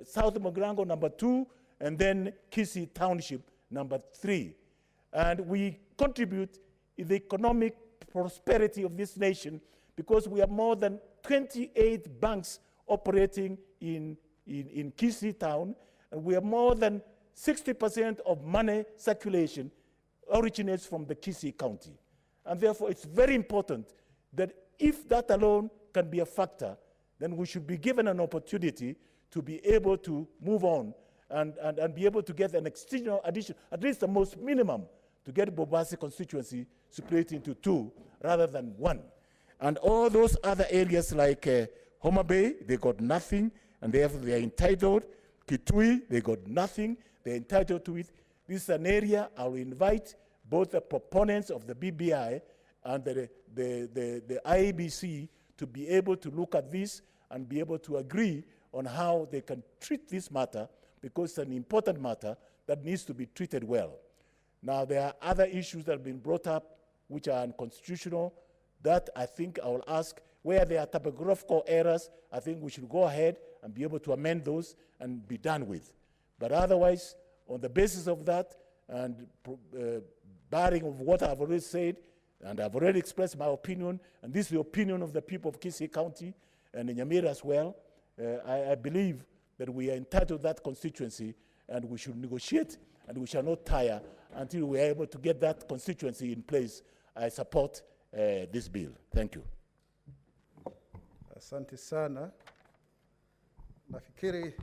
South Mogrango, number 2, and then Kisii Township, number 3. And we contribute in the economic prosperity of this nation because we have more than 28 banks operating in Kisii town, and we have more than 60% of money circulation originates from the Kisii County. And therefore, it's very important that if that alone can be a factor, then we should be given an opportunity to be able to move on and be able to get an external addition, at least the most minimum, to get Bobasi constituency split into 2 rather than 1. And all those other areas like Homa Bay, they got nothing, and therefore they are entitled. Kitui, they got nothing, they're entitled to it. This is an area I will invite both the proponents of the BBI and the IEBC to be able to look at this and be able to agree on how they can treat this matter, because it's an important matter that needs to be treated well. Now, there are other issues that have been brought up which are unconstitutional that I think I will ask where there are typographical errors. I think we should go ahead and be able to amend those and be done with. But otherwise, on the basis of that and barring of what I've already said, and I've already expressed my opinion, and this is the opinion of the people of Kisii County and in Nyamira as well, I believe that we are entitled to that constituency and we should negotiate and we shall not tire until we are able to get that constituency in place. I support this bill. Thank you. Asante sana. Nafikiri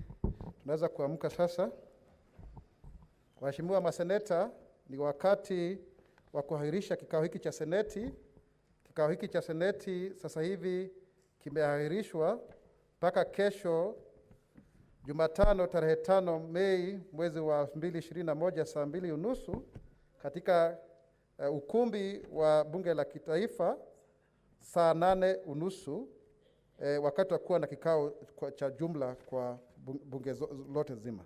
tunaweza kuamka sasa. Waheshimiwa maseneta, ni wakati wa kuahirisha kikao hiki cha seneti. Kikao hiki cha seneti sasa hivi kimeahirishwa mpaka kesho Jumatano tarehe 5 Mei mwezi wa 2021 saa 2:30 katika ukumbi wa bunge la kitaifa saa 8:30 wakati wa kuwa na kikao cha jumla kwa bunge lote zima.